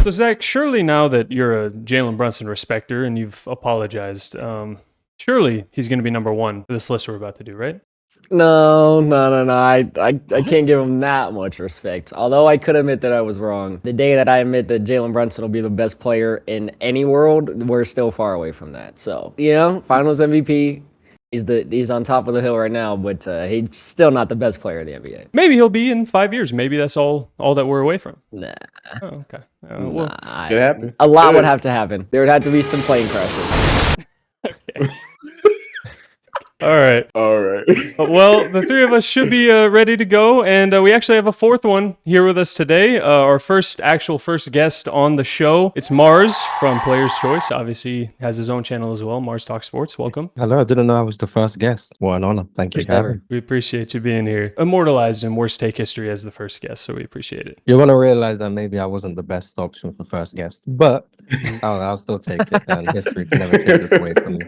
So Zach, surely now that you're a Jalen Brunson respecter and you've apologized, surely he's going to be number one for this list we're about to do, right? No. I can't give him that much respect. Although I could admit that I was wrong. The day that I admit that Jalen Brunson will be the best player in any world, we're still far away from that. So, Finals MVP. He's on top of the hill right now, but he's still not the best player in the NBA. Maybe he'll be in 5 years. Maybe that's all that we're away from. Nah. Oh, okay. It happened. A lot would have to happen. There would have to be some plane crashes. Okay. All right. Well, the three of us should be ready to go, and we actually have a fourth one here with us today. Our first guest on the show. It's Marz from Player's Choice. Obviously, has his own channel as well, MarzTalksSports. Welcome. Hello. I didn't know I was the first guest. What an honor. Thank you, Gavin. We appreciate you being here. Immortalized in Worst Take history as the first guest, so we appreciate it. You're going to realize that maybe I wasn't the best option for first guest, but I'll still take it, and history can never take this away from me.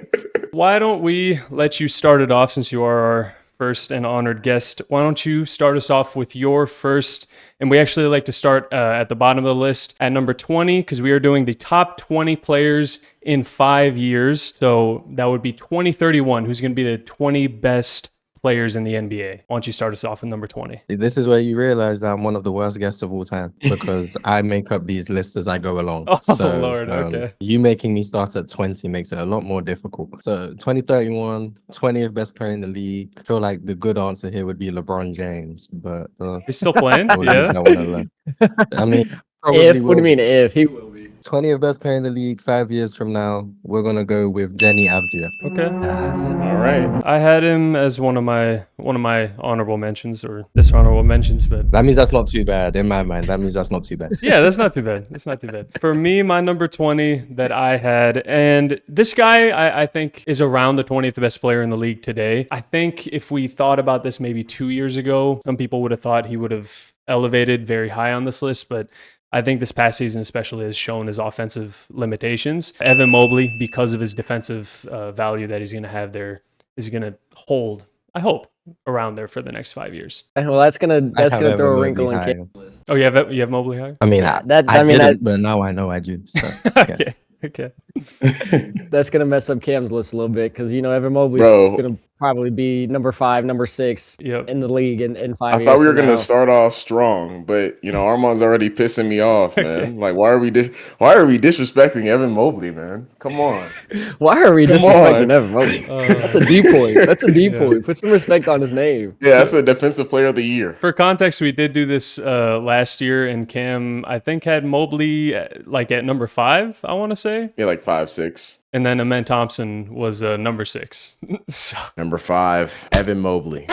Why don't we let you start it off, since you are our first and honored guest? Why don't you start us off with your first? And we actually like to start at the bottom of the list at number 20, because we are doing the top 20 players in 5 years. So that would be 2031. Who's going to be the 20 best players in the NBA? Why don't you start us off with number 20? This is where you realize that I'm one of the worst guests of all time, because I make up these lists as I go along. Oh, Lord, okay. You making me start at 20 makes it a lot more difficult. So 2031, 20th best player in the league. I feel like the good answer here would be LeBron James, but he's still playing? Yeah. I mean, what do you mean if? He will be. 20th best player in the league 5 years from now, we're going to go with Denny Avdia. Okay. All right. I had him as one of my honorable mentions, or dishonorable mentions, but that means that's not too bad in my mind. That means that's not too bad. Yeah, that's not too bad. That's not too bad. For me, my number 20 that I had, and this guy I think is around the 20th best player in the league today. I think if we thought about this maybe 2 years ago, some people would have thought he would have elevated very high on this list, but I think this past season especially has shown his offensive limitations. Evan Mobley, because of his defensive value that he's going to have there, is going to hold, I hope, around there for the next 5 years. Well, that's gonna throw a wrinkle in Cam's list. Oh, you have Mobley higher? I mean, I didn't, but now I know I do. So, yeah. Okay. That's gonna mess up Cam's list a little bit, because Evan Mobley's gonna probably be number 5, number 6 in the league in 5 years. I thought we were gonna start off strong, but Armand's already pissing me off, man. Like, why are we disrespecting Evan Mobley, man? Come on. Why are we disrespecting Evan Mobley? That's a deep point. Put some respect on his name. Yeah, that's a defensive player of the year. For context, we did do this last year, and Cam, I think, had Mobley at number 5, I want to say. Yeah, like 5, 6. And then Amen Thompson was number 6. So. Number 5, Evan Mobley.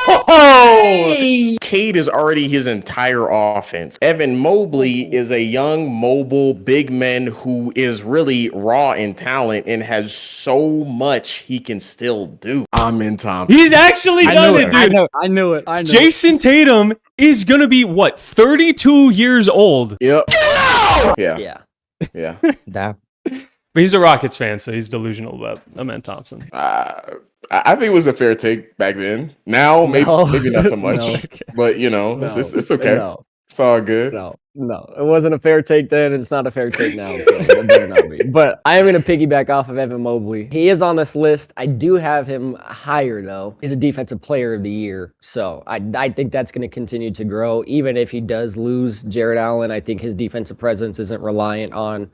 Whoa! Cade is already his entire offense. Evan Mobley is a young, mobile, big man who is really raw in talent and has so much he can still do. Amen Thompson. He's actually done it, dude. I knew it. Jason Tatum is going to be, 32 years old? Yep. Yeah. Damn. But he's a Rockets fan, so he's delusional about Amen Thompson. I think it was a fair take back then. Now, maybe not so much. But, it's okay. No. It's all good. No, it wasn't a fair take then, and it's not a fair take now, so it better not be. But I am going to piggyback off of Evan Mobley. He is on this list. I do have him higher, though. He's a defensive player of the year, so I think that's going to continue to grow. Even if he does lose Jared Allen, I think his defensive presence isn't reliant on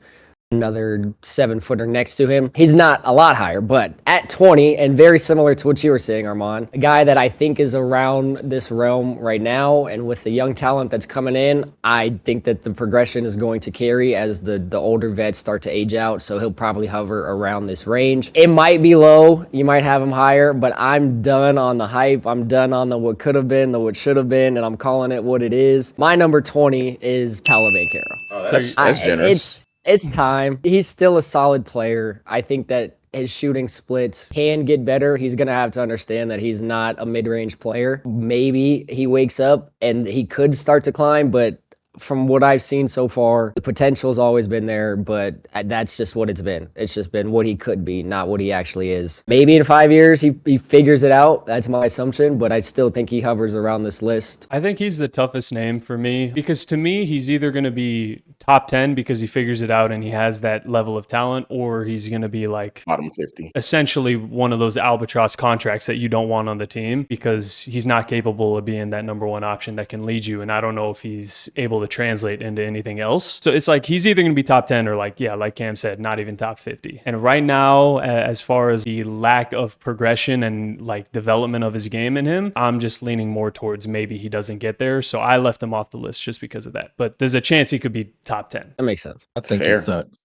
another 7-footer next to him. He's not a lot higher, but at 20, and very similar to what you were saying, Armand, a guy that I think is around this realm right now, and with the young talent that's coming in, I think that the progression is going to carry as the older vets start to age out, so he'll probably hover around this range. It might be low, you might have him higher, but I'm done on the hype. I'm done on the what could have been, the what should have been, and I'm calling it what it is. My number 20 is Paolo Banchero. Oh, that's generous. It's time. He's still a solid player. I think that his shooting splits can get better. He's going to have to understand that he's not a mid-range player. Maybe he wakes up and he could start to climb, but From what I've seen so far, the potential's always been there, but that's just what it's been. It's just been what he could be, not what he actually is. Maybe in 5 years he figures it out. That's my assumption, but I still think he hovers around this list. I think he's the toughest name for me because to me, he's either going to be top 10 because he figures it out and he has that level of talent, or he's going to be like bottom 50. Essentially one of those albatross contracts that you don't want on the team because he's not capable of being that number one option that can lead you. And I don't know if he's able to translate into anything else. So it's like he's either going to be top 10 or like Cam said, not even top 50. And right now, as far as the lack of progression and like development of his game in him, I'm just leaning more towards maybe he doesn't get there. So I left him off the list just because of that. But there's a chance he could be top 10. That makes sense. I think Fair. it sucks.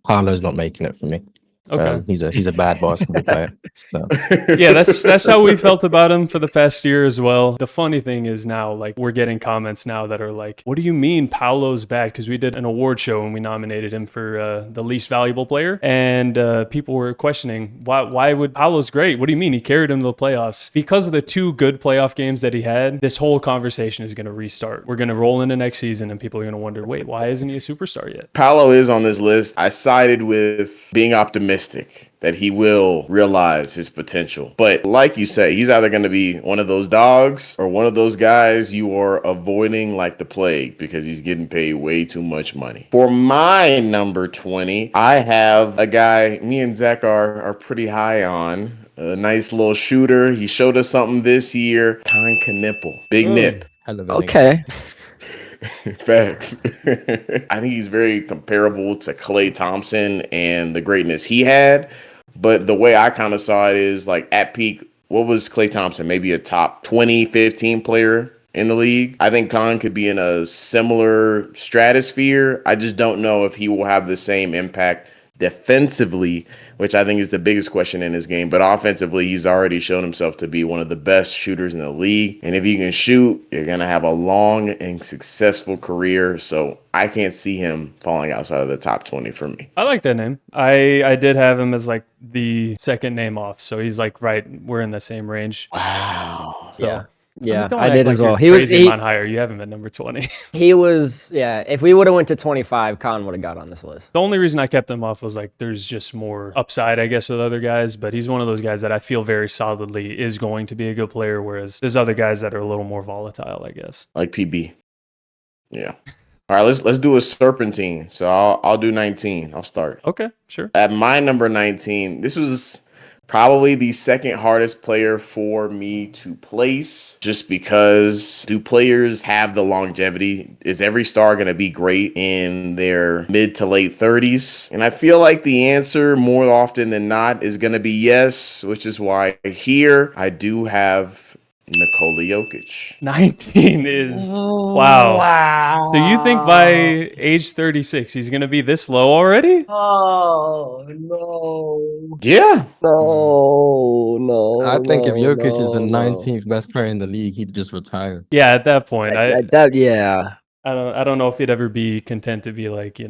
Paolo's not making it for me. Okay. He's a bad basketball player. So. Yeah, that's how we felt about him for the past year as well. The funny thing is now, like, we're getting comments now that are like, what do you mean Paolo's bad? Because we did an award show and we nominated him for the least valuable player. And people were questioning, why would Paolo's great? What do you mean? He carried him to the playoffs. Because of the 2 good playoff games that he had, this whole conversation is going to restart. We're going to roll into next season and people are going to wonder, wait, why isn't he a superstar yet? Paolo is on this list. I sided with being optimistic that he will realize his potential. But like you say, he's either going to be one of those dogs or one of those guys you are avoiding like the plague because he's getting paid way too much money. For my number 20, I have a guy me and Zach are pretty high on. A nice little shooter. He showed us something this year. Nipple. Big Nip. Okay. Facts. I think he's very comparable to Klay Thompson and the greatness he had. But the way I kind of saw it is like at peak, what was Klay Thompson? Maybe a top 20, 15 player in the league. I think Khan could be in a similar stratosphere. I just don't know if he will have the same impact defensively, which I think is the biggest question in his game. But offensively, he's already shown himself to be one of the best shooters in the league. And if you can shoot, you're going to have a long and successful career. So I can't see him falling outside of the top 20 for me. I like that name. I did have him as like the second name off. So he's like, right, we're in the same range. Wow. So, Yeah. I mean, don't I act did like as well. you're crazy amount higher. You have him at number 20. He was, if we would have went to 25, Khan would have got on this list. The only reason I kept him off was like there's just more upside, I guess, with other guys. But he's one of those guys that I feel very solidly is going to be a good player, whereas there's other guys that are a little more volatile, I guess. Like PB. Yeah. All right, let's do a serpentine. So I'll do 19. I'll start. Okay, sure. At my number 19, this was probably the second hardest player for me to place just because do players have the longevity? Is every star going to be great in their mid to late 30s? And I feel like the answer more often than not is going to be yes, which is why here I do have Nikola Jokic. 19 is wow. So you think by age 36 he's going to be this low already? Oh, no. Yeah. No. I think if Jokic is the 19th best player in the league, he'd just retire. Yeah, at that point, Yeah. I don't know if he'd ever be content to be like,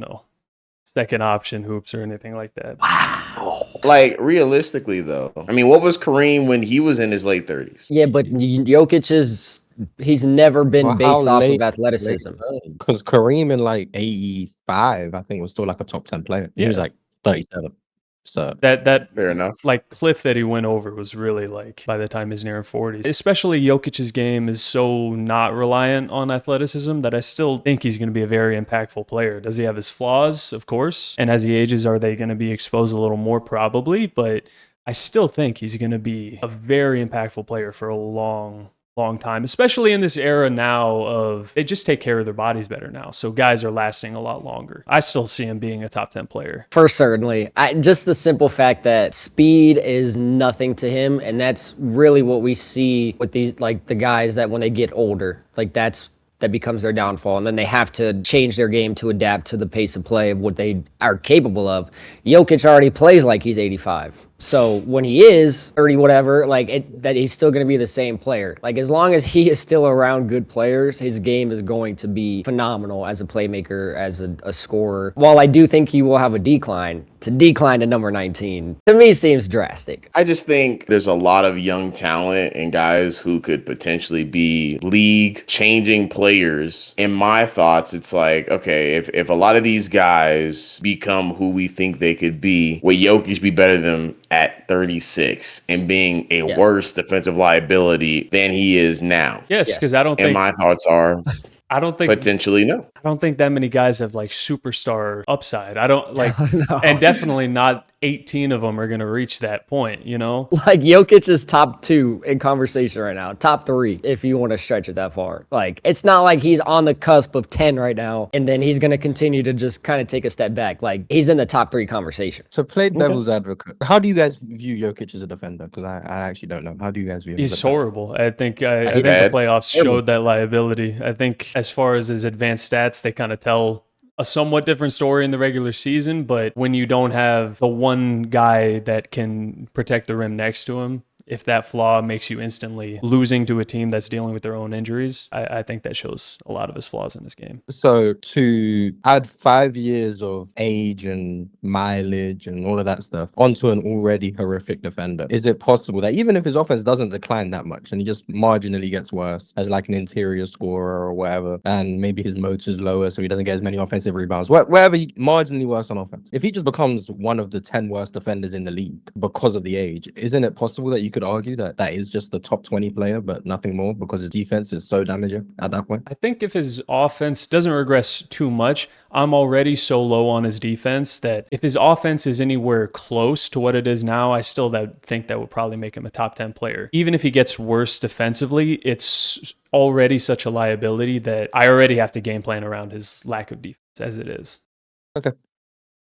second option hoops or anything like that. Wow. Like realistically though, I mean, what was Kareem when he was in his late 30s? Yeah, but Jokic he's never been based off of athleticism. Because Kareem in like 85, I think was still like a top 10 player. He was like 37. So that fair enough. Like cliff that he went over was really like by the time he's nearing 40s. Especially Jokic's game is so not reliant on athleticism that I still think he's going to be a very impactful player. Does he have his flaws? Of course. And as he ages, are they going to be exposed a little more? Probably. But I still think he's going to be a very impactful player for a long time, especially in this era now of they just take care of their bodies better now. So guys are lasting a lot longer. I still see him being a top 10 player. For certainly. Just the simple fact that speed is nothing to him. And that's really what we see with these, like the guys that when they get older, like that becomes their downfall. And then they have to change their game to adapt to the pace of play of what they are capable of. Jokic already plays like he's 85. So when he is 30, whatever, that he's still going to be the same player. Like, as long as he is still around good players, his game is going to be phenomenal as a playmaker, as a scorer. While I do think he will have a decline, to decline to number 19, to me seems drastic. I just think there's a lot of young talent and guys who could potentially be league changing players. In my thoughts, it's like, okay, if a lot of these guys become who we think they could be, will Jokic be better than them at 36 and being a worse defensive liability than he is now? Yes, because I don't think. And my thoughts are, I don't think potentially no. I don't think that many guys have like superstar upside. I don't like, No. and definitely not 18 of them are going to reach that point, you know? Like, Jokic is top 2 in conversation right now, top 3 if you want to stretch it that far. Like, it's not like he's on the cusp of 10 right now and then he's going to continue to just kind of take a step back. Like, he's in the top 3 conversation. To play devil's advocate, how do you guys view Jokic as a defender? Because I actually don't know. How do you guys view him? He's horrible. I think the playoffs showed that liability. I think as far as his advanced stats, they kind of tell a somewhat different story in the regular season, but when you don't have the one guy that can protect the rim next to him, if that flaw makes you instantly losing to a team that's dealing with their own injuries, I think that shows a lot of his flaws in his game. So to add 5 years of age and mileage and all of that stuff onto an already horrific defender, is it possible that even if his offense doesn't decline that much and he just marginally gets worse as like an interior scorer or whatever, and maybe his motor's lower so he doesn't get as many offensive rebounds, wherever he marginally worse on offense, if he just becomes one of the 10 worst defenders in the league because of the age, isn't it possible that you could argue that that is just the top 20 player but nothing more because his defense is so damaging at that point? I think if his offense doesn't regress too much, I'm already so low on his defense that if his offense is anywhere close to what it is now, I still think that would probably make him a top 10 player. Even if he gets worse defensively, it's already such a liability that I already have to game plan around his lack of defense as it is. Okay.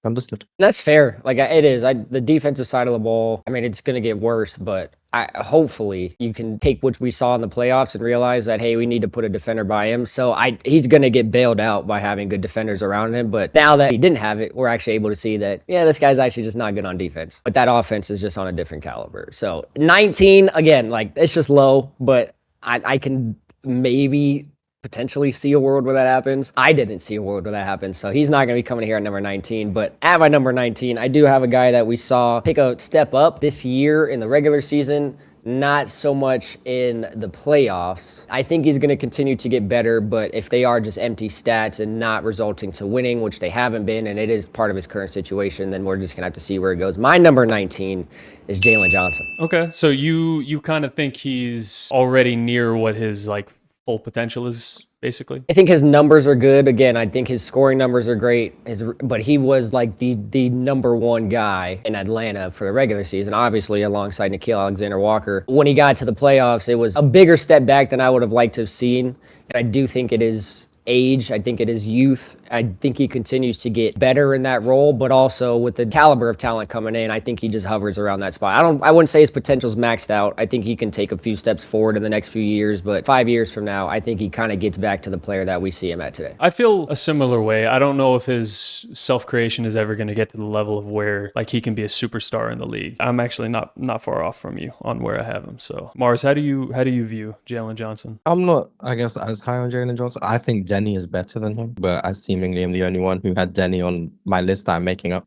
Understood. That's fair. Like, it is. The defensive side of the ball, I mean, it's going to get worse, but hopefully you can take what we saw in the playoffs and realize that, hey, we need to put a defender by him. So he's going to get bailed out by having good defenders around him. But now that he didn't have it, we're actually able to see that, yeah, this guy's actually just not good on defense. But that offense is just on a different caliber. So 19, again, like, it's just low, but I can maybe potentially see a world where that happens. I didn't see a world where that happens, so he's not going to be coming here at number 19. But at my number 19, I do have a guy that we saw take a step up this year in the regular season, not so much in the playoffs. I think he's going to continue to get better, but if they are just empty stats and not resulting to winning, which they haven't been, and it is part of his current situation, then we're just going to have to see where it goes. My number 19 is Jalen Johnson. Okay, so you kind of think he's already near what his like full potential is, basically? I think his numbers are good. Again, I think his scoring numbers are great. But he was like the number 1 guy in Atlanta for the regular season, obviously alongside Gilgeous-Alexander Walker. When he got to the playoffs, it was a bigger step back than I would have liked to have seen. And I do think it is age. I think it is youth. I think he continues to get better in that role, but also with the caliber of talent coming in, I think he just hovers around that spot. I wouldn't say his potential's maxed out. I think he can take a few steps forward in the next few years, but 5 years from now, I think he kind of gets back to the player that we see him at today. I feel a similar way. I don't know if his self-creation is ever going to get to the level of where like he can be a superstar in the league. I'm actually not far off from you on where I have him. So, Marz, how do you view Jalen Johnson? I'm not, I guess, as high on Jalen Johnson. I think Denny is better than him, but I seemingly am the only one who had Denny on my list that I'm making up.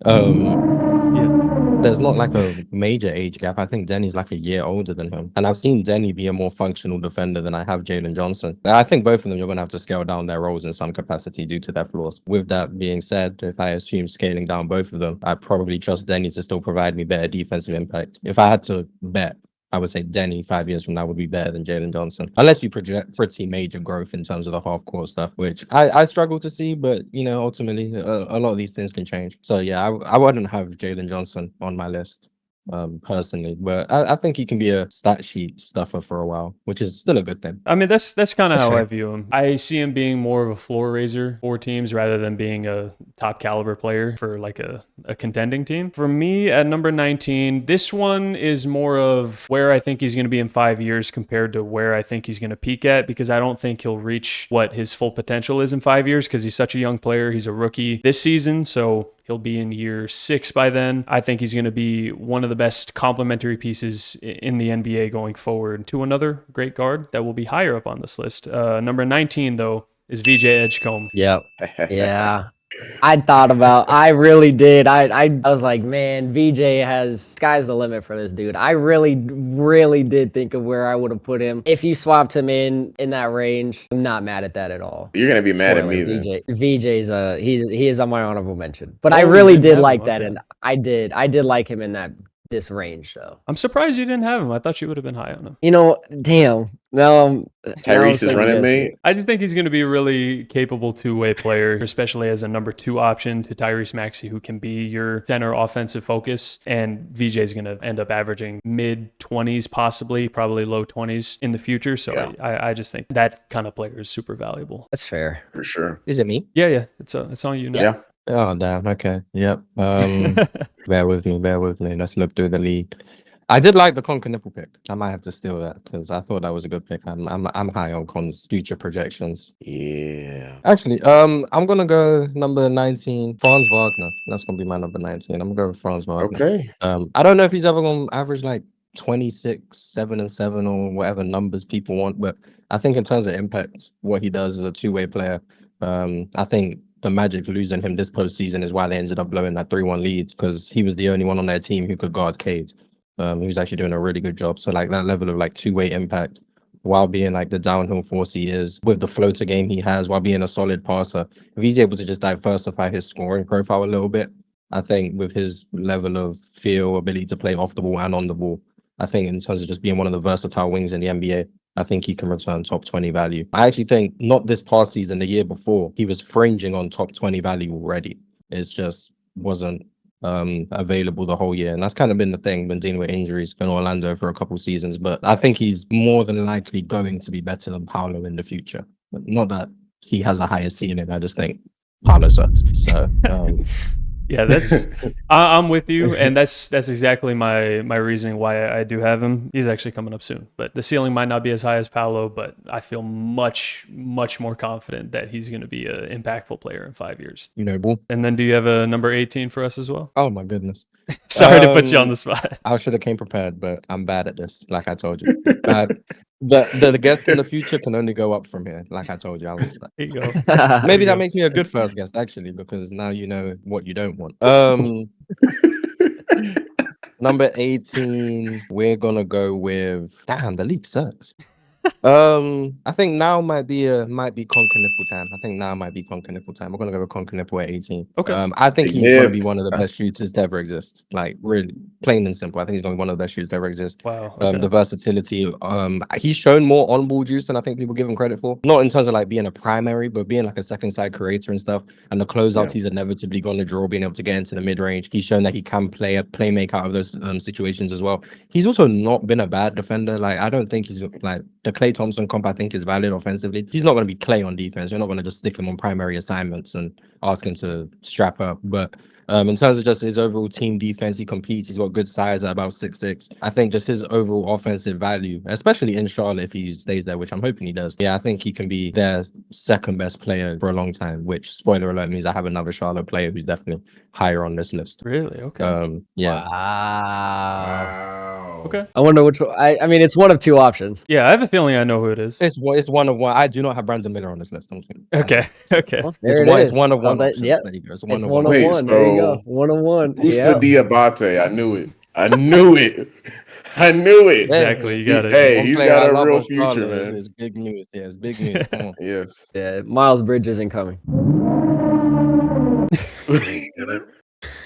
There's not like a major age gap. I think Denny's like a year older than him. And I've seen Denny be a more functional defender than I have Jalen Johnson. I think both of them, you're going to have to scale down their roles in some capacity due to their flaws. With that being said, if I assume scaling down both of them, I probably trust Denny to still provide me better defensive impact. If I had to bet, I would say Denny 5 years from now would be better than Jalen Johnson. Unless you project pretty major growth in terms of the half-court stuff, which I struggle to see, but, you know, ultimately, a lot of these things can change. So, yeah, I wouldn't have Jalen Johnson on my list. Personally, but I think he can be a stat sheet stuffer for a while, which is still a good thing. I mean, that's kind of how fair. I view him. I see him being more of a floor raiser for teams rather than being a top caliber player for like a contending team. For me at number 19, this one is more of where I think he's going to be in 5 years compared to where I think he's going to peak at, because I don't think he'll reach what his full potential is in 5 years because he's such a young player. He's a rookie this season, so He'll be in year 6 by then. I think he's going to be one of the best complementary pieces in the NBA going forward. To another great guard that will be higher up on this list. Number 19, though, is VJ Edgecombe. Yep. Yeah. I really did. I was like, man, VJ has sky's the limit for this dude. I really did think of where I would have put him. If you swapped him in that range, I'm not mad at that at all. You're gonna be mad at me VJ, then. VJ's he is on my honorable mention. But I really did like that, and I did like him in this range though. I'm surprised you didn't have him. I thought you would have been high on him. You know, damn. Now Tyrese is running me. I just think he's going to be a really capable two-way player, especially as a number 2 option to Tyrese Maxey, who can be your center offensive focus. And VJ is going to end up averaging mid-20s, probably low 20s in the future. So yeah. I just think that kind of player is super valuable. That's fair. For sure. Is it me? Yeah. It's on you now. Yeah. Oh, damn. Okay. Yep. Bear with me. Let's look through the league. I did like the Conker nipple pick. I might have to steal that because I thought that was a good pick. I'm high on Con's future projections. Yeah. Actually, I'm gonna go number 19, Franz Wagner. That's gonna be my number 19. I'm gonna go with Franz Wagner. Okay. I don't know if he's ever gonna average like 26, 7 and 7 or whatever numbers people want, but I think in terms of impact, what he does as a two-way player, I think the Magic losing him this postseason is why they ended up blowing that 3-1 lead because he was the only one on their team who could guard Cade. He was actually doing a really good job. So like that level of like two-way impact while being like the downhill force he is with the floater game he has while being a solid passer. If he's able to just diversify his scoring profile a little bit, I think with his level of feel, ability to play off the ball and on the ball, I think in terms of just being one of the versatile wings in the NBA, I think he can return top 20 value. I actually think not this past season, the year before, he was fringing on top 20 value already. It just wasn't available the whole year, and that's kind of been the thing, been dealing with injuries in Orlando for a couple seasons, but I think he's more than likely going to be better than Paolo in the future. But not that he has a higher ceiling, I just think Paolo sucks. So yeah, that's I'm with you, and that's exactly my reasoning why I do have him. He's actually coming up soon, but the ceiling might not be as high as Paolo, but I feel much more confident that he's going to be an impactful player in 5 years. You know, bull. And then do you have a number 18 for us as well? Oh my goodness. Sorry to put you on the spot. I should have came prepared, but I'm bad at this, like I told you. The guest in the future can only go up from here, like I told you. There you go. Maybe that makes me a good first guest, actually, because now you know what you don't want. Number 18, we're gonna go with. Damn, the league sucks. I think now might be Conker nipple time. We're gonna go with Conker nipple at 18. Okay. I think he's gonna be one of the best shooters to ever exist. Like really, plain and simple. I think he's gonna be one of the best shooters to ever exist. Wow. Okay. The versatility. He's shown more on-ball juice than I think people give him credit for. Not in terms of like being a primary, but being like a second side creator and stuff. And the closeouts he's inevitably gonna draw, being able to get into the mid-range. He's shown that he can play a playmaker out of those situations as well. He's also not been a bad defender. Like I don't think he's like the Klay Thompson comp, I think, is valid offensively. He's not going to be Klay on defense. You're not going to just stick him on primary assignments and ask him to strap up. But in terms of just his overall team defense, he competes. He's got good size at about 6'6". I think just his overall offensive value, especially in Charlotte, if he stays there, which I'm hoping he does. Yeah, I think he can be their second best player for a long time, which, spoiler alert, means I have another Charlotte player who's definitely higher on this list. Really? Okay. Yeah. Wow. Okay. I wonder which one. I mean, it's one of two options. Yeah, I have a feeling I know who it is. It's one of one. I do not have Brandon Miller on this list. Okay. Well, It's one of one. Yep. There you go. It's It's one of one of one. one. There you go. 101. Musa Diabate. I knew it. I knew it. Exactly. You got it. Hey, he's got a real future, man. It's big news. Yeah, it's big news. Come on. Yes. Yeah, Miles Bridges incoming.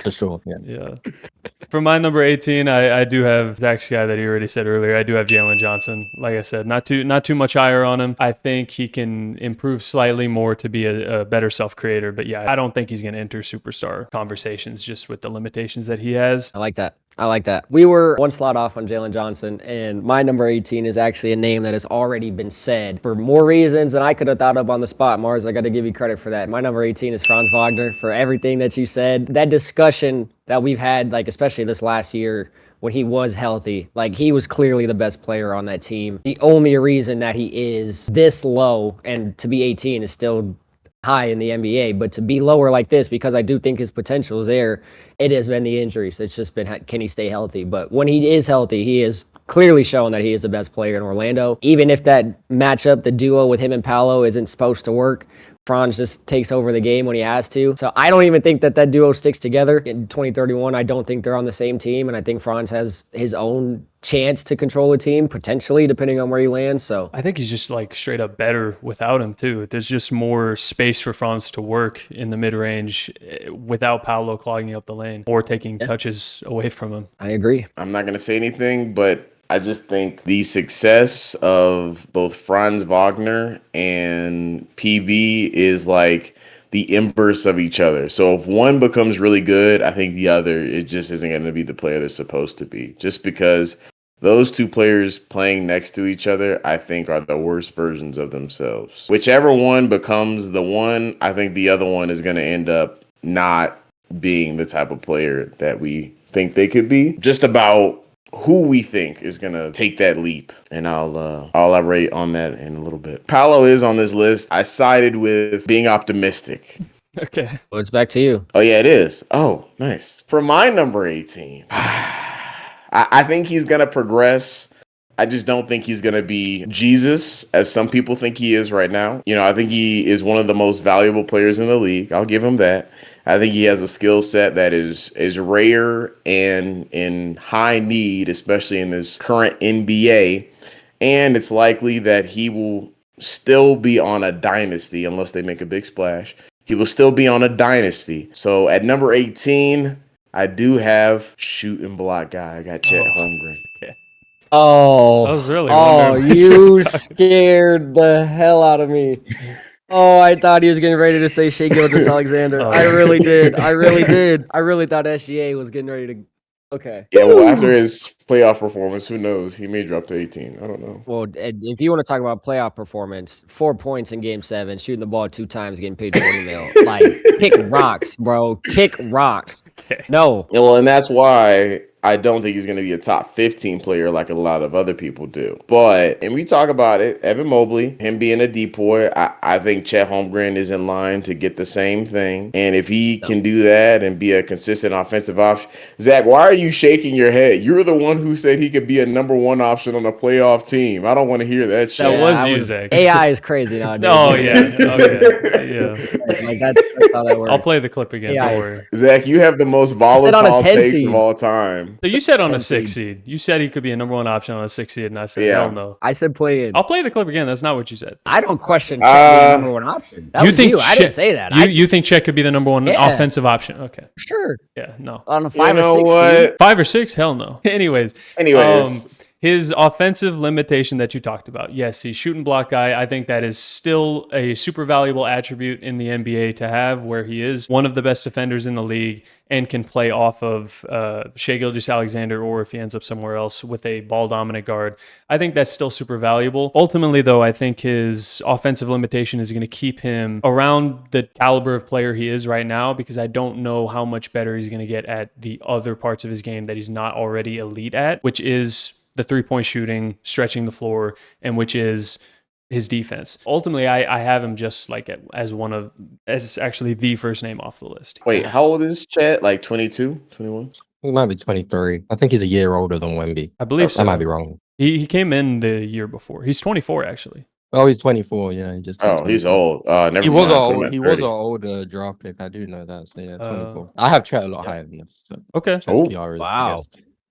For sure. Yeah. For my number 18, I do have Zach's guy that he already said earlier. I do have Jalen Johnson. Like I said, not too much higher on him. I think he can improve slightly more to be a better self-creator. But yeah, I don't think he's going to enter superstar conversations just with the limitations that he has. I like that. We were one slot off on Jalen Johnson, and my number 18 is actually a name that has already been said for more reasons than I could have thought of on the spot. Marz, I got to give you credit for that. My number 18 is Franz Wagner for everything that you said. That discussion that we've had, like especially this last year when he was healthy, like he was clearly the best player on that team. The only reason that he is this low and to be 18 is still high in the NBA, but to be lower like this, because I do think his potential is there, it has been the injuries. It's just been, can he stay healthy? But when he is healthy, he is clearly shown that he is the best player in Orlando. Even if that matchup, the duo with him and Paolo, isn't supposed to work, Franz just takes over the game when he has to. So I don't even think that duo sticks together. In 2031, I don't think they're on the same team, and I think Franz has his own chance to control a team, potentially, depending on where he lands. So I think he's just like straight up better without him too. There's just more space for Franz to work in the mid-range without Paolo clogging up the lane or taking touches away from him. I agree. I'm not going to say anything, but I just think the success of both Franz Wagner and PB is like the inverse of each other. So if one becomes really good, I think the other, it just isn't going to be the player they're supposed to be. Just because those two players playing next to each other, I think, are the worst versions of themselves. Whichever one becomes the one, I think the other one is going to end up not being the type of player that we think they could be. Just about who we think is going to take that leap. And I'll elaborate on that in a little bit. Paolo is on this list. I sided with being optimistic. Okay. Well, it's back to you. Oh, yeah, it is. Oh, nice. For my number 18, I think he's going to progress. I just don't think he's going to be Jesus, as some people think he is right now. You know, I think he is one of the most valuable players in the league. I'll give him that. I think he has a skill set that is rare and in high need, especially in this current NBA. And it's likely that he will still be on a dynasty unless they make a big splash. He will still be on a dynasty. So at number 18, I do have shoot and block guy. I got Chet Holmgren. Okay. Oh, I was really you wondering. scared the hell out of me. Oh, I thought he was getting ready to say Shea Gilgeous-Alexander. Oh. I really did. I really did. I really thought SGA was getting ready to. Okay. Yeah, well, after his playoff performance, who knows? He may drop to 18. I don't know. Well, if you want to talk about playoff performance, 4 points in Game 7, shooting the ball 2 times, getting paid 20 mil. Like, kick rocks, bro. Kick rocks. Okay. No. Yeah, well, and that's why I don't think he's going to be a top 15 player like a lot of other people do. But, and we talk about it, Evan Mobley, him being a depoy, I think Chet Holmgren is in line to get the same thing. And if he can do that and be a consistent offensive option, Zach, why are you shaking your head? You're the one who said he could be a number 1 option on a playoff team. I don't want to hear that shit. That was you, Zach. AI is crazy nowadays. Oh, yeah. Okay. Yeah. Like, that's how that works. I'll play the clip again. Yeah. Don't worry. Zach, you have the most said on a volatile 10 takes seed. of all time. So you said on a 10 6 seed. You said he could be a number 1 option on a 6 seed, and I said, Yeah. hell no. I said play in. I'll play the clip again. That's not what you said. I don't question Chet being number 1 option. That was you. I didn't say that. You think Chet could be the number 1 Yeah. offensive option? Okay. Sure. Yeah, no. On a 5 You know or 6 what? seed. 5 or 6? Hell no. Anyways. His offensive limitation that you talked about. Yes, he's shoot and block guy. I think that is still a super valuable attribute in the NBA to have, where he is one of the best defenders in the league and can play off of Shea Gilgeous-Alexander, or if he ends up somewhere else with a ball-dominant guard. I think that's still super valuable. Ultimately, though, I think his offensive limitation is going to keep him around the caliber of player he is right now, because I don't know how much better he's going to get at the other parts of his game that he's not already elite at, which is the three-point shooting, stretching the floor, and which is his defense. Ultimately, I have him just like as actually the first name off the list. Wait, how old is Chet? Like 22, 21? He might be 23. I think he's a year older than Wemby. I believe so. I might be wrong. He came in the year before. He's 24 actually. Oh, he's 24. Yeah, he just. Oh, he's old. Never He was mind. an Put him old. at He was 30. an older draft pick. I do know that. So yeah, 24. I have Chet a lot higher than this. So Okay. Chet's Oh, PR is, wow.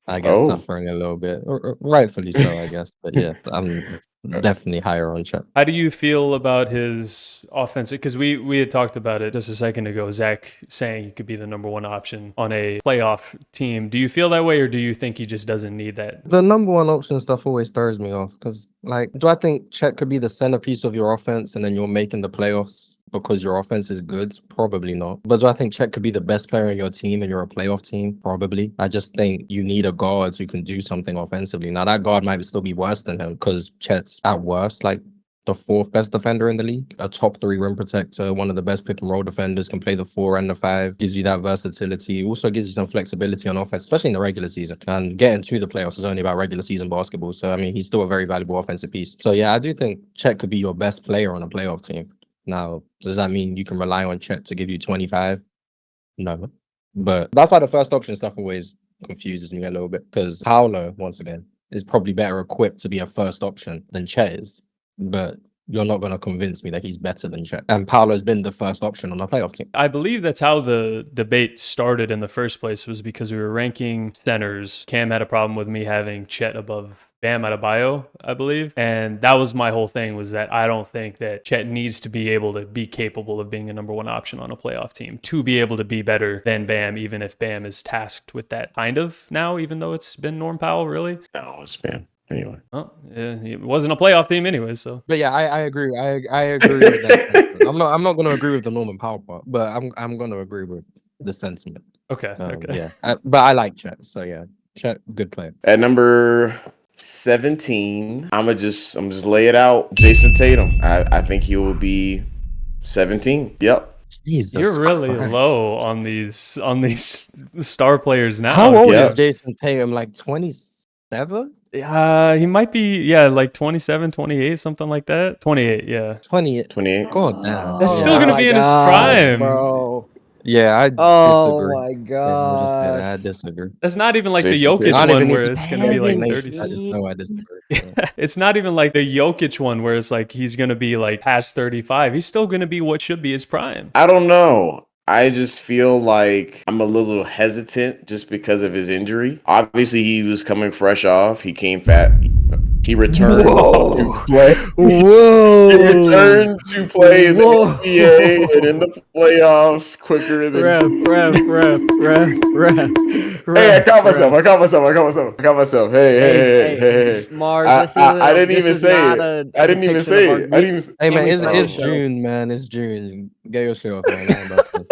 I guess Oh. suffering a little bit, rightfully so, I guess. But yeah, I'm definitely higher on Chet. How do you feel about his offensive? Because we had talked about it just a second ago. Zach saying he could be the number 1 option on a playoff team. Do you feel that way, or do you think he just doesn't need that? The number 1 option stuff always throws me off because, like, do I think Chet could be the centerpiece of your offense and then you're making the playoffs because your offense is good? Probably not. But do I think Chet could be the best player in your team and you're a playoff team? Probably. I just think you need a guard who can do something offensively. Now, that guard might still be worse than him because Chet's at worst like the 4th best defender in the league, a top 3 rim protector, one of the best pick and roll defenders, can play the 4 and the 5, gives you that versatility, also gives you some flexibility on offense, especially in the regular season. And getting to the playoffs is only about regular season basketball. So, I mean, he's still a very valuable offensive piece. So, yeah, I do think Chet could be your best player on a playoff team. Now, does that mean you can rely on Chet to give you 25? No. But that's why the first option stuff always confuses me a little bit, because Paolo, once again, is probably better equipped to be a first option than Chet is. But you're not going to convince me that he's better than Chet. And Paolo's been the first option on a playoff team. I believe that's how the debate started in the first place, was because we were ranking centers. Cam had a problem with me having Chet above Bam Adebayo, I believe. And that was my whole thing, was that I don't think that Chet needs to be able to be capable of being a number one option on a playoff team to be able to be better than Bam, even if Bam is tasked with that kind of now, even though it's been Norm Powell, really. No, it's Bam. Anyway. Well, it wasn't a playoff team anyway, so. But yeah, I agree. I agree with that. I'm not going to agree with the Norman Powell part, but I'm going to agree with the sentiment. Okay. Yeah, but I like Chet. So yeah, Chet, good player. At number 17, I'm just lay it out. Jason Tatum. I think he will be 17. Yep. Jesus, You're really Christ. low on these star players now. How old Yeah. is Jason Tatum? Like 27? He might be, like 27, 28, something like that. 28, yeah. 28. God damn. That's still gonna be in his prime. bro. Yeah, I Oh disagree. my Yeah, I'll just say that. god. I disagree. That's not even like Jason the Tatum. Jokic Not one even where his it's gonna be like parents. 30. I just know I disagree. Yeah. It's not even like the Jokic one where it's like he's gonna be like past 35. He's still gonna be what should be his prime. I don't know. I just feel like I'm a little hesitant just because of his injury. Obviously, he was coming fresh off. He came fat. He returned to play. Whoa. He returned to play in the Whoa. NBA and in the playoffs quicker than. Ref. Hey, I caught myself. Hey. Marz, I didn't even say it. I didn't even say it. Hey man, Give me it's some. June, man. It's June. Get your shit off, man. I ain't about to-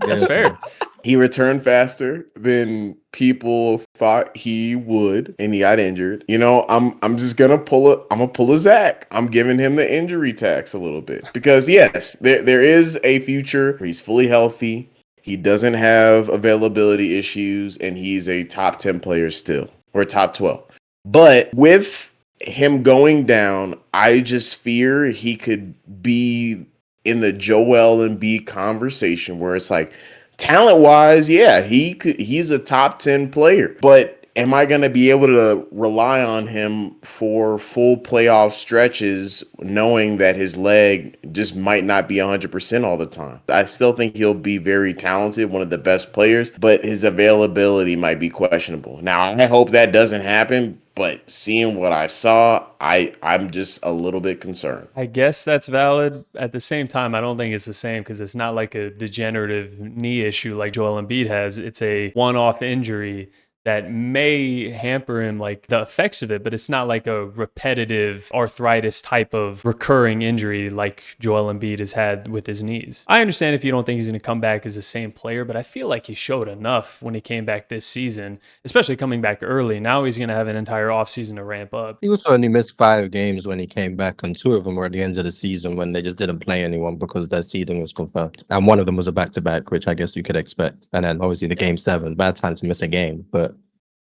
That's fair. He returned faster than people thought he would, and he got injured. You know, I'm just gonna pull a Zach. I'm giving him the injury tax a little bit because yes, there is a future where he's fully healthy. He doesn't have availability issues, and he's a top 10 player still, or top 12. But with him going down, I just fear he could be in the Joel Embiid conversation where it's like, talent-wise, yeah, he's a top 10 player. But am I going to be able to rely on him for full playoff stretches knowing that his leg just might not be 100% all the time? I still think he'll be very talented, one of the best players, but his availability might be questionable. Now, I hope that doesn't happen, but seeing what I saw, I'm just a little bit concerned. I guess that's valid. At the same time, I don't think it's the same because it's not like a degenerative knee issue like Joel Embiid has. It's a one-off injury that may hamper him, like the effects of it, but it's not like a repetitive arthritis type of recurring injury like Joel Embiid has had with his knees. I understand if you don't think he's going to come back as the same player, but I feel like he showed enough when he came back this season, especially coming back early. Now he's going to have an entire offseason to ramp up. He also only missed 5 games when he came back, and 2 of them were at the end of the season when they just didn't play anyone because their seeding was confirmed. And one of them was a back-to-back, which I guess you could expect. And then obviously the game 7, bad time to miss a game, but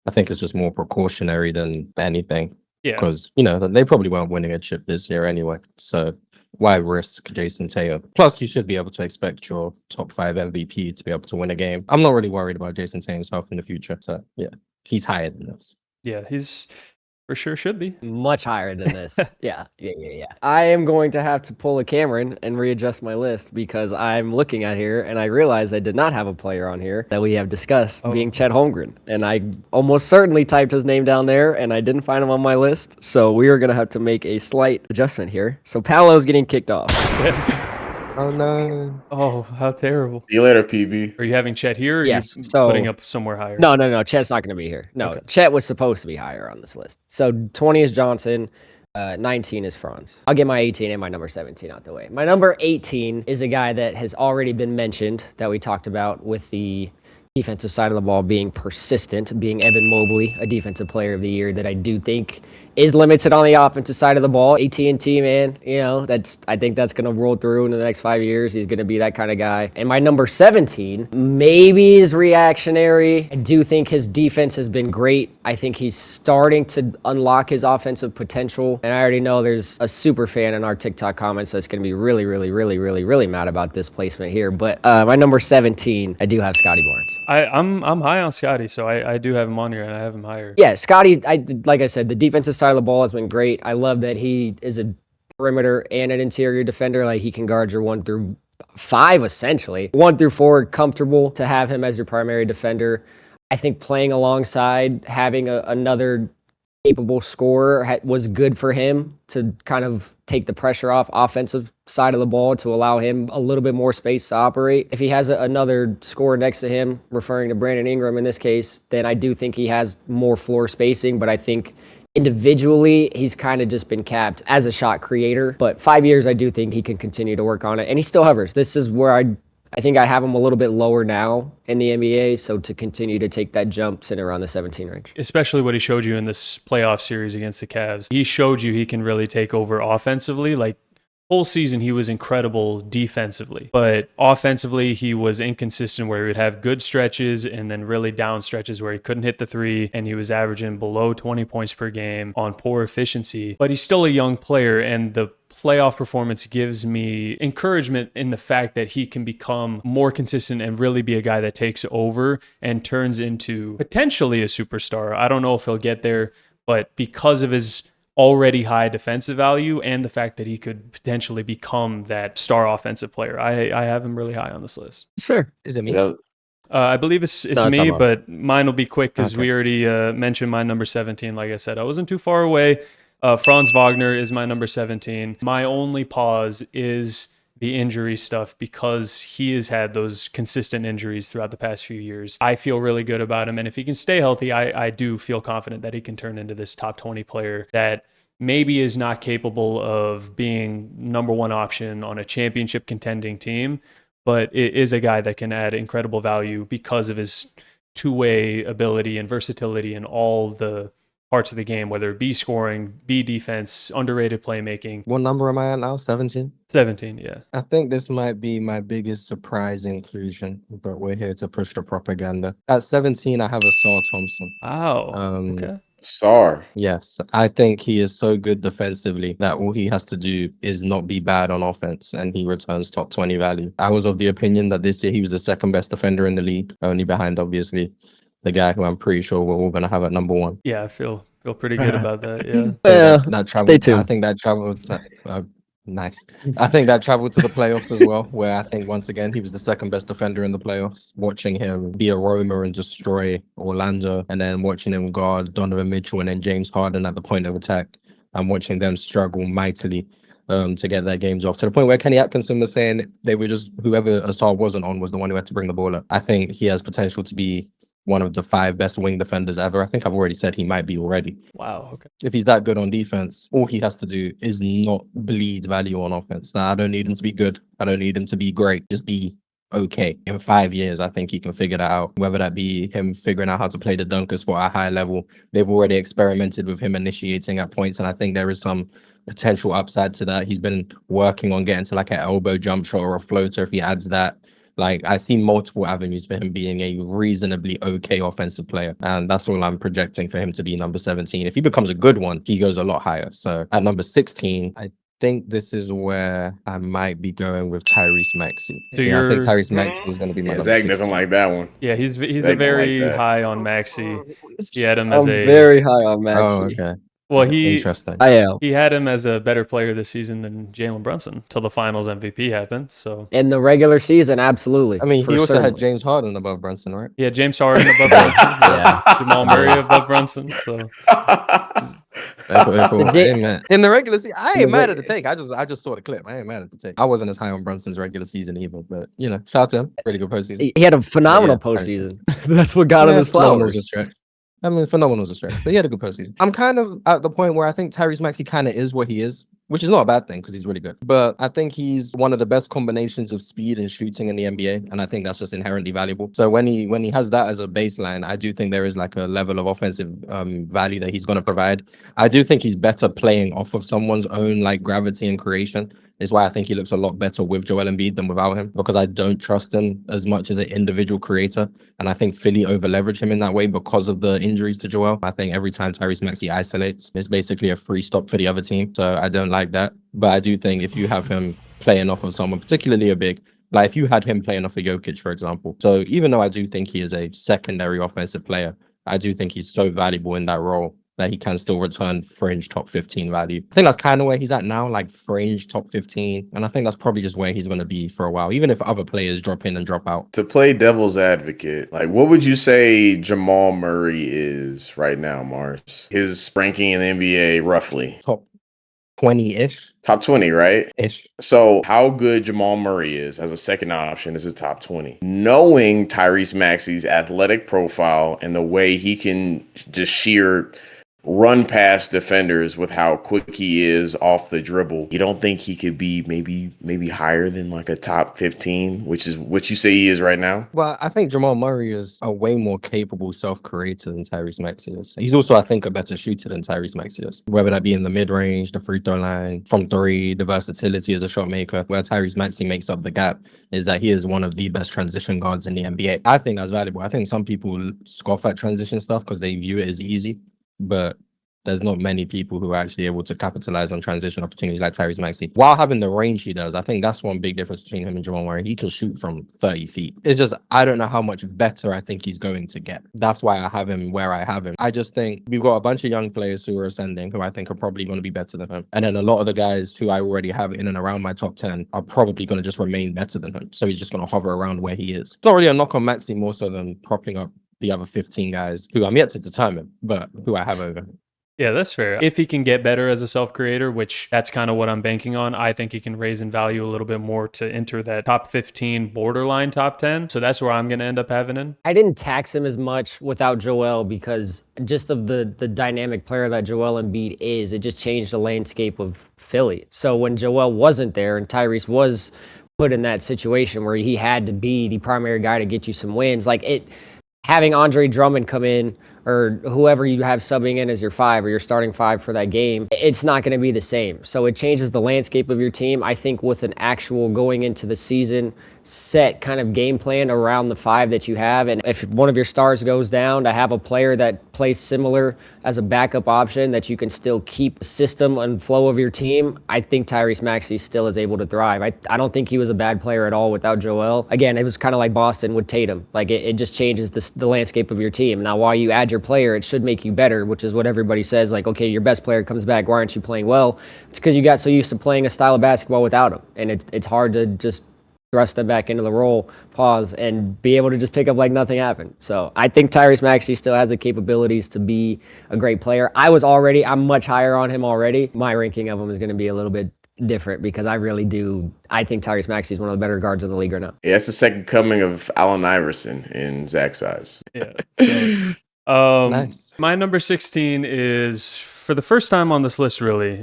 I think it's just more precautionary than anything. Yeah. Because, they probably weren't winning a chip this year anyway. So why risk Jason Tatum? Plus, you should be able to expect your top 5 MVP to be able to win a game. I'm not really worried about Jason Tatum's health in the future. So, yeah, he's higher than this. Yeah, he's for sure should be. Much higher than this. Yeah. I am going to have to pull a Cameron and readjust my list because I'm looking at here and I realize I did not have a player on here that we have discussed being Chet Holmgren. And I almost certainly typed his name down there and I didn't find him on my list. So we are going to have to make a slight adjustment here. So Paolo's getting kicked off. Oh, no. Oh, how terrible. See you later, PB. Are you having Chet here or Yes, are you so- putting up somewhere higher? No. Chet's not going to be here. No, Okay. Chet was supposed to be higher on this list. So 20 is Johnson. 19 is Franz. I'll get my 18 and my number 17 out the way. My number 18 is a guy that has already been mentioned that we talked about with the defensive side of the ball being persistent, being Evan Mobley, a defensive player of the year that I do think is limited on the offensive side of the ball. AT&T, man, I think that's going to roll through in the next 5 years. He's going to be that kind of guy. And my number 17 maybe is reactionary. I do think his defense has been great. I think he's starting to unlock his offensive potential. And I already know there's a super fan in our TikTok comments that's going to be really, really, really, really, really mad about this placement here. But my number 17, I do have Scotty Barnes. I'm high on Scotty, so I do have him on here, and I have him higher. Yeah, Scotty, like I said, the defensive side of the ball has been great. I love that he is a perimeter and an interior defender. Like, he can guard your 1 through 5, essentially. 1 through 4, comfortable to have him as your primary defender. I think playing alongside, having another capable scorer was good for him to kind of take the pressure off offensive side of the ball, to allow him a little bit more space to operate. If he has another scorer next to him, referring to Brandon Ingram in this case, then I do think he has more floor spacing, but I think individually, he's kind of just been capped as a shot creator. But 5 years, I do think he can continue to work on it, and he still hovers. This is where I think I have him a little bit lower now in the NBA, so to continue to take that jump, sitting around the 17 range. Especially what he showed you in this playoff series against the Cavs. He showed you he can really take over offensively. Like, whole season, he was incredible defensively, but offensively, he was inconsistent, where he would have good stretches and then really down stretches where he couldn't hit the three, and he was averaging below 20 points per game on poor efficiency. But he's still a young player, and the playoff performance gives me encouragement in the fact that he can become more consistent and really be a guy that takes over and turns into potentially a superstar. I don't know if he'll get there, but because of his already high defensive value and the fact that he could potentially become that star offensive player, I have him really high on this list. It's fair. Is it me? I believe it's No, me, it's but mine will be quick because Okay. we already mentioned my number 17. Like I said, I wasn't too far away. Franz Wagner is my number 17. My only pause is the injury stuff, because he has had those consistent injuries throughout the past few years. I feel really good about him, and if he can stay healthy, I do feel confident that he can turn into this top 20 player that maybe is not capable of being number one option on a championship contending team, but it is a guy that can add incredible value because of his two-way ability and versatility in all the parts of the game, whether it be scoring, be defense, underrated playmaking. What number am I at now? 17? 17, yeah. I think this might be my biggest surprise inclusion, but we're here to push the propaganda. At 17, I have a Saul Thompson. Wow. Um, Okay. Sar. Yes, I think he is so good defensively that all he has to do is not be bad on offense, and he returns top 20 value. I was of the opinion that this year he was the second best defender in the league, only behind, obviously, the guy who I'm pretty sure we're all going to have at number one. Yeah, I feel pretty good about that, yeah. That traveled, stay tuned. I think that traveled. Nice. I think that traveled to the playoffs as well, where I think once again he was the second best defender in the playoffs. Watching him be a roamer and destroy Orlando, and then watching him guard Donovan Mitchell and then James Harden at the point of attack, and watching them struggle mightily to get their games off, to the point where Kenny Atkinson was saying they were just, whoever Asar wasn't on was the one who had to bring the ball up. I think he has potential to be one of the 5 best wing defenders ever. I think I've already said he might be already. Wow, okay. If he's that good on defense, all he has to do is not bleed value on offense. Now, I don't need him to be good. I don't need him to be great. Just be okay. In 5 years, I think he can figure that out. Whether that be him figuring out how to play the dunker spot at a high level. They've already experimented with him initiating at points, and I think there is some potential upside to that. He's been working on getting to like an elbow jump shot or a floater. If he adds that, like, I see multiple avenues for him being a reasonably okay offensive player, and that's all I'm projecting for him to be number 17. If he becomes a good one, he goes a lot higher. So at number 16, I think this is where I might be going with Tyrese Maxey. So I think Tyrese Maxey is going to be my number Zach 16. doesn't like that one. Yeah, he's Zach a don't very like that. high on Maxey. He had him as I'm a very high on Maxey. Oh, okay. well, he Interesting. I am. he had him as a better player this season than Jalen Brunson till the Finals MVP happened. So In the regular season, absolutely. I mean, for he also certain. had James Harden above Brunson, right? yeah, James Harden above Brunson, yeah. Jamal Murray above Brunson. So Hey, man. In the regular season, I ain't The mad reg- at the take. I just saw the clip. I ain't mad at the take. I wasn't as high on Brunson's regular season either, but you know, shout out to him. Really good postseason. He had a phenomenal Yeah, postseason. That's what got him his phenomenal was flowers. a stretch. I mean, phenomenal was a stretch, but he had a good postseason. I'm kind of at the point where I think Tyrese Maxey kind of is what he is. which is not a bad thing because he's really good. But I think he's one of the best combinations of speed and shooting in the NBA, and I think that's just inherently valuable. So when he has that as a baseline, I do think there is like a level of offensive value that he's going to provide. I do think he's better playing off of someone's own like gravity and creation. Is why I think he looks a lot better with Joel Embiid than without him, because I don't trust him as much as an individual creator. And I think Philly over-leverage him in that way because of the injuries to Joel. I think every time Tyrese Maxey isolates, it's basically a free stop for the other team. So I don't like that. But I do think if you have him playing off of someone, particularly a big, like if you had him playing off of Jokic, for example. So even though I do think he is a secondary offensive player, I do think he's so valuable in that role that he can still return fringe top 15 value. I think that's kind of where he's at now, like fringe top 15. And I think that's probably just where he's going to be for a while, even if other players drop in and drop out. To play devil's advocate, like what would you say Jamal Murray is right now, Marz? His ranking in the NBA roughly? Top 20-ish. Top 20, right? Ish. So how good Jamal Murray is as a second option is a top 20. Knowing Tyrese Maxey's athletic profile and the way he can just sheer run past defenders with how quick he is off the dribble, you don't think he could be maybe higher than like a top 15, which is what you say he is right now? Well, I think Jamal Murray is a way more capable self-creator than Tyrese Maxey is. He's also, I think, a better shooter than Tyrese Maxey is, whether that be in the mid-range, the free throw line, from three, the versatility as a shot maker. Where Tyrese Maxey makes up the gap is that he is one of the best transition guards in the NBA. I think that's valuable. I think some people scoff at transition stuff because they view it as easy, but there's not many people who are actually able to capitalize on transition opportunities like Tyrese Maxey while having the range he does. I think that's one big difference between him and Jamal Murray. He can shoot from 30 feet. It's just, I don't know how much better I think he's going to get. That's why I have him where I have him. I just think we've got a bunch of young players who are ascending who I think are probably going to be better than him. And then a lot of the guys who I already have in and around my top 10 are probably going to just remain better than him. So he's just going to hover around where he is. It's not really a knock on Maxey more so than propping up the other 15 guys who I'm yet to determine, but who I have over him. Yeah, that's fair. If he can get better as a self-creator, which that's kind of what I'm banking on, I think he can raise in value a little bit more to enter that top 15 borderline top 10. So that's where I'm going to end up having him. I didn't tax him as much without Joel because just of the dynamic player that Joel Embiid is, it just changed the landscape of Philly. So when Joel wasn't there and Tyrese was put in that situation where he had to be the primary guy to get you some wins, like it, having Andre Drummond come in or whoever you have subbing in as your five or your starting five for that game, it's not going to be the same. So it changes the landscape of your team. I think with an actual going into the season set kind of game plan around the five that you have, and if one of your stars goes down, to have a player that plays similar as a backup option that you can still keep the system and flow of your team, I think Tyrese Maxey still is able to thrive. I don't think he was a bad player at all without Joel. Again, it was kind of like Boston with Tatum. Like it just changes the landscape of your team. Now, while you add your player, it should make you better, which is what everybody says. Like, okay, your best player comes back. Why aren't you playing well? It's because you got so used to playing a style of basketball without him. And it's hard to just thrust them back into the role, pause, and be able to just pick up like nothing happened. So I think Tyrese Maxey still has the capabilities to be a great player. I'm much higher on him already. My ranking of him is going to be a little bit different because I think Tyrese Maxey is one of the better guards in the league right now. Yeah, it's the second coming of Allen Iverson in Zach's eyes. Yeah. So, Nice. My number 16 is, for the first time on this list, really,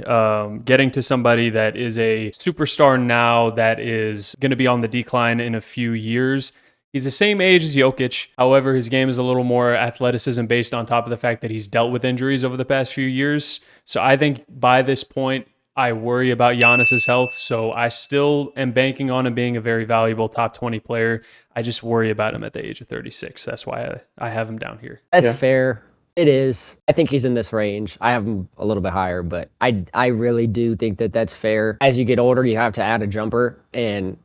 getting to somebody that is a superstar now that is going to be on the decline in a few years. He's the same age as Jokic. However, his game is a little more athleticism based on top of the fact that he's dealt with injuries over the past few years. So I think by this point, I worry about Giannis's health, so I still am banking on him being a very valuable top 20 player. I just worry about him at the age of 36. That's why I have him down here. That's fair. It is. I think he's in this range. I have him a little bit higher, but I really do think that that's fair. As you get older, you have to add a jumper, and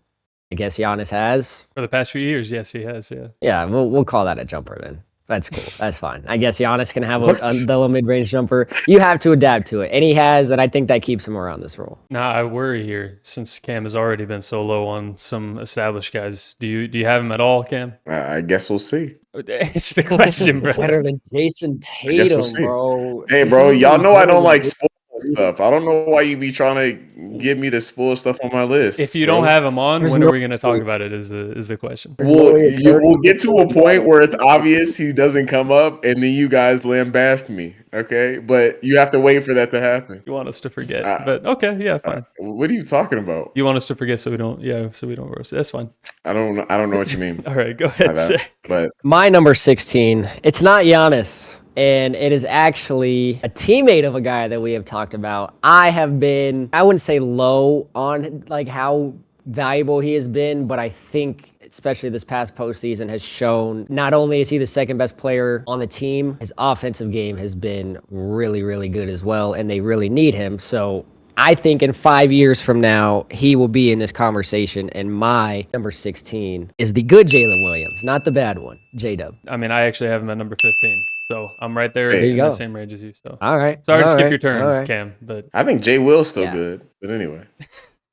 I guess Giannis has. For the past few years, yes, he has, yeah. Yeah, we'll call that a jumper then. That's cool. That's fine. I guess Giannis can have a mid-range jumper. You have to adapt to it, and he has, and I think that keeps him around this role. Nah, I worry here since Cam has already been so low on some established guys. Do you have him at all, Cam? I guess we'll see. It's the question, bro. Better than Jason Tatum, bro. Hey, bro, y'all know I don't like spoilers stuff. I don't know why you be trying to get me to spoil stuff on my list. If you don't have him on, There's when no- are we going to talk about it? Is the question. We'll get to a point where it's obvious he doesn't come up, and then you guys lambast me. Okay, but you have to wait for that to happen. You want us to forget, but okay, yeah, fine. What are you talking about? You want us to forget so we don't roast it. That's fine. I don't know what you mean. All right, go ahead, Zach. But My number 16, it's not Giannis, and it is actually a teammate of a guy that we have talked about. I wouldn't say low on like how valuable he has been, but I think especially this past postseason has shown not only is he the second best player on the team, his offensive game has been really, really good as well, and they really need him. So I think in 5 years from now, he will be in this conversation, and my number 16 is the good Jalen Williams, not the bad one, J-Dub. I mean, I actually have him at number 15, so I'm right there There in you the go. same range as you. So All right. sorry to all skip right, your turn, all right. Cam, but I think Jay Will's still Yeah. good. But anyway,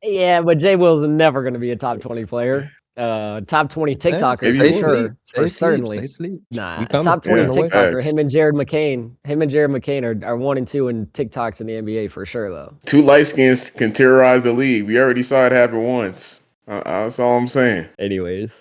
Yeah, but J Will's never going to be a top 20 player. Top 20 TikToker maybe for we'll sure. They Certainly. sleep. Nah, We coming. top 20 Yeah, TikToker. facts. Him and Jared McCain are 1 and 2 in TikToks in the NBA for sure, though. two light skins can terrorize the league. We already saw it happen once. That's all I'm saying. Anyways.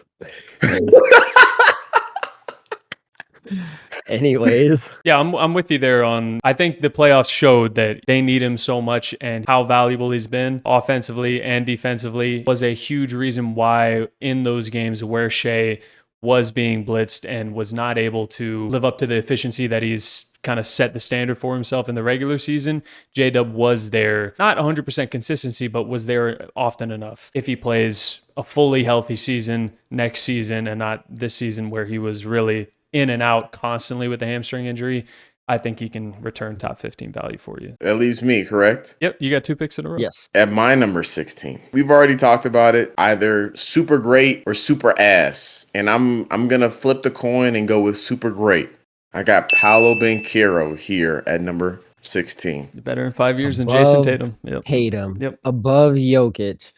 yeah, I'm with you there on. I think the playoffs showed that they need him so much, and how valuable he's been offensively and defensively was a huge reason why in those games where Shea was being blitzed and was not able to live up to the efficiency that he's kind of set the standard for himself in the regular season, J-Dub was there, not 100% consistency, but was there often enough. If he plays a fully healthy season next season and not this season where he was really in and out constantly with the hamstring injury, I think he can return top 15 value for you. That leaves me, correct? Yep, you got 2 picks in a row. Yes. At my number 16, we've already talked about it, either super great or super ass. And I'm going to flip the coin and go with super great. I got Paolo Banchero here at number 16. Better in 5 years than Above Jason Tatum. Yep. Tatum. Yep. Above Jokic.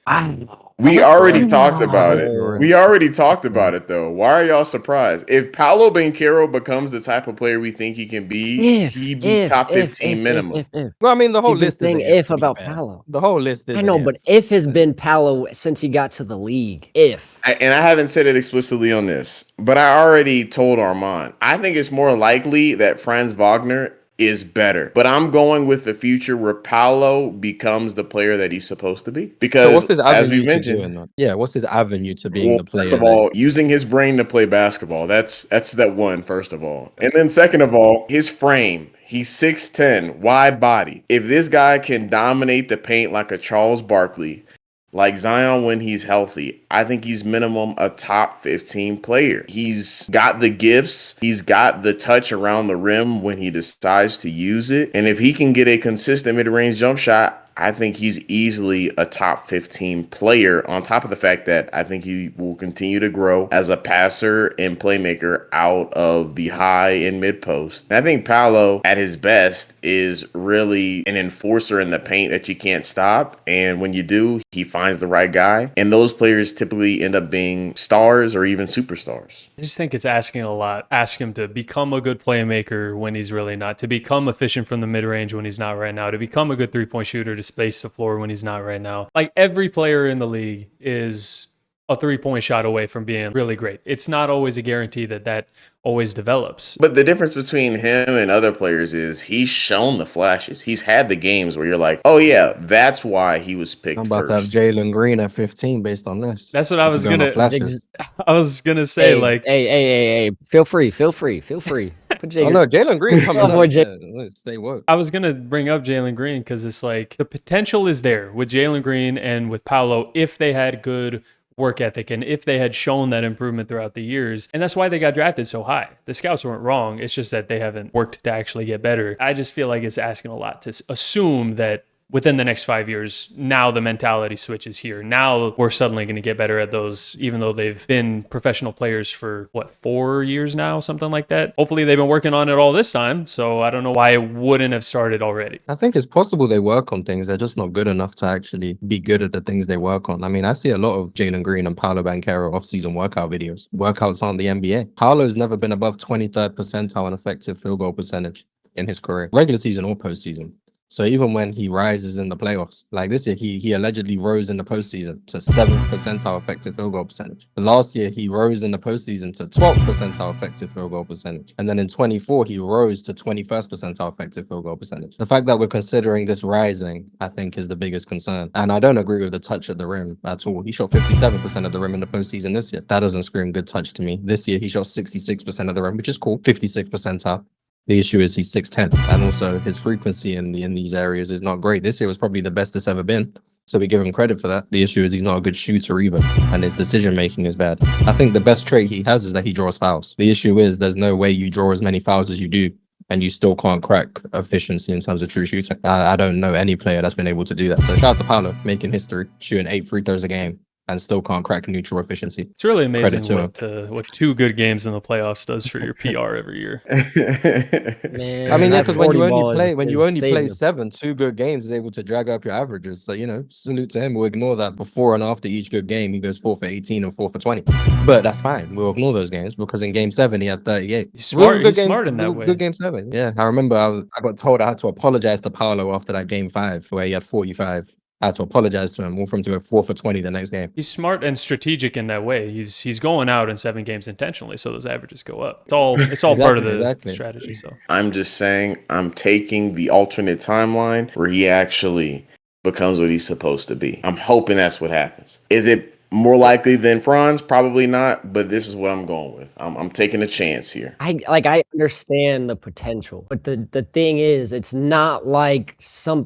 We already talked about it. We already talked about it, though. Why are y'all surprised? If Paolo Banchero becomes the type of player we think he can be, he'd be top 15 minimum. Well, I mean, the whole You've been list is saying a if to be about fair. Paolo. The whole list is I know, but if has been Paolo since he got to the league. If. And I haven't said it explicitly on this, but I already told Armand. I think it's more likely that Franz Wagner is better. But I'm going with the future where Paolo becomes the player that he's supposed to be. So Because, what's his as avenue we to mentioned, doing that? Yeah, what's his avenue to being the player? first of all, using his brain to play basketball. That's step one, first of all. And then second of all, his frame. He's 6'10", wide body. If this guy can dominate the paint like a Charles Barkley, like Zion when he's healthy, I think he's minimum a top 15 player. He's got the gifts. He's got the touch around the rim when he decides to use it. And if he can get a consistent mid-range jump shot, I think he's easily a top 15 player, on top of the fact that I think he will continue to grow as a passer and playmaker out of the high and mid post. And I think Paolo at his best is really an enforcer in the paint that you can't stop. And when you do, he finds the right guy. And those players typically end up being stars or even superstars. I just think it's asking a lot. Ask him to become a good playmaker when he's really not, to become efficient from the mid-range when he's not right now, to become a good three-point shooter, to space the floor when he's not right now. Like, every player in the league is a three-point shot away from being really great. It's not always a guarantee that always develops. But the difference between him and other players is he's shown the flashes. He's had the games where you're like, oh yeah, that's why he was picked I'm about first. to have Jalen Green at 15 based on this. That's what I was Going gonna. off flashes. I was gonna say, Hey. Feel free. Put Jay. Oh no, Jalen Green coming Oh, up. Jay- Yeah, let's stay woke. I was gonna bring up Jalen Green because it's like the potential is there with Jalen Green and with Paolo if they had good work ethic and if they had shown that improvement throughout the years. And that's why they got drafted so high. The scouts weren't wrong. It's just that they haven't worked to actually get better. I just feel like it's asking a lot to assume that within the next 5 years, now the mentality switches here. Now we're suddenly going to get better at those, even though they've been professional players for, 4 years now, something like that. Hopefully they've been working on it all this time, so I don't know why it wouldn't have started already. I think it's possible they work on things. They're just not good enough to actually be good at the things they work on. I mean, I see a lot of Jalen Green and Paolo Banchero off-season workout videos. Workouts on the NBA. Paolo's never been above 23rd percentile in effective field goal percentage in his career, regular season or postseason. So even when he rises in the playoffs, like this year, he allegedly rose in the postseason to 7th percentile effective field goal percentage. Last year, he rose in the postseason to 12th percentile effective field goal percentage. And then in 24, he rose to 21st percentile effective field goal percentage. The fact that we're considering this rising, I think, is the biggest concern. And I don't agree with the touch at the rim at all. He shot 57% of the rim in the postseason this year. That doesn't scream good touch to me. This year, he shot 66% of the rim, which is cool. 56th percentile. The issue is he's 6'10", and also his frequency in these areas is not great. This year was probably the best it's ever been, so we give him credit for that. The issue is he's not a good shooter either, and his decision making is bad. I think the best trait he has is that he draws fouls. The issue is there's no way you draw as many fouls as you do, and you still can't crack efficiency in terms of true shooting. I don't know any player that's been able to do that. So shout out to Paolo, making history, shooting 8 free throws a game, and still can't crack neutral efficiency. It's really amazing what 2 good games in the playoffs does for your PR every year. Man, I mean, yeah, because when you only play saving 7, 2 good games is able to drag up your averages. So, salute to him. We'll ignore that before and after each good game. He goes 4 for 18 and 4 for 20. But that's fine. We'll ignore those games because in game 7, he had 38. He's smart. He's smart in that way. Good game 7. Yeah, I remember I got told I had to apologize to Paolo after that game 5 where he had 45. I had to apologize to him, for him to go 4 for 20 the next game. He's smart and strategic in that way. He's going out in 7 games intentionally, so those averages go up. It's all exactly, part of the strategy. So I'm just saying, I'm taking the alternate timeline where he actually becomes what he's supposed to be. I'm hoping that's what happens. Is it more likely than Franz? Probably not, but this is what I'm going with. I'm taking a chance here. I understand the potential, but the thing is, it's not like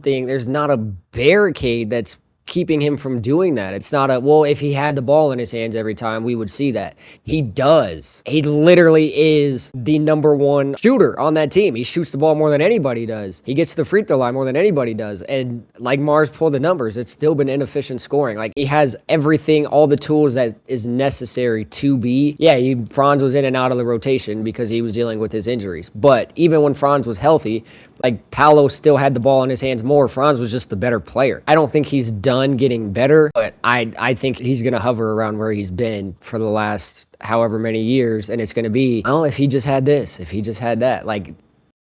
there's not a barricade that's keeping him from doing that. It's not if he had the ball in his hands every time, we would see that. He does. He literally is the number 1 shooter on that team. He shoots the ball more than anybody does. He gets to the free throw line more than anybody does. And like Marz pulled the numbers, it's still been inefficient scoring. Like, he has everything, all the tools that is necessary to be. Yeah, Franz was in and out of the rotation because he was dealing with his injuries. But even when Franz was healthy, like, Paolo still had the ball in his hands more. Franz was just the better player. I don't think he's done getting better, but I think he's going to hover around where he's been for the last however many years, and it's going to be, if he just had this, if he just had that. Like,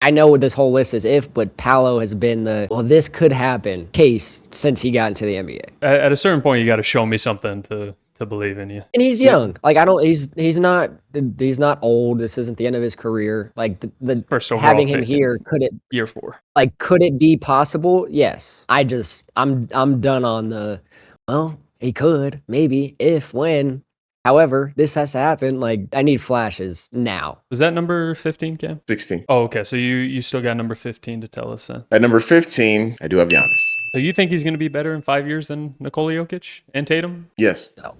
I know what this whole list is but Paolo has been this could happen case since he got into the NBA. At a certain point, you got to show me something to believe in you. And he's young. Like, he's not old. This isn't the end of his career. Like, having him here, year 4. Like, could it be possible? Yes. I'm done on he could, maybe, if, when. However, this has to happen. Like, I need flashes now. Was that number 15, Cam? 16. Oh, okay. So you still got number 15 to tell us then. At number 15, I do have Giannis. So you think he's going to be better in 5 years than Nikola Jokic and Tatum? Yes. No.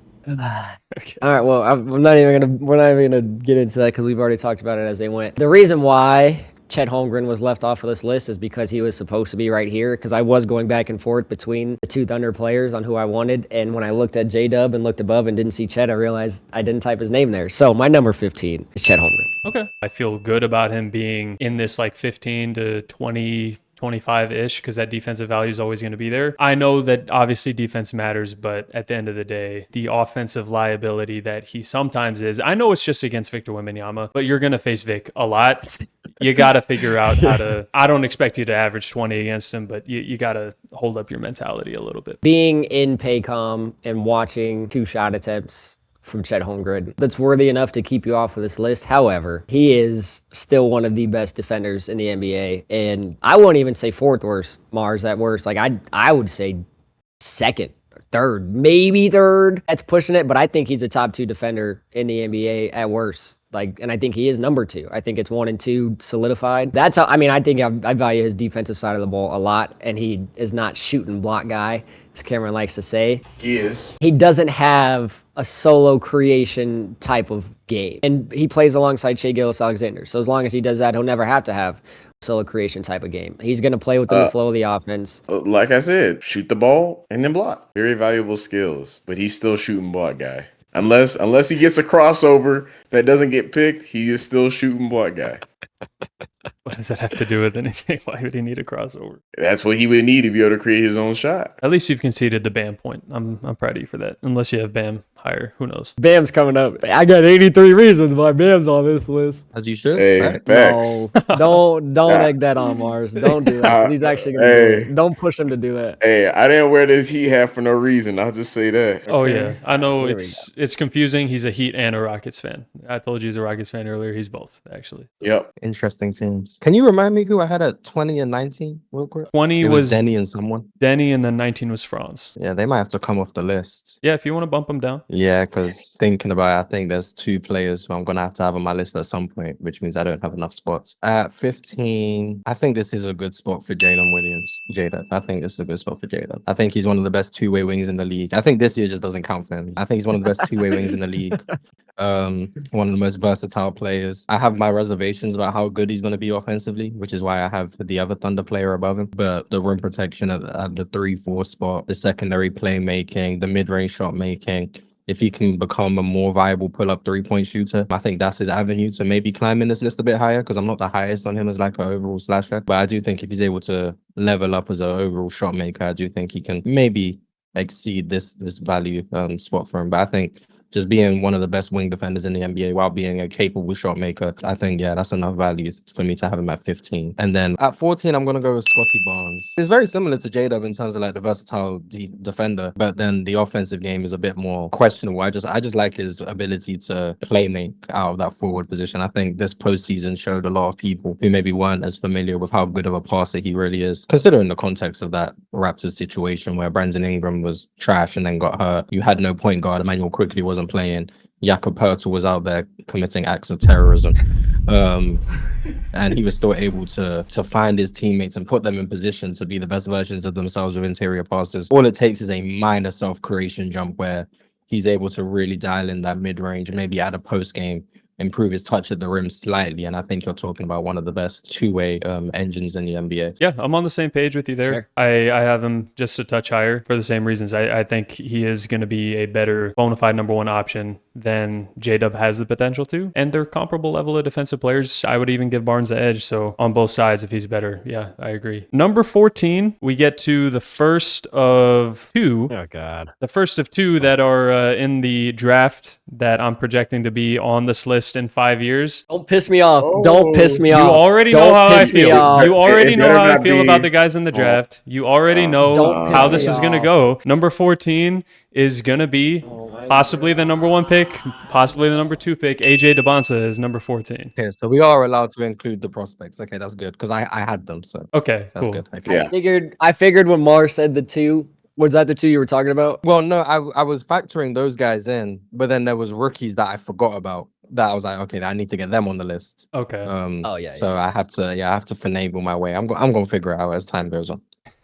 Okay. All right. Well, we're not even gonna get into that because we've already talked about it as they went. The reason why Chet Holmgren was left off of this list is because he was supposed to be right here, because I was going back and forth between the 2 Thunder players on who I wanted, and when I looked at J-Dub and looked above and didn't see Chet, I realized I didn't type his name there. So my number 15 is Chet Holmgren. Okay. I feel good about him being in this 15 to 20, 25-ish, because that defensive value is always going to be there. I know that obviously defense matters, but at the end of the day, the offensive liability that he sometimes is, I know it's just against Victor Wembanyama, but you're going to face Vic a lot. You got to figure out how to, I don't expect you to average 20 against him, but you got to hold up your mentality a little bit. Being in Paycom and watching 2 shot attempts from Chet Holmgren, that's worthy enough to keep you off of this list. However, he is still one of the best defenders in the NBA, and I won't even say 4th worst, Marz, at worst. Like, I would say 2nd, 3rd, maybe 3rd. That's pushing it, but I think he's a top 2 defender in the NBA at worst. And I think he is number 2. I think it's 1 and 2 solidified. That's how, I think I value his defensive side of the ball a lot, and he is not shooting block guy, as Cameron likes to say. He is. He doesn't have a solo creation type of game, and he plays alongside Gilgeous-Alexander. So as long as he does that, he'll never have to have a solo creation type of game. He's going to play within the flow of the offense. Like I said, shoot the ball and then block. Very valuable skills, but he's still shooting block guy. Unless he gets a crossover that doesn't get picked, he is still shooting block guy. What does that have to do with anything? Why would he need a crossover? That's what he would need to be able to create his own shot. At least you've conceded the Bam point. I'm proud of you for that. Unless you have Bam higher. Who knows? Bam's coming up. I got 83 reasons why Bam's on this list. As you should. Hey, right? facts. No, don't egg that on, Marz. Don't do that. He's actually gonna do it. Don't push him to do that. Hey, I didn't wear this Heat hat for no reason. I'll just say that. Oh yeah, I know Here we it's confusing. He's a Heat and a Rockets fan. I told you he's a Rockets fan earlier. He's both actually. Yep. Interesting teams. Can you remind me who I had at 20 and 19 real quick? 20 It was was Denny and someone. Denny, and then 19 was Franz. Yeah, they might have to come off the list. Yeah, if you want to bump him down. Yeah, because thinking about it, I think there's 2 players who I'm going to have on my list at some point, which means I don't have enough spots. At 15, I think this is a good spot for Jalen Williams. Jada. I think this is a good spot for Jada. I think he's one of the best two-way wings in the league. I think this year just doesn't count for him. I think he's one of the best two-way wings in the league. One of the most versatile players. I have my reservations about how good he's going to be offensively, which is why I have the other Thunder player above him. But the rim protection at the 3-4 spot, the secondary playmaking, the mid-range shot making, if he can become a more viable pull-up three-point shooter, I think that's his avenue to maybe climb in this list a bit higher, because I'm not the highest on him as like an overall slasher. But I do think if he's able to level up as an overall shot maker, I do think he can maybe exceed this value spot for him. But I think just being one of the best wing defenders in the NBA while being a capable shot maker, I think, yeah, that's enough value for me to have him at 15. And then at 14, I'm going to go with Scotty Barnes. It's very similar to J-Dub in terms of like the versatile defender, but then the offensive game is a bit more questionable. I just like his ability to play make out of that forward position. I think this postseason showed a lot of people who maybe weren't as familiar with how good of a passer he really is, considering the context of that Raptors situation where Brandon Ingram was trash and then got hurt. You had no point guard. Emmanuel quickly wasn't playing. Jakob Poeltl was out there committing acts of terrorism, and he was still able to find his teammates and put them in position to be the best versions of themselves with interior passes. All it takes is a minor self-creation jump where he's able to really dial in that mid-range, maybe add a post game, improve his touch at the rim slightly, and I think you're talking about one of the best two-way engines in the NBA. Yeah, I'm on the same page with you there. Sure. I have him just a touch higher for the same reasons. I think he is going to be a better bona fide number one option than J-Dub has the potential to, and they're comparable level of defensive players. I would even give Barnes the edge, so on both sides if he's better. Yeah, I agree. Number 14, we get to the first of two. Oh, God. The first of two that are in the draft that I'm projecting to be on this list in 5 years. Don't piss me off. Don't piss me You off. already Don't know how I piss me feel. off. You already It know better how I not feel be- about the guys in the draft. You already know Don't how piss this me is going to off. go. Number 14 is going to be possibly the number one pick, possibly the number two pick. AJ Debonsa is number 14. Okay, so we are allowed to include the prospects. Okay, that's good, because I had them, so Okay, that's cool. good. Okay. Yeah. I figured when Marz said the two, was that the two you were talking about? Well, no, I was factoring those guys in, but then there was rookies that I forgot about that I was like, okay, I need to get them on the list. Okay. Oh, yeah, So yeah. I have to finagle my way. I'm going to figure it out as time goes on.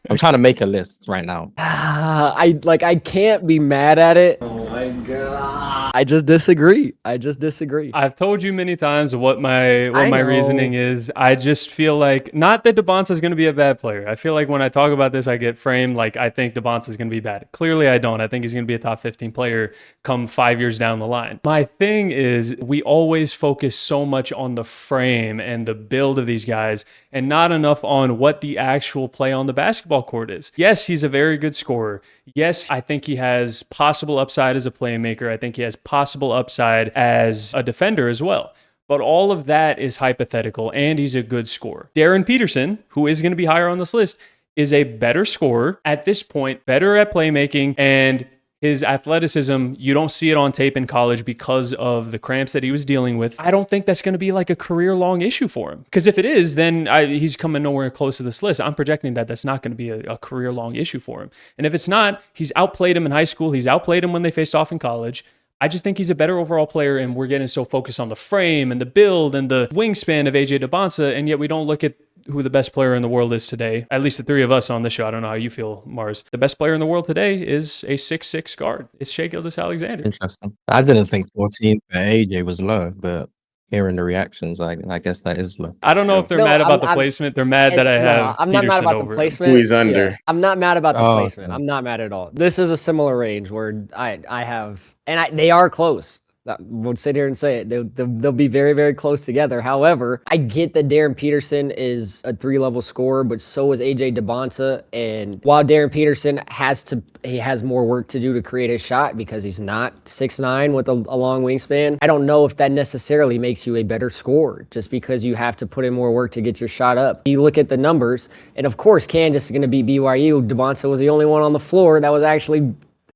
I'm trying to make a list right now. I can't be mad at it. Oh my God. I just disagree. I've told you many times what my know. reasoning is. I just feel like, not that Debonsa is going to be a bad player. I feel like when I talk about this, I get framed like I think Debonsa is going to be bad. Clearly, I don't. I think he's going to be a top 15 player come 5 years down the line. My thing is, we always focus so much on the frame and the build of these guys and not enough on what the actual play on the basketball court is. Yes, he's a very good scorer. Yes, I think he has possible upside as a playmaker. I think he has possible upside as a defender as well. But all of that is hypothetical, and he's a good scorer. Darren Peterson, who is going to be higher on this list, is a better scorer at this point, better at playmaking, and his athleticism, you don't see it on tape in college because of the cramps that he was dealing with. I don't think that's going to be like a career-long issue for him. Because if it is, then he's coming nowhere close to this list. I'm projecting that that's not going to be a career-long issue for him. And if it's not, he's outplayed him in high school. He's outplayed him when they faced off in college. I just think he's a better overall player, and we're getting so focused on the frame and the build and the wingspan of AJ Debonsa, and yet we don't look at who the best player in the world is today. At least the three of us on this show. I don't know how you feel, Marz. The best player in the world today is a 6'6" guard. It's Shai Gilgeous-Alexander. Interesting. I didn't think 14 for AJ was low, but hearing the reactions, I guess that is low. I don't know if they're No, mad about the I'm- placement. They're mad that I have I'm not mad Peterson about over the him. placement. Who he's under. Yeah, I'm not mad about the Oh, placement. okay. I'm not mad at all. This is a similar range where I have, and they are close. I won't sit here and say it. They'll be very, very close together. However, I get that Darren Peterson is a 3-level scorer, but so is AJ DeBonta. And while Darren Peterson has more work to do to create his shot because he's not 6'9" with a long wingspan, I don't know if that necessarily makes you a better scorer just because you have to put in more work to get your shot up. You look at the numbers, and of course, Kansas is going to beat BYU. DeBonta was the only one on the floor that was actually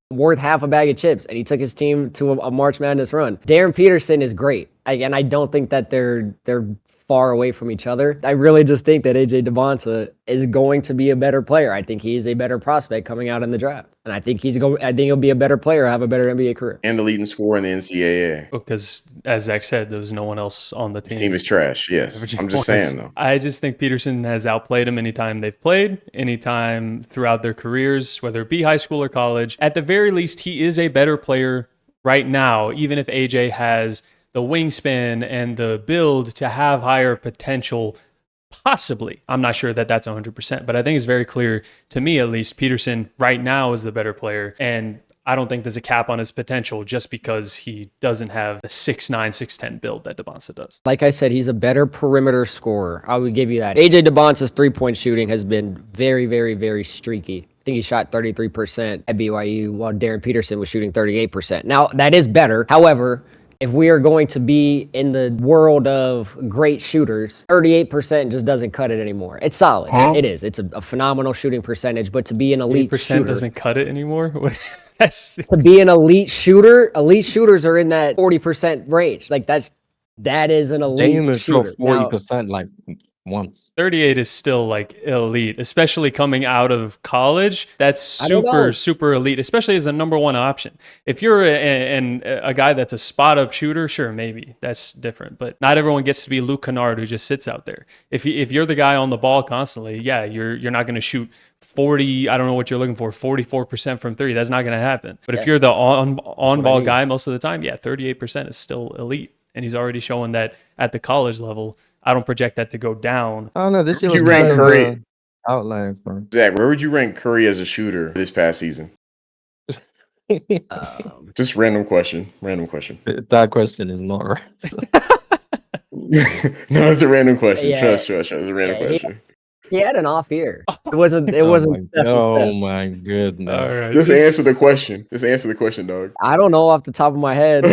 worth half a bag of chips, and he took his team to a March Madness run. Darren Peterson is great, and I don't think that they're far away from each other. I really just think that AJ DeBonta is going to be a better player. I think he's a better prospect coming out in the draft, and I think he'll be a better player, have a better NBA career, and the leading scorer in the NCAA. Because as Zach said, there was no one else on the team. His team is trash. Yes, I'm just saying though. I just think Peterson has outplayed him anytime they've played, anytime throughout their careers, whether it be high school or college. At the very least, he is a better player right now, even if AJ has the wingspan and the build to have higher potential, possibly. I'm not sure that that's 100%, but I think it's very clear, to me at least, Peterson right now is the better player, and I don't think there's a cap on his potential just because he doesn't have the 6'9", 6'10" build that DeBonta does. Like I said, he's a better perimeter scorer. I would give you that. AJ DeBonta's three-point shooting has been very, very, very streaky. I think he shot 33% at BYU while Darren Peterson was shooting 38%. Now, that is better. However, if we are going to be in the world of great shooters, 38% just doesn't cut it anymore. It's solid. It is. It's a phenomenal shooting percentage, but to be an elite 8% shooter doesn't cut it anymore? to be an elite shooters are in that 40% range. Like that is an elite shooter. 40% like once. 38 is still like elite, especially coming out of college. That's super elite, especially as a number one option. If you're a guy that's a spot up shooter, sure, maybe that's different. But not everyone gets to be Luke Kennard who just sits out there. If you're the guy on the ball constantly, yeah, you're not going to shoot 40. I don't know what you're looking for. 44% from three. That's not going to happen. But if you're the on ball guy most of the time, yeah, 38% is still elite, and he's already showing that at the college level. I don't project that to go down. Oh no, this year was you rank Curry outlier for Zach. Where would you rank Curry as a shooter this past season? Just random question. That question is not right. No, it's a random question. Yeah. Trust. It's a random question. He had an off year. It wasn't. Oh my goodness! All right. Just answer the question. Dog. I don't know off the top of my head.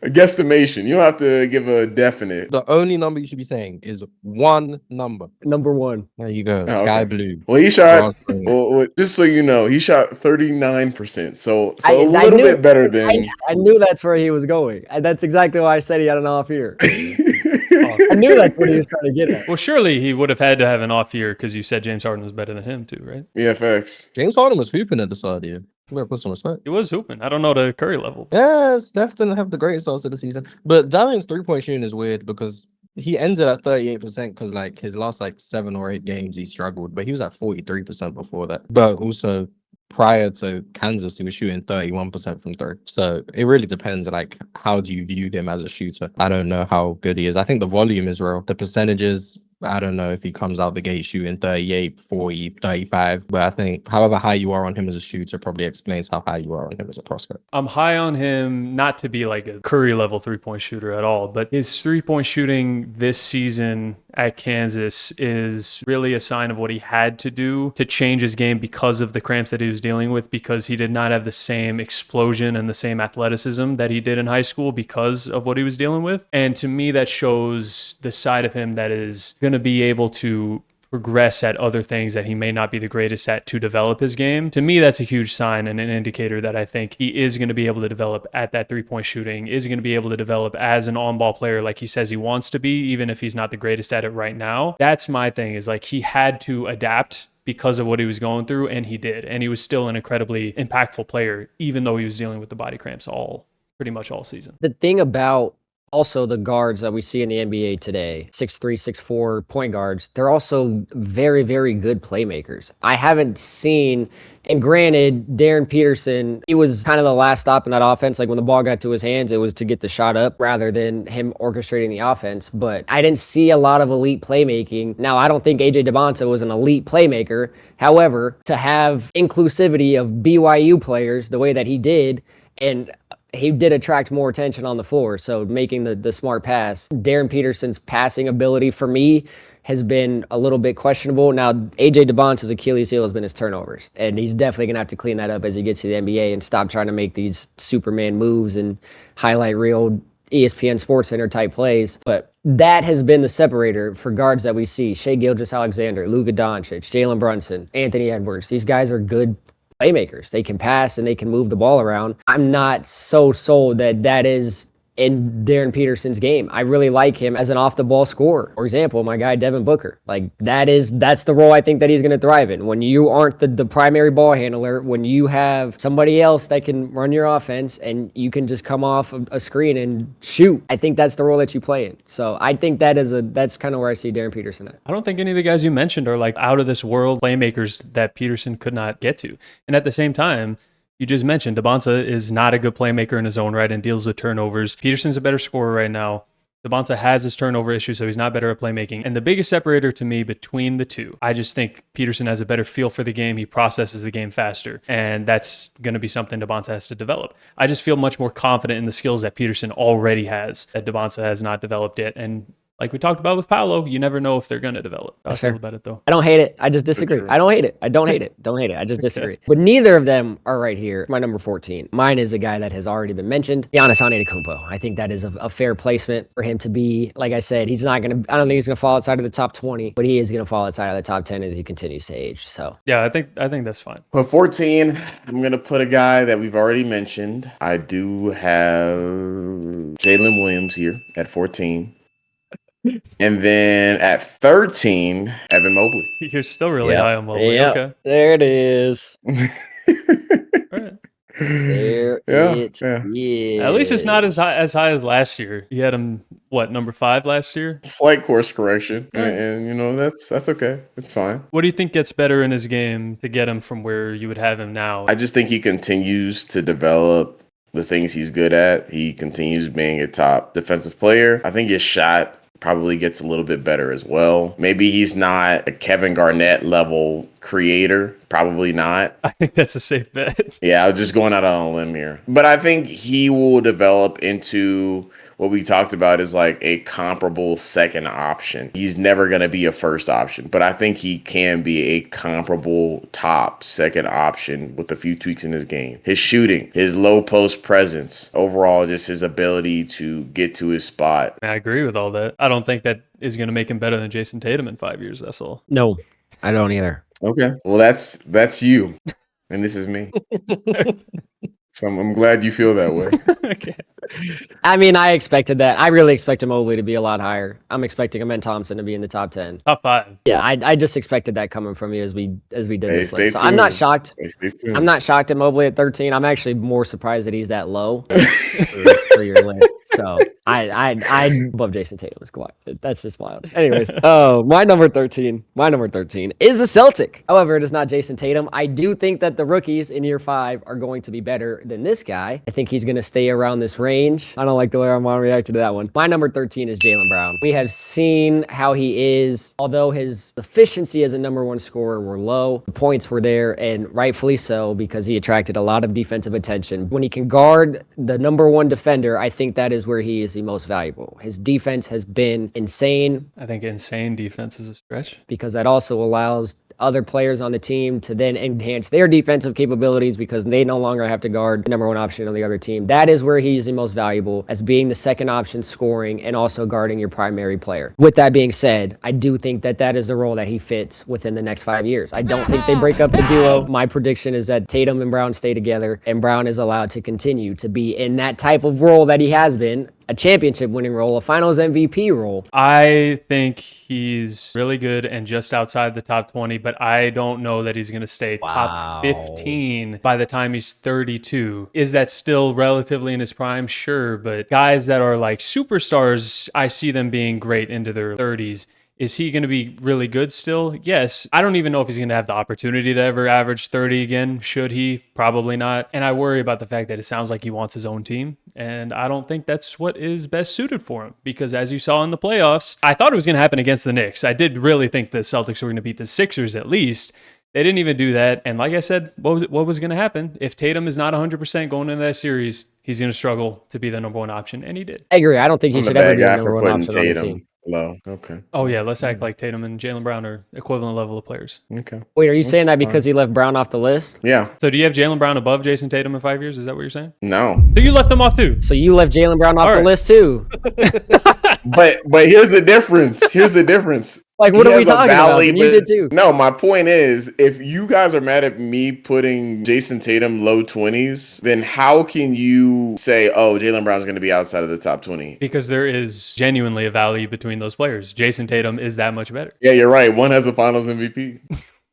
A guesstimation. You don't have to give a definite. The only number you should be saying is one number. Number one. There you go. Sky blue. Well, he shot. Well, just so you know, he shot 39%. So a little bit better than. I knew that's where he was going. And that's exactly why I said he had an off year. I knew that's what he was trying to get at. Well, surely he would have had to have an off year because you said James Harden was better than him too, right? Yeah, facts. James Harden was hooping at the start of the year. We gotta put some respect. He was hooping. I don't know the Curry level. Yeah, Steph didn't have the greatest start to the season. But Zion's 3-point shooting is weird because he ended at 38% because like his last like 7 or 8 games he struggled, but he was at 43% before that. But also prior to Kansas, he was shooting 31% from third. So it really depends, like, how do you view him as a shooter? I don't know how good he is. I think the volume is real. The percentages, I don't know if he comes out the gate shooting 38, 40, 35. But I think however high you are on him as a shooter probably explains how high you are on him as a prospect. I'm high on him not to be like a Curry level 3-point shooter at all, but his 3-point shooting this season at Kansas is really a sign of what he had to do to change his game because of the cramps that he was dealing with, because he did not have the same explosion and the same athleticism that he did in high school because of what he was dealing with. And to me, that shows the side of him that is going to be able to progress at other things that he may not be the greatest at to develop his game. To me, that's a huge sign and an indicator that I think he is going to be able to develop at that 3-point shooting, is going to be able to develop as an on-ball player like he says he wants to be, even if he's not the greatest at it right now. That's my thing, is like he had to adapt because of what he was going through, and he did. And he was still an incredibly impactful player, even though he was dealing with the body cramps pretty much all season. The thing about also the guards that we see in the NBA today, 6'3", 6'4" point guards, they're also very, very good playmakers. I haven't seen, and granted, Darren Peterson, he was kind of the last stop in that offense. Like when the ball got to his hands, it was to get the shot up rather than him orchestrating the offense. But I didn't see a lot of elite playmaking. Now, I don't think AJ DeBonta was an elite playmaker. However, to have inclusivity of BYU players the way that he did, and he did attract more attention on the floor. So making the smart pass. Darren Peterson's passing ability for me has been a little bit questionable. Now, AJ DeBonce's Achilles heel has been his turnovers, and he's definitely going to have to clean that up as he gets to the NBA and stop trying to make these Superman moves and highlight reel ESPN SportsCenter type plays. But that has been the separator for guards that we see. Shai Gilgeous-Alexander, Luka Doncic, Jalen Brunson, Anthony Edwards. These guys are good playmakers. They can pass and they can move the ball around. I'm not so sold that that is in Darren Peterson's game. I really like him as an off-the-ball scorer. For example, my guy Devin Booker. Like that's the role I think that he's going to thrive in. When you aren't the primary ball handler, when you have somebody else that can run your offense and you can just come off a screen and shoot, I think that's the role that you play in. So I think that's kind of where I see Darren Peterson at. I don't think any of the guys you mentioned are like out of this world playmakers that Peterson could not get to. And at the same time, you just mentioned DeBonce is not a good playmaker in his own right and deals with turnovers. Peterson's a better scorer right now. DeBonce has his turnover issue, so he's not better at playmaking. And the biggest separator to me between the two, I just think Peterson has a better feel for the game. He processes the game faster, and that's going to be something DeBonce has to develop. I just feel much more confident in the skills that Peterson already has that DeBonce has not developed yet. And like we talked about with Paolo, you never know if they're going to develop. That's fair. About it, though. I don't hate it. I just disagree. I don't hate it. I don't hate it. Don't hate it. I just disagree. But neither of them are right here. My number 14. Mine is a guy that has already been mentioned. Giannis Antetokounmpo. I think that is a fair placement for him to be. Like I said, he's not going to, I don't think he's going to fall outside of the top 20, but he is going to fall outside of the top 10 as he continues to age. So yeah, I think that's fine. For 14, I'm going to put a guy that we've already mentioned. I do have Jalen Williams here at 14. And then at 13, Evan Mobley. You're still really high on Mobley. Yep. Okay. There it is. All right. There it is. At least it's not as high as last year. You had him, number 5 last year? Slight course correction. And that's okay. It's fine. What do you think gets better in his game to get him from where you would have him now? I just think he continues to develop the things he's good at. He continues being a top defensive player. I think his shot probably gets a little bit better as well. Maybe he's not a Kevin Garnett level creator. Probably not. I think that's a safe bet. Yeah, I was just going out on a limb here. But I think he will develop into what we talked about is like a comparable second option. He's never going to be a first option, but I think he can be a comparable top second option with a few tweaks in his game. His shooting, his low post presence, overall just his ability to get to his spot. I agree with all that. I don't think that is going to make him better than Jason Tatum in 5 years, that's all. No, I don't either. Okay. Well, that's you. And this is me. So I'm glad you feel that way. Okay. I mean, I expected that. I really expected Mobley to be a lot higher. I'm expecting Amen Thompson to be in the top 10. Top 5. Yeah, I just expected that coming from you as we did this list. So tuned. I'm not shocked. Stay I'm not shocked at Mobley at 13. I'm actually more surprised that he's that low for your list. So I above Jason Tatum. It's wild. That's just wild. Anyways, my number 13 is a Celtic. However, it is not Jason Tatum. I do think that the rookies in year 5 are going to be better than this guy. I think he's going to stay around this range. I don't like the way Armand reacted to that one. My number 13 is Jaylen Brown. We have seen how he is, although his efficiency as a number 1 scorer were low, the points were there, and rightfully so, because he attracted a lot of defensive attention. When he can guard the number 1 defender, I think that is where he is the most valuable. His defense has been insane. I think insane defense is a stretch. Because that also allows other players on the team to then enhance their defensive capabilities because they no longer have to guard the number 1 option on the other team. That is where he's the most valuable, as being the second option scoring and also guarding your primary player. With that being said, I do think that that is the role that he fits within the next 5 years. I don't think they break up the duo. My prediction is that Tatum and Brown stay together and Brown is allowed to continue to be in that type of role that he has been, a championship winning role, a finals MVP role. I think he's really good and just outside the top 20, but I don't know that he's going to stay top 15 by the time he's 32. Is that still relatively in his prime? Sure, but guys that are like superstars, I see them being great into their 30s. Is he going to be really good still? Yes. I don't even know if he's going to have the opportunity to ever average 30 again. Should he? Probably not. And I worry about the fact that it sounds like he wants his own team. And I don't think that's what is best suited for him. Because as you saw in the playoffs, I thought it was going to happen against the Knicks. I did really think the Celtics were going to beat the Sixers at least. They didn't even do that. And like I said, what was going to happen? If Tatum is not 100% going into that series, he's going to struggle to be the number one option. And he did. I agree. I don't think he I'm the should ever bad be the guy number for one putting option on the team. Tatum low. Okay. Oh, yeah. Let's act like Tatum and Jaylen Brown are equivalent level of players. Okay. Wait, are you saying that because he left Brown off the list? Yeah. So do you have Jaylen Brown above Jason Tatum in 5 years? Is that what you're saying? No. So you left him off too? So you left Jaylen Brown off All the right. list too? But here's the difference. Here's the difference. Like, what He are we has a talking about? valley, And you did too. No, my point is, if you guys are mad at me putting Jason Tatum low 20s, then how can you say, oh, Jaylen Brown's going to be outside of the top 20? Because there is genuinely a value between those players. Jason Tatum is that much better. Yeah, you're right. One has a Finals MVP.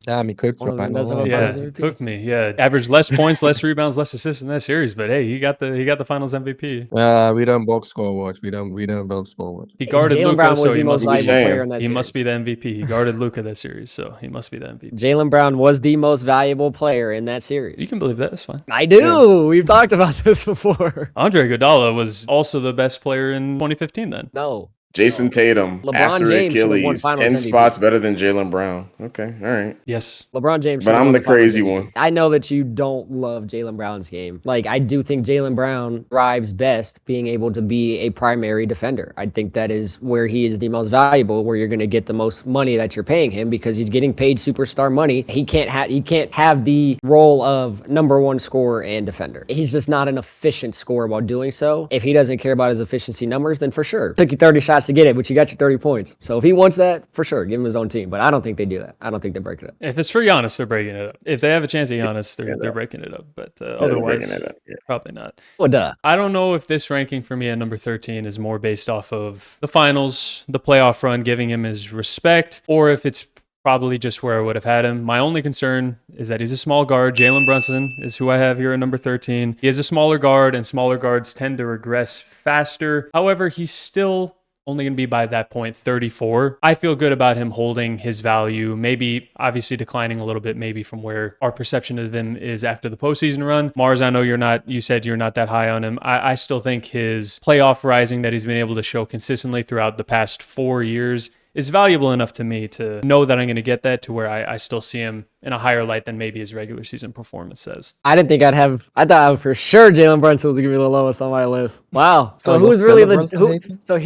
Damn, he cooked One for of them final doesn't one. have a Yeah, Finals MVP. hooked me. Yeah, averaged less points, less rebounds, less assists in that series. But hey, he got the Finals MVP. We don't box score watch. We don't box score watch. He guarded Jaylen Luka, Brown was so the he most must valuable be- player in that he series. must be the MVP. He guarded Luka that series, so he must be the MVP. Jaylen Brown was the most valuable player in that You series. can believe that. That's fine. I do. We've talked about this before. Andre Iguodala was also the best player in 2015 then. No. Jason Tatum, LeBron after James should've won Achilles, Finals 10 MVP. spots better than Jaylen Brown. Okay, all right. Yes. LeBron James. But should've I'm won the Finals crazy MVP. one. I know that you don't love Jaylen Brown's game. Like, I do think Jaylen Brown thrives best being able to be a primary defender. I think that is where he is the most valuable, where you're going to get the most money that you're paying him because he's getting paid superstar money. He can't have the role of number one scorer and defender. He's just not an efficient scorer while doing so. If he doesn't care about his efficiency numbers, then for sure. Took you 30 shots to get it, but you got your 30 points. So if he wants that, for sure, give him his own team. But I don't think they do that. I don't think they break it up. If it's for Giannis, they're breaking it up. If they have a chance at Giannis, they're breaking it up. But otherwise, breaking it up, yeah. probably not. Well, duh. I don't know if this ranking for me at number 13 is more based off of the finals, the playoff run, giving him his respect, or if it's probably just where I would have had him. My only concern is that he's a small guard. Jalen Brunson is who I have here at number 13. He is a smaller guard, and smaller guards tend to regress faster. However, he's still only going to be by that point 34. I feel good about him holding his value, maybe obviously declining a little bit, maybe from where our perception of him is after the postseason run. Marz, I know you said you're not that high on him. I still think his playoff rising that he's been able to show consistently throughout the past 4 years is valuable enough to me to know that I'm going to get that to where I still see him in a higher light than maybe his regular season performance says. I didn't think I thought for sure Jalen Brunson was gonna be the lowest on my list. Wow. So Oh, who's you're really still a the Brunson who, hater? so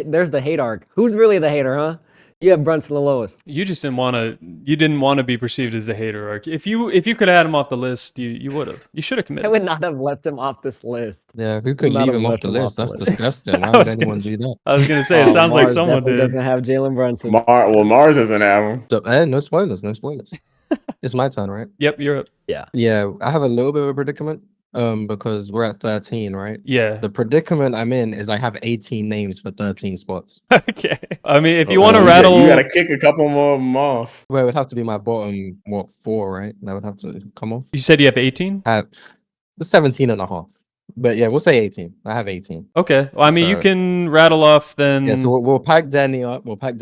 there's the hate arc. Who's really the hater, huh? You have Brunson the lowest. You just didn't want to be perceived as a hater. Ark. If you could have had him off the list, you would have. You should have I committed. would not have left him off this list. Yeah, who could Not leave have him off left the him off list? the That's list. disgusting. Why I would was anyone gonna do that? I was going to say, it sounds like Marz someone definitely did. doesn't have Jalen Brunson. Mars doesn't have him. So, no spoilers, no spoilers. It's my turn, right? Yep, you're up. Yeah, I have a little bit of a predicament. Because we're at 13, right? Yeah. The predicament I'm in is I have 18 names for 13 spots. Okay. I mean, if you want to You rattle, got to kick a couple more of them off. Well, it would have to be my bottom, 4, right? That would have to come off. you said you have 18? I have 17 and a half. But yeah, we'll say 18. I have 18. Okay. Well, I mean, you So- can rattle off then. Yeah, so we'll pack Denny up. We'll pack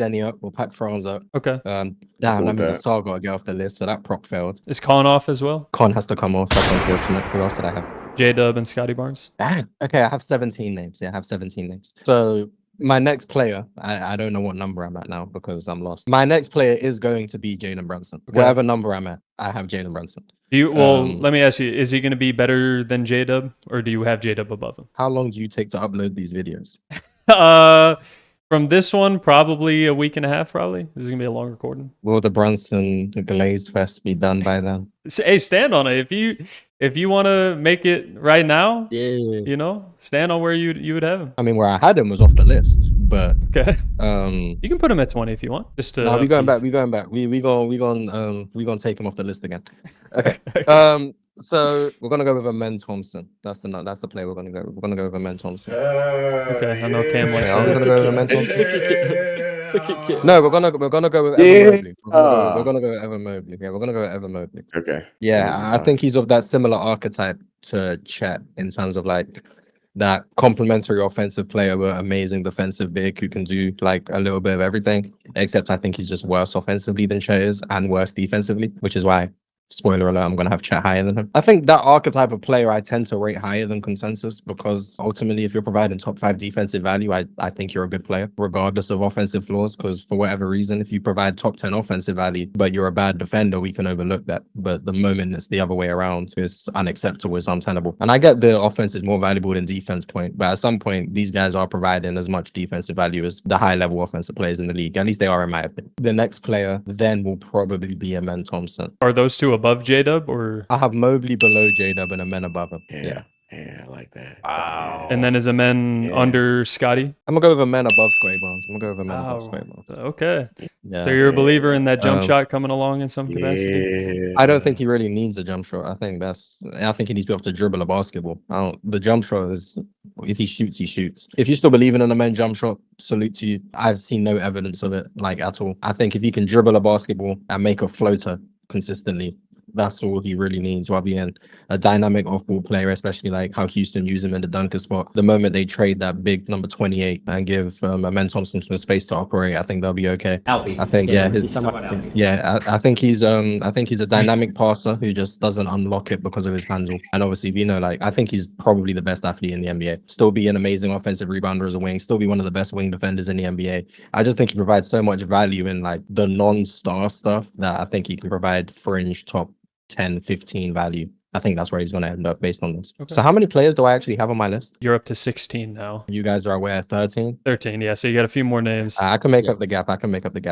Franz up. Okay. Damn, Cool that with means that. Asar got to get off the list, so that proc failed. Is Con off as well? Con has to come off. That's unfortunate. Who else did I have? J-Dub and Scotty Barnes. Damn. Okay, I have 17 names. Yeah, I have 17 names. So my next player, I don't know what number I'm at now because I'm lost. My next player is going to be Jalen Brunson. Okay. Whatever number I'm at, I have Jalen Brunson. Let me ask you, is he going to be better than J-Dub or do you have J-Dub above him? How long do you take to upload these videos? From this one, probably a week and a half, probably. This is going to be a long recording. Will the Brunson Glaze Fest be done by then? Hey, stand on it. If you want to make it right now, Yeah. stand on where you would have him. I mean, where I had him was off the list, but Okay. um, You can put him at 20 if you want. Just to no, we going back. appease- We going back. We gonna take him off the list again. Okay. So we're gonna go with a Men Thompson. That's the player we're gonna go. We're gonna go with a Men Thompson. Okay, I know Cam likes Yeah, I'm that. gonna go with a Men Thompson. No, we're gonna go with Yeah. Evan Mobley. We're gonna go with Evan Mobley. Yeah, we're gonna go with Evan Mobley. Okay. Yeah, This is I fine. think he's of that similar archetype to Chet in terms of like that complementary offensive player but amazing defensive big who can do like a little bit of everything. Except I think he's just worse offensively than Chet is and worse defensively, which is why spoiler alert, I'm going to have Chet higher than him. I think that archetype of player I tend to rate higher than consensus because ultimately, if you're providing top 5 defensive value, I think you're a good player, regardless of offensive flaws. Because for whatever reason, if you provide top 10 offensive value, but you're a bad defender, we can overlook that. But the moment it's the other way around, it's unacceptable, it's untenable. And I get the offense is more valuable than defense point, but at some point, these guys are providing as much defensive value as the high level offensive players in the league. At least they are, in my opinion. The next player then will probably be Amen Thompson. Are those two above J-Dub or? I have Mobley below J-Dub and Amen above him. Yeah, I like that. Wow. And then is Amen under Scotty? I'm gonna go with Amen above Square Bones. I'm gonna go with Amen above Square Bones. Okay. Yeah. So you're a believer in that jump shot coming along in some capacity? Yeah. I don't think he really needs a jump shot. I think he needs to be able to dribble a basketball. The jump shot is, if he shoots, he shoots. If you still believe in an Amen jump shot, salute to you. I've seen no evidence of it, like, at all. I think if he can dribble a basketball and make a floater consistently, that's all he really needs while being a dynamic off-ball player, especially like how Houston use him in the dunker spot. The moment they trade that big number 28 and give Amen Thompson some space to operate, I think they'll be okay. Alpy. I think I think he's a dynamic passer who just doesn't unlock it because of his handle. And obviously, I think he's probably the best athlete in the NBA. Still be an amazing offensive rebounder as a wing, still be one of the best wing defenders in the NBA. I just think he provides so much value in like the non-star stuff that I think he can provide fringe top 10, 15 value. I think that's where he's going to end up based on this. Okay. So how many players do I actually have on my list? You're up to 16 now. You guys are aware, 13? 13, yeah. So you got a few more names. I can make up the gap.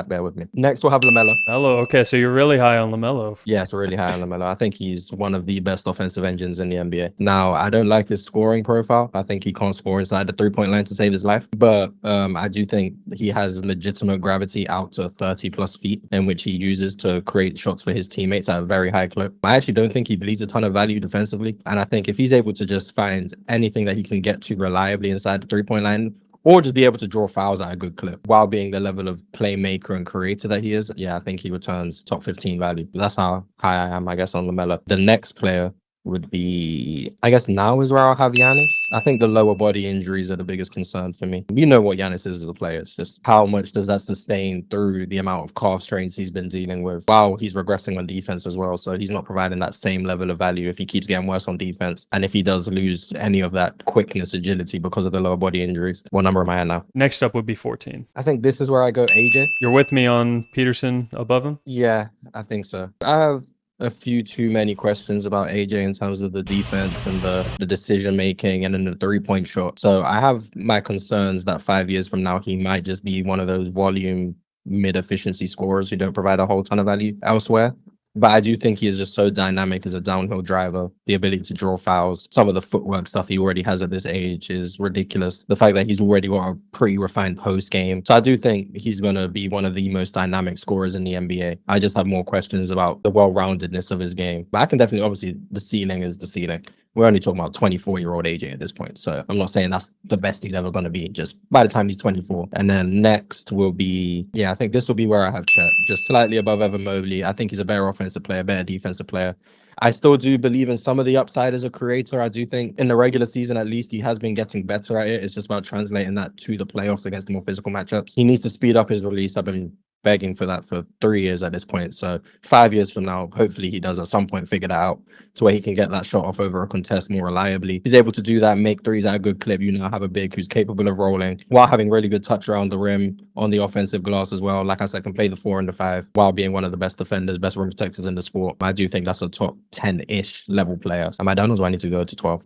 Bear with me. Next, we'll have LaMelo. LaMelo. Okay, so you're really high on LaMelo. Yes, really high on LaMelo. I think he's one of the best offensive engines in the NBA. Now, I don't like his scoring profile. I think he can't score inside the three-point line to save his life. But I do think he has legitimate gravity out to 30 plus feet in which he uses to create shots for his teammates at a very high clip. I actually don't think he bleeds a ton of value defensively. And I think if he's able to just find anything that he can get to reliably inside the three-point line, or just be able to draw fouls at a good clip while being the level of playmaker and creator that he is, yeah, I think he returns top 15 value. That's how high I am, I guess, on LaMelo. The next player would be, I guess now is where I'll have Giannis. I think the lower body injuries are the biggest concern for me. You know what Giannis is as a player. It's just how much does that sustain through the amount of calf strains he's been dealing with while he's regressing on defense as well. So he's not providing that same level of value if he keeps getting worse on defense. And if he does lose any of that quickness, agility because of the lower body injuries. What number am I at now? Next up would be 14. I think this is where I go AJ. You're with me on Peterson above him? Yeah, I think so. I have a few too many questions about AJ in terms of the defense and the decision making and then the three-point shot. So I have my concerns that 5 years from now, he might just be one of those volume mid-efficiency scorers who don't provide a whole ton of value elsewhere. But I do think he is just so dynamic as a downhill driver. The ability to draw fouls, some of the footwork stuff he already has at this age is ridiculous. The fact that he's already got a pretty refined post game. So I do think he's going to be one of the most dynamic scorers in the NBA. I just have more questions about the well-roundedness of his game. But I can definitely, obviously, the ceiling is the ceiling. We're only talking about 24-year-old AJ at this point. So I'm not saying that's the best he's ever going to be, just by the time he's 24. And then next will be, I think this will be where I have Chet, just slightly above Evan Mobley. I think he's a better offensive player, better defensive player. I still do believe in some of the upside as a creator. I do think in the regular season, at least, he has been getting better at it. It's just about translating that to the playoffs against the more physical matchups. He needs to speed up his release. I've been begging for that for 3 years at this point. So 5 years from now, hopefully he does at some point figure that out to where he can get that shot off over a contest more reliably. He's able to do that, make threes at a good clip. You now have a big who's capable of rolling while having really good touch around the rim on the offensive glass as well. Like I said, can play the 4 and the 5 while being one of the best defenders, best rim protectors in the sport. I do think that's a top 10-ish level player. Am I done or do I need to go to 12?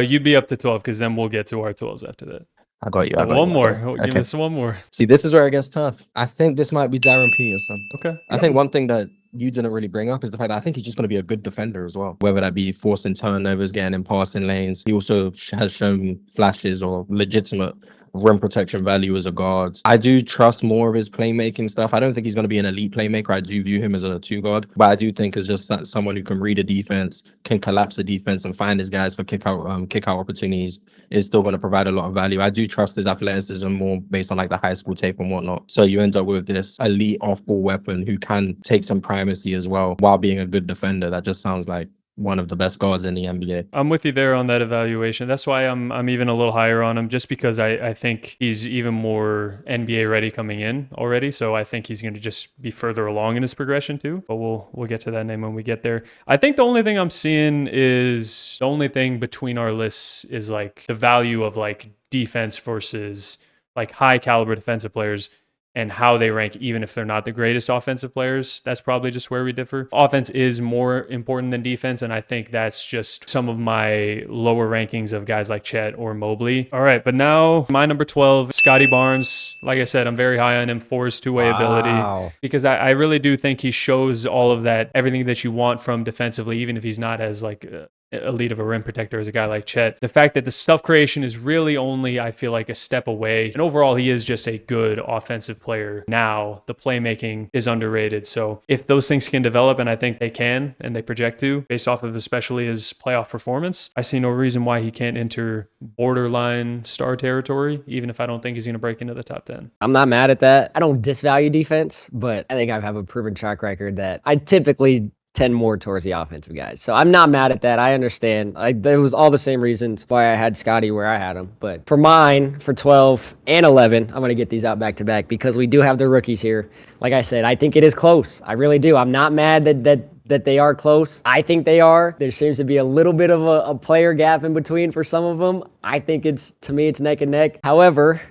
You'd be up to 12 because then we'll get to our 12s after that. I got you. One more. Give us one more. See, this is where it gets tough. I think this might be Darren Peterson. Okay. I think one thing that you didn't really bring up is the fact that I think he's just going to be a good defender as well. Whether that be forcing turnovers, getting in passing lanes. He also has shown flashes or legitimate rim protection value as a guard. I do trust more of his playmaking stuff. I don't think he's going to be an elite playmaker. I do view him as a 2 guard, but I do think is just someone who can read a defense, can collapse a defense and find his guys for kick out opportunities, is still going to provide a lot of value. I do trust his athleticism more based on like the high school tape and whatnot. So you end up with this elite off-ball weapon who can take some primacy as well while being a good defender. That just sounds like one of the best guards in the NBA. I'm with you there on that evaluation. That's why I'm even a little higher on him, just because I think he's even more NBA ready coming in already. So I think he's going to just be further along in his progression too. But we'll get to that name when we get there. I think the only thing I'm seeing is the only thing between our lists is like the value of like defense versus like high caliber defensive players and how they rank, even if they're not the greatest offensive players. That's probably just where we differ. Offense is more important than defense, and I think that's just some of my lower rankings of guys like Chet or Mobley. All right, but now my number 12, Scotty Barnes. Like I said, I'm very high on him for his two-way ability, because I really do think he shows all of that, everything that you want from defensively, even if he's not as like elite of a rim protector as a guy like Chet. The fact that the self creation is really only, I feel like, a step away. And overall, he is just a good offensive player now. The playmaking is underrated. So if those things can develop, and I think they can, and they project to, based off of especially his playoff performance, I see no reason why he can't enter borderline star territory, even if I don't think he's going to break into the top 10. I'm not mad at that. I don't disvalue defense, but I think I have a proven track record that I typically tend more towards the offensive guys. So I'm not mad at that. I understand. There was all the same reasons why I had Scotty where I had him. But for mine, for 12 and 11, I'm going to get these out back to back because we do have the rookies here. Like I said, I think it is close. I really do. I'm not mad that they are close. I think they are. There seems to be a little bit of a player gap in between for some of them. I think to me, it's neck and neck. However,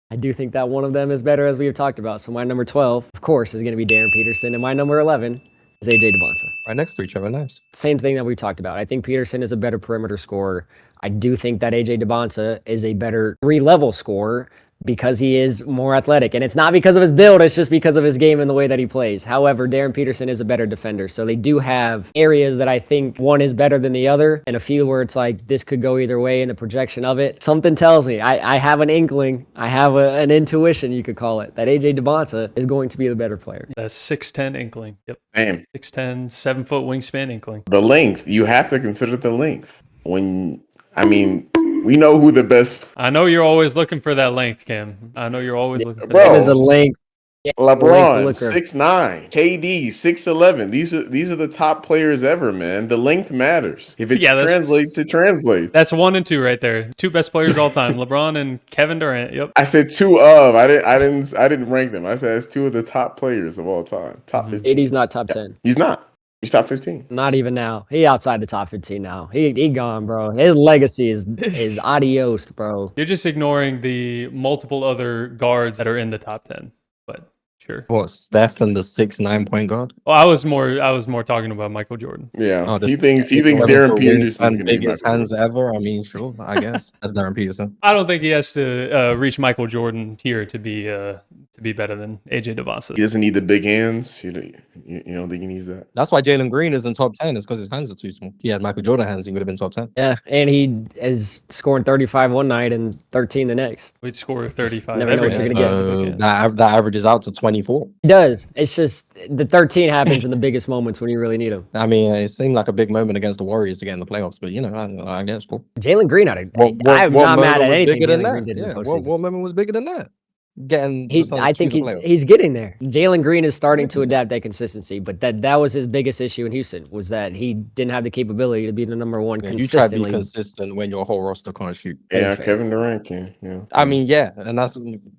I do think that one of them is better, as we have talked about. So my number 12, of course, is going to be Darren Peterson, and my number 11 is AJ DeBonsa. Right next to each other, nice. Same thing that we talked about. I think Peterson is a better perimeter scorer. I do think that AJ DeBonsa is a better three-level scorer because he is more athletic. And it's not because of his build, it's just because of his game and the way that he plays. However, Darren Peterson is a better defender. So they do have areas that I think one is better than the other, and a few where it's like this could go either way in the projection of it. Something tells me, I have an inkling, I have an intuition, you could call it, that AJ DeBonsa is going to be the better player. That's 6'10" inkling. Yep. Damn. 6'10", 7-foot wingspan inkling. The length. You have to consider the length. We know who the best. I know you're always looking for that length, Cam. I know you're always looking for Bro. that. It is a length. LeBron 6'9", KD 6'11". These are the top players ever, man. The length matters. If it translates, it translates. That's 1 and 2 right there. Two best players all time, LeBron and Kevin Durant. Yep. I said two of. I didn't rank them. I said it's two of the top players of all time. Top 15. AD's not top 10. He's not. He's top 15. Not even now. He outside the top 15 now. He gone, bro. His legacy is adios, bro. You're just ignoring the multiple other guards that are in the top 10. But sure. What, Steph and the 6'9" point guard? Well, I was more talking about Michael Jordan. Yeah. He thinks Darren Peterson biggest hands ever. I mean, sure, I guess that's Darren Peterson. I don't think he has to reach Michael Jordan tier to be better than AJ DeBonsa. He doesn't need the big hands. You don't think he needs that? That's why Jalen Green is in top 10. It's because his hands are too small. If he had Michael Jordan hands, he would have been top 10. Yeah, and he is scoring 35 one night and 13 the next. We'd score 35. Never know what you're gonna get. That averages out to 24. He does. It's just the 13 happens in the biggest moments when you really need him. I mean, it seemed like a big moment against the Warriors to get in the playoffs, but I guess cool. Jalen Green I'm not mad at anything Jalen Green did in the postseason. What moment was bigger than that? I think he's getting there. Jalen Green is starting to adapt that consistency, but that was his biggest issue in Houston, was that he didn't have the capability to be the number one consistently. You try to be consistent when your whole roster can't shoot. Yeah, Kevin Durant can. Yeah. I mean, yeah, and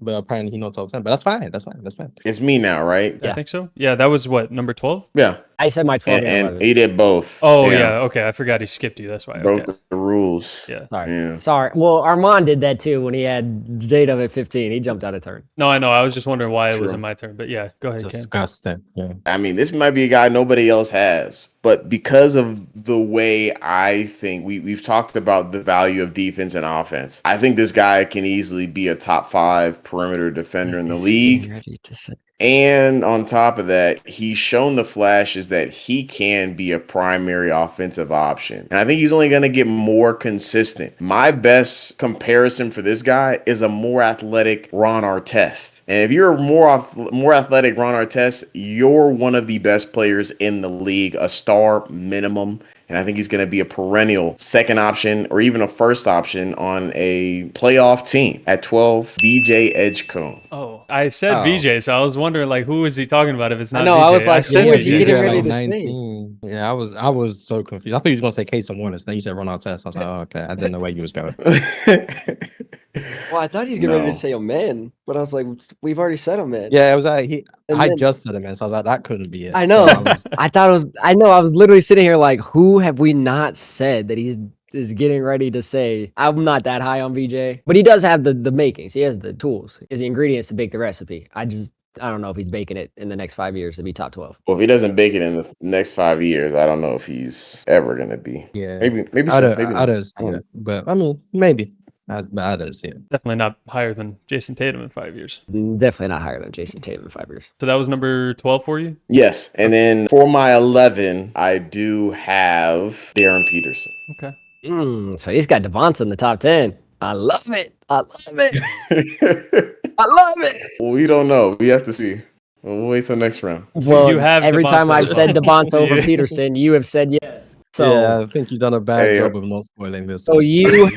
but apparently he's not top 10, but that's fine. That's fine. It's me now, right? Yeah. I think so. Yeah, that was what, number 12? Yeah. I said my 12 and he did both. Oh, yeah. Okay. I forgot he skipped you. That's why. Broke the rules. Yeah. Sorry. Well, Armand did that too when he had J-Dub at 15. He jumped out of turn. No, I know. I was just wondering why it wasn't my turn. But yeah, go ahead, Ken. Disgusting. Yeah. I mean, this might be a guy nobody else has, but because of the way I think we've talked about the value of defense and offense, I think this guy can easily be a top 5 perimeter defender in the league. And on top of that, he's shown the flashes that he can be a primary offensive option. And I think he's only going to get more consistent. My best comparison for this guy is a more athletic Ron Artest. And if you're a more athletic Ron Artest, you're one of the best players in the league, a star minimum. And I think he's going to be a perennial second option or even a first option on a playoff team. At 12, VJ Edgecombe. Oh, I said VJ, so I was wondering, like, who is he talking about if it's not VJ? I was like, who is he getting ready to say? Yeah, I was so confused. I thought you was gonna say Case and Wallace. Then you said Ron Artest. I was like, oh, okay. I didn't know where you was going. Well, I thought he was getting ready No. to say Oman, but I was like, we've already said Oman. Yeah, it was like And I then- just said him, man. So I was like, that couldn't be it. I So know. I was, I thought it was. I know. I was literally sitting here like, who have we not said that he's is getting ready to say? I'm not that high on VJ, but he does have the makings. He has the tools. He has the ingredients to bake the recipe. I don't know if he's baking it in the next 5 years to be top 12. Well, if he doesn't bake it in the next 5 years, I don't know if he's ever gonna be. yeah. Maybe I so, don't, maybe I not. don't see it. But I mean, maybe. But I don't see it. Definitely not higher than Jason Tatum in 5 years. Definitely not higher than Jason Tatum in 5 years. So that was number 12 for you? Yes, and then for my 11, I do have Darren Peterson. Okay. So he's got Devonta in the top 10. I love it. I love it. I love it. Well, we don't know. We have to see. We'll wait till next round. So Well, you have every time Devonta I've said though. Devonta over Yeah. Peterson, you have said yes. So Yeah, I think you've done a bad Hey, job of not spoiling this. So one. you're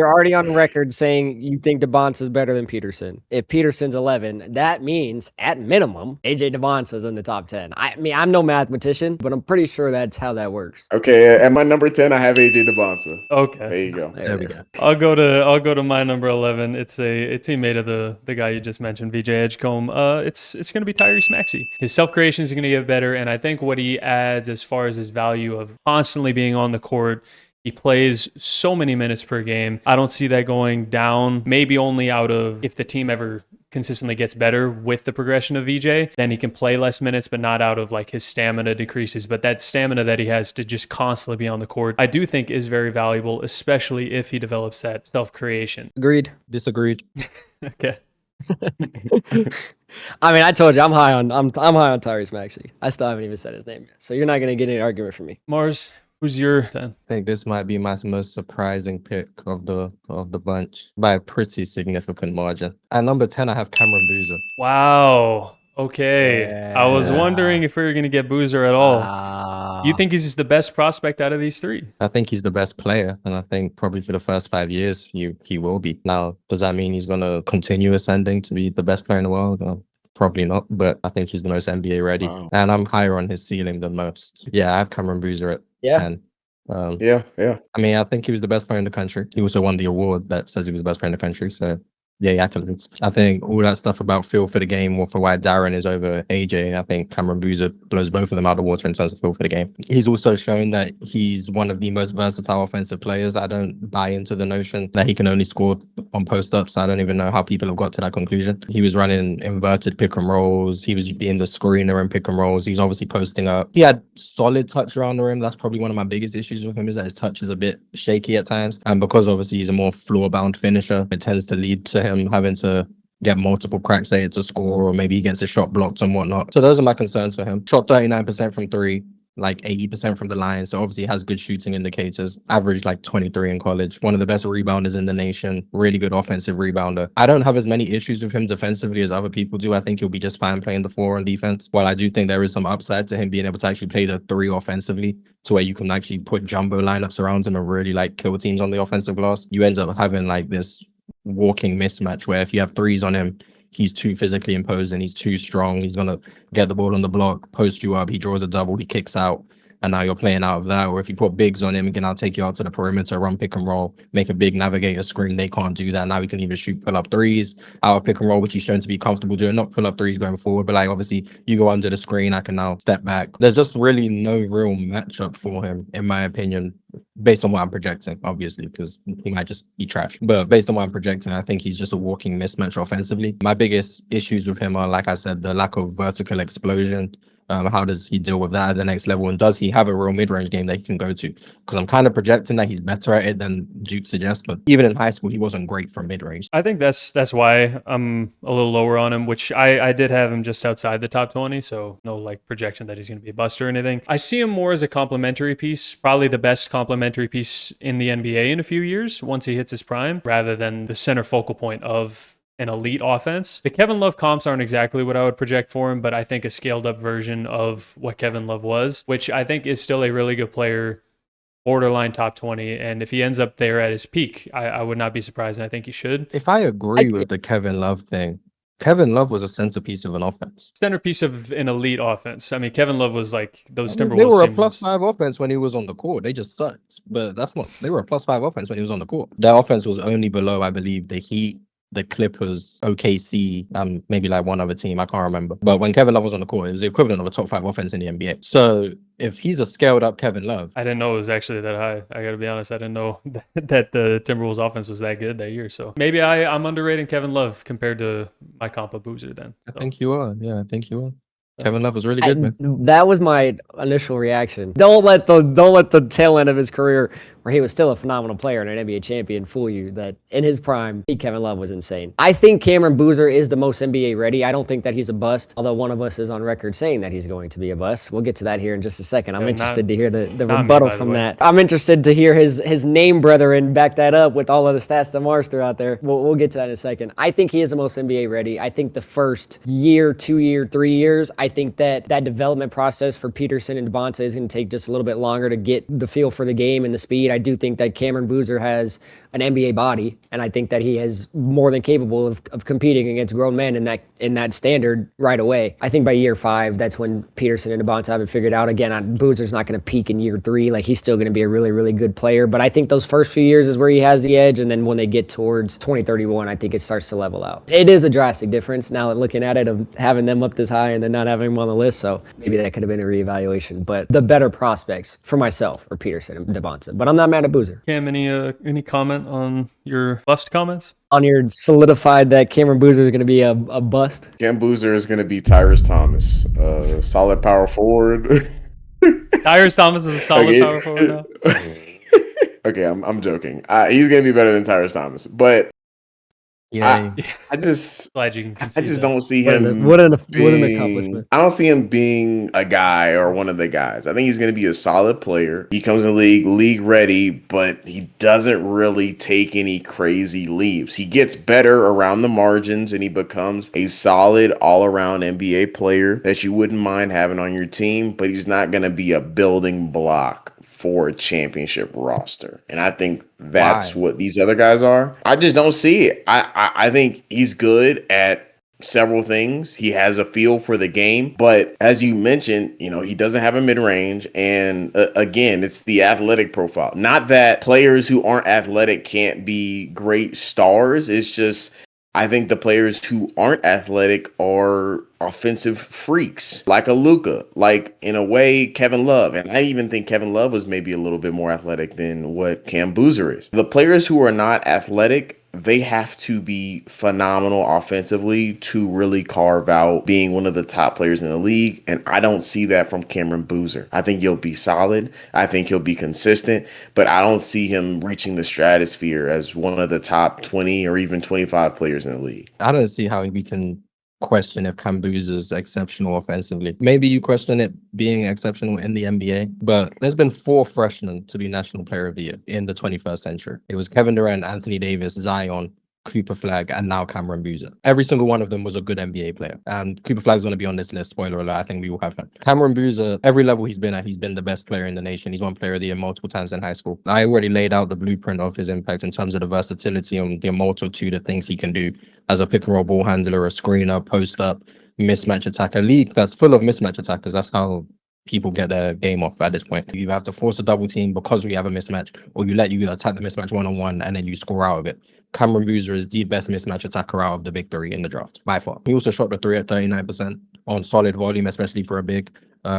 already on record saying you think Devonta is better than Peterson. If Peterson's 11, that means at minimum AJ Devonta's in the top 10. I mean, I'm no mathematician, but I'm pretty sure that's how that works. Okay, at my number 10, I have AJ Devonta. Okay. There you go. There it we is. go. I'll go to my number 11. It's a teammate of the guy you just mentioned, VJ Edgecombe. It's going to be Tyrese Maxey. His self creation is going to get better, and I think what he adds as far as his value of constantly being on the court. He plays so many minutes per game. I don't see that going down. Maybe only out of if the team ever consistently gets better with the progression of VJ, then he can play less minutes, but not out of like his stamina decreases. But that stamina that he has to just constantly be on the court, I do think is very valuable, especially if he develops that self-creation. Agreed. Disagreed. Okay. I mean, I told you I'm high on Tyrese Maxey. I still haven't even said his name yet, so you're not gonna get any argument from me. Marz, who's your 10? I think this might be my most surprising pick of the bunch by a pretty significant margin. At number 10, I have Cameron Boozer. Wow. Okay. I was Yeah. wondering if we were going to get Boozer at all. You think he's just the best prospect out of these three? I think he's the best player, and I think probably for the first 5 years, he will be. Now, does that mean he's going to continue ascending to be the best player in the world? Probably not, but I think he's the most NBA ready, and I'm higher on his ceiling than most. Yeah, I have Cameron Boozer at 10. Yeah. I mean, I think he was the best player in the country. He also won the award that says he was the best player in the country. So, yeah, accolades. I think all that stuff about feel for the game or for why Darren is over AJ, I think Cameron Boozer blows both of them out of the water in terms of feel for the game. He's also shown that he's one of the most versatile offensive players. I don't buy into the notion that he can only score on post-ups. I don't even know how people have got to that conclusion. He was running inverted pick and rolls. He was being the screener in pick and rolls. He's obviously posting up. He had solid touch around the rim. That's probably one of my biggest issues with him, is that his touch is a bit shaky at times. And because obviously he's a more floor-bound finisher, it tends to lead to him having to get multiple cracks at it to score, or maybe he gets a shot blocked and whatnot. So those are my concerns for him. Shot 39% from three, like 80% from the line. So obviously he has good shooting indicators. Averaged like 23 in college. One of the best rebounders in the nation. Really good offensive rebounder. I don't have as many issues with him defensively as other people do. I think he'll be just fine playing the 4 on defense. While I do think there is some upside to him being able to actually play the 3 offensively, to where you can actually put jumbo lineups around him and really like kill teams on the offensive glass. You end up having like this walking mismatch where if you have 3s on him, he's too physically imposing, he's too strong, he's gonna get the ball on the block, post you up, he draws a double, he kicks out, and now you're playing out of that. Or if you put bigs on him, he can now take you out to the perimeter, run pick and roll, make a big navigator screen. They can't do that. Now he can even shoot pull up 3s out of pick and roll, which he's shown to be comfortable doing. Not pull up 3s going forward, but like obviously you go under the screen, I can now step back. There's just really no real matchup for him, in my opinion, based on what I'm projecting, obviously, because he might just be trash. But based on what I'm projecting, I think he's just a walking mismatch offensively. My biggest issues with him are, like I said, the lack of vertical explosion. How does he deal with that at the next level? And does he have a real mid-range game that he can go to? Because I'm kind of projecting that he's better at it than Duke suggests. But even in high school, he wasn't great from mid-range. I think that's why I'm a little lower on him, which I did have him just outside the top 20. So no like projection that he's going to be a bust or anything. I see him more as a complementary piece, probably the best complementary piece in the NBA in a few years once he hits his prime, rather than the center focal point of an elite offense. The Kevin Love comps aren't exactly what I would project for him, but I think a scaled up version of what Kevin Love was, which I think is still a really good player, borderline top 20. And if he ends up there at his peak, I would not be surprised. And I think he should. If I agree with the Kevin Love thing, Kevin Love was a centerpiece of an offense. Centerpiece of an elite offense. I mean, Kevin Love was like those I mean, Timberwolves they were a teams. +5 offense when he was on the court. They just sucked. But that's not. They were a +5 offense when he was on the court. Their offense was only below, I believe, the Heat, the Clippers, OKC, maybe like one other team. I can't remember. But when Kevin Love was on the court, it was the equivalent of a top 5 offense in the NBA. So if he's a scaled up Kevin Love, I didn't know it was actually that high. I got to be honest. I didn't know that the Timberwolves offense was that good that year. So maybe I'm underrating Kevin Love compared to my comp of Boozer then. I think you are. Yeah, I think you are. Kevin Love was really good, man. That was my initial reaction. Don't let the tail end of his career, where he was still a phenomenal player and an NBA champion, fool you that in his prime, Kevin Love was insane. I think Cameron Boozer is the most NBA ready. I don't think that he's a bust, although one of us is on record saying that he's going to be a bust. We'll get to that here in just a second. I'm interested to hear the rebuttal from that. I'm interested to hear his name brethren back that up with all of the stats that Marz threw out there. We'll get to that in a second. I think he is the most NBA ready. I think the first year, 2 year, 3 years, I think that development process for Peterson and Devonta is going to take just a little bit longer to get the feel for the game and the speed. I do think that Cameron Boozer has an NBA body, and I think that he is more than capable of competing against grown men in that standard right away. I think by year 5, that's when Peterson and Devonta have it figured out. Again, Boozer's not going to peak in year 3. Like, he's still going to be a really, really good player, but I think those first few years is where he has the edge, and then when they get towards 2031, I think it starts to level out. It is a drastic difference now looking at it of having them up this high and then not having them on the list, so maybe that could have been a reevaluation, but the better prospects for myself are Peterson and Devonta, but I'm not mad at Boozer. Cam, any comment on your bust comments? On your solidified that Cameron Boozer is going to be a bust? Cam Boozer is going to be Tyrese Thomas, solid power forward. Tyrese Thomas is a solid power forward now. Okay, I'm joking. He's going to be better than Tyrese Thomas, but Yeah, I just glad you can concede I just that. don't see him. What an accomplishment. I don't see him being a guy or one of the guys. I think he's going to be a solid player. He comes in the league ready, but he doesn't really take any crazy leaps. He gets better around the margins and he becomes a solid all-around NBA player that you wouldn't mind having on your team, but he's not going to be a building block for a championship roster. And I think that's what these other guys are. I just don't see it. I think he's good at several things. He has a feel for the game, but as you mentioned, he doesn't have a mid-range. And again, it's the athletic profile. Not that players who aren't athletic can't be great stars. It's just, I think the players who aren't athletic are offensive freaks, like a Luka, like in a way Kevin Love. And I even think Kevin Love was maybe a little bit more athletic than what Cam Boozer is. The players who are not athletic, they have to be phenomenal offensively to really carve out being one of the top players in the league. And I don't see that from Cameron Boozer. I think he'll be solid. I think he'll be consistent, but I don't see him reaching the stratosphere as one of the top 20 or even 25 players in the league. I don't see how we can question if Cam Boozer's exceptional offensively. Maybe you question it being exceptional in the NBA, but there's been 4 freshmen to be National Player of the Year in the 21st century. It was Kevin Durant, Anthony Davis, Zion, Cooper Flag, and now Cameron Boozer. Every single one of them was a good NBA player. And Cooper Flag's going to be on this list. Spoiler alert, I think we will have him. Cameron Boozer, every level he's been at, he's been the best player in the nation. He's won Player of the Year multiple times in high school. I already laid out the blueprint of his impact in terms of the versatility and the multitude of things he can do as a pick and roll ball handler, a screener, post up, mismatch attacker. League that's full of mismatch attackers. That's how people get their game off at this point. You have to force a double team because we have a mismatch, or you attack the mismatch one-on-one and then you score out of it. Cameron Boozer is the best mismatch attacker out of the big 3 in the draft, by far. He also shot the 3 at 39% on solid volume, especially for a big,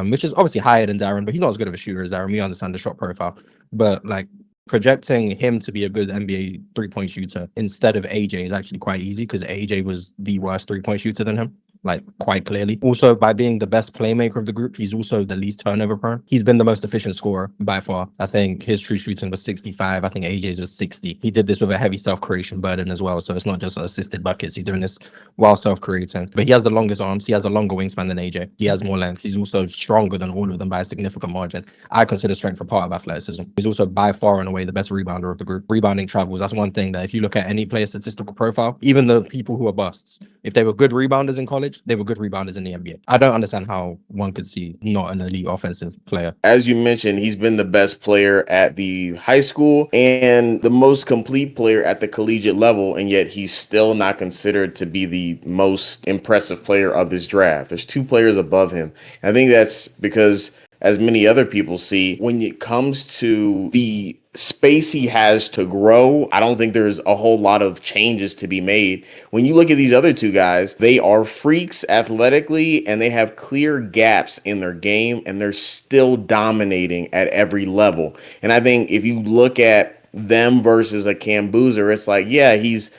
which is obviously higher than Darren, but he's not as good of a shooter as Darren. We understand the shot profile. But like, projecting him to be a good NBA 3-point shooter instead of AJ is actually quite easy because AJ was the worst 3-point shooter than him, like quite clearly. Also, by being the best playmaker of the group, he's also the least turnover prone. He's been the most efficient scorer by far. I think his true shooting was 65. I think AJ's was 60. He did this with a heavy self-creation burden as well. So it's not just assisted buckets. He's doing this while self-creating. But he has the longest arms. He has a longer wingspan than AJ. He has more length. He's also stronger than all of them by a significant margin. I consider strength a part of athleticism. He's also by far and away the best rebounder of the group. Rebounding travels. That's one thing that if you look at any player statistical profile, even the people who are busts, if they were good rebounders in college, college, they were good rebounders in the NBA. I don't understand how one could see not an elite offensive player. As you mentioned, he's been the best player at the high school and the most complete player at the collegiate level, and yet he's still not considered to be the most impressive player of this draft. There's 2 players above him. I think that's because, as many other people see, when it comes to the space he has to grow, I don't think there's a whole lot of changes to be made. When you look at these other 2 guys, they are freaks athletically and they have clear gaps in their game, and they're still dominating at every level. And I think if you look at them versus a Cam Boozer, it's like, yeah, he's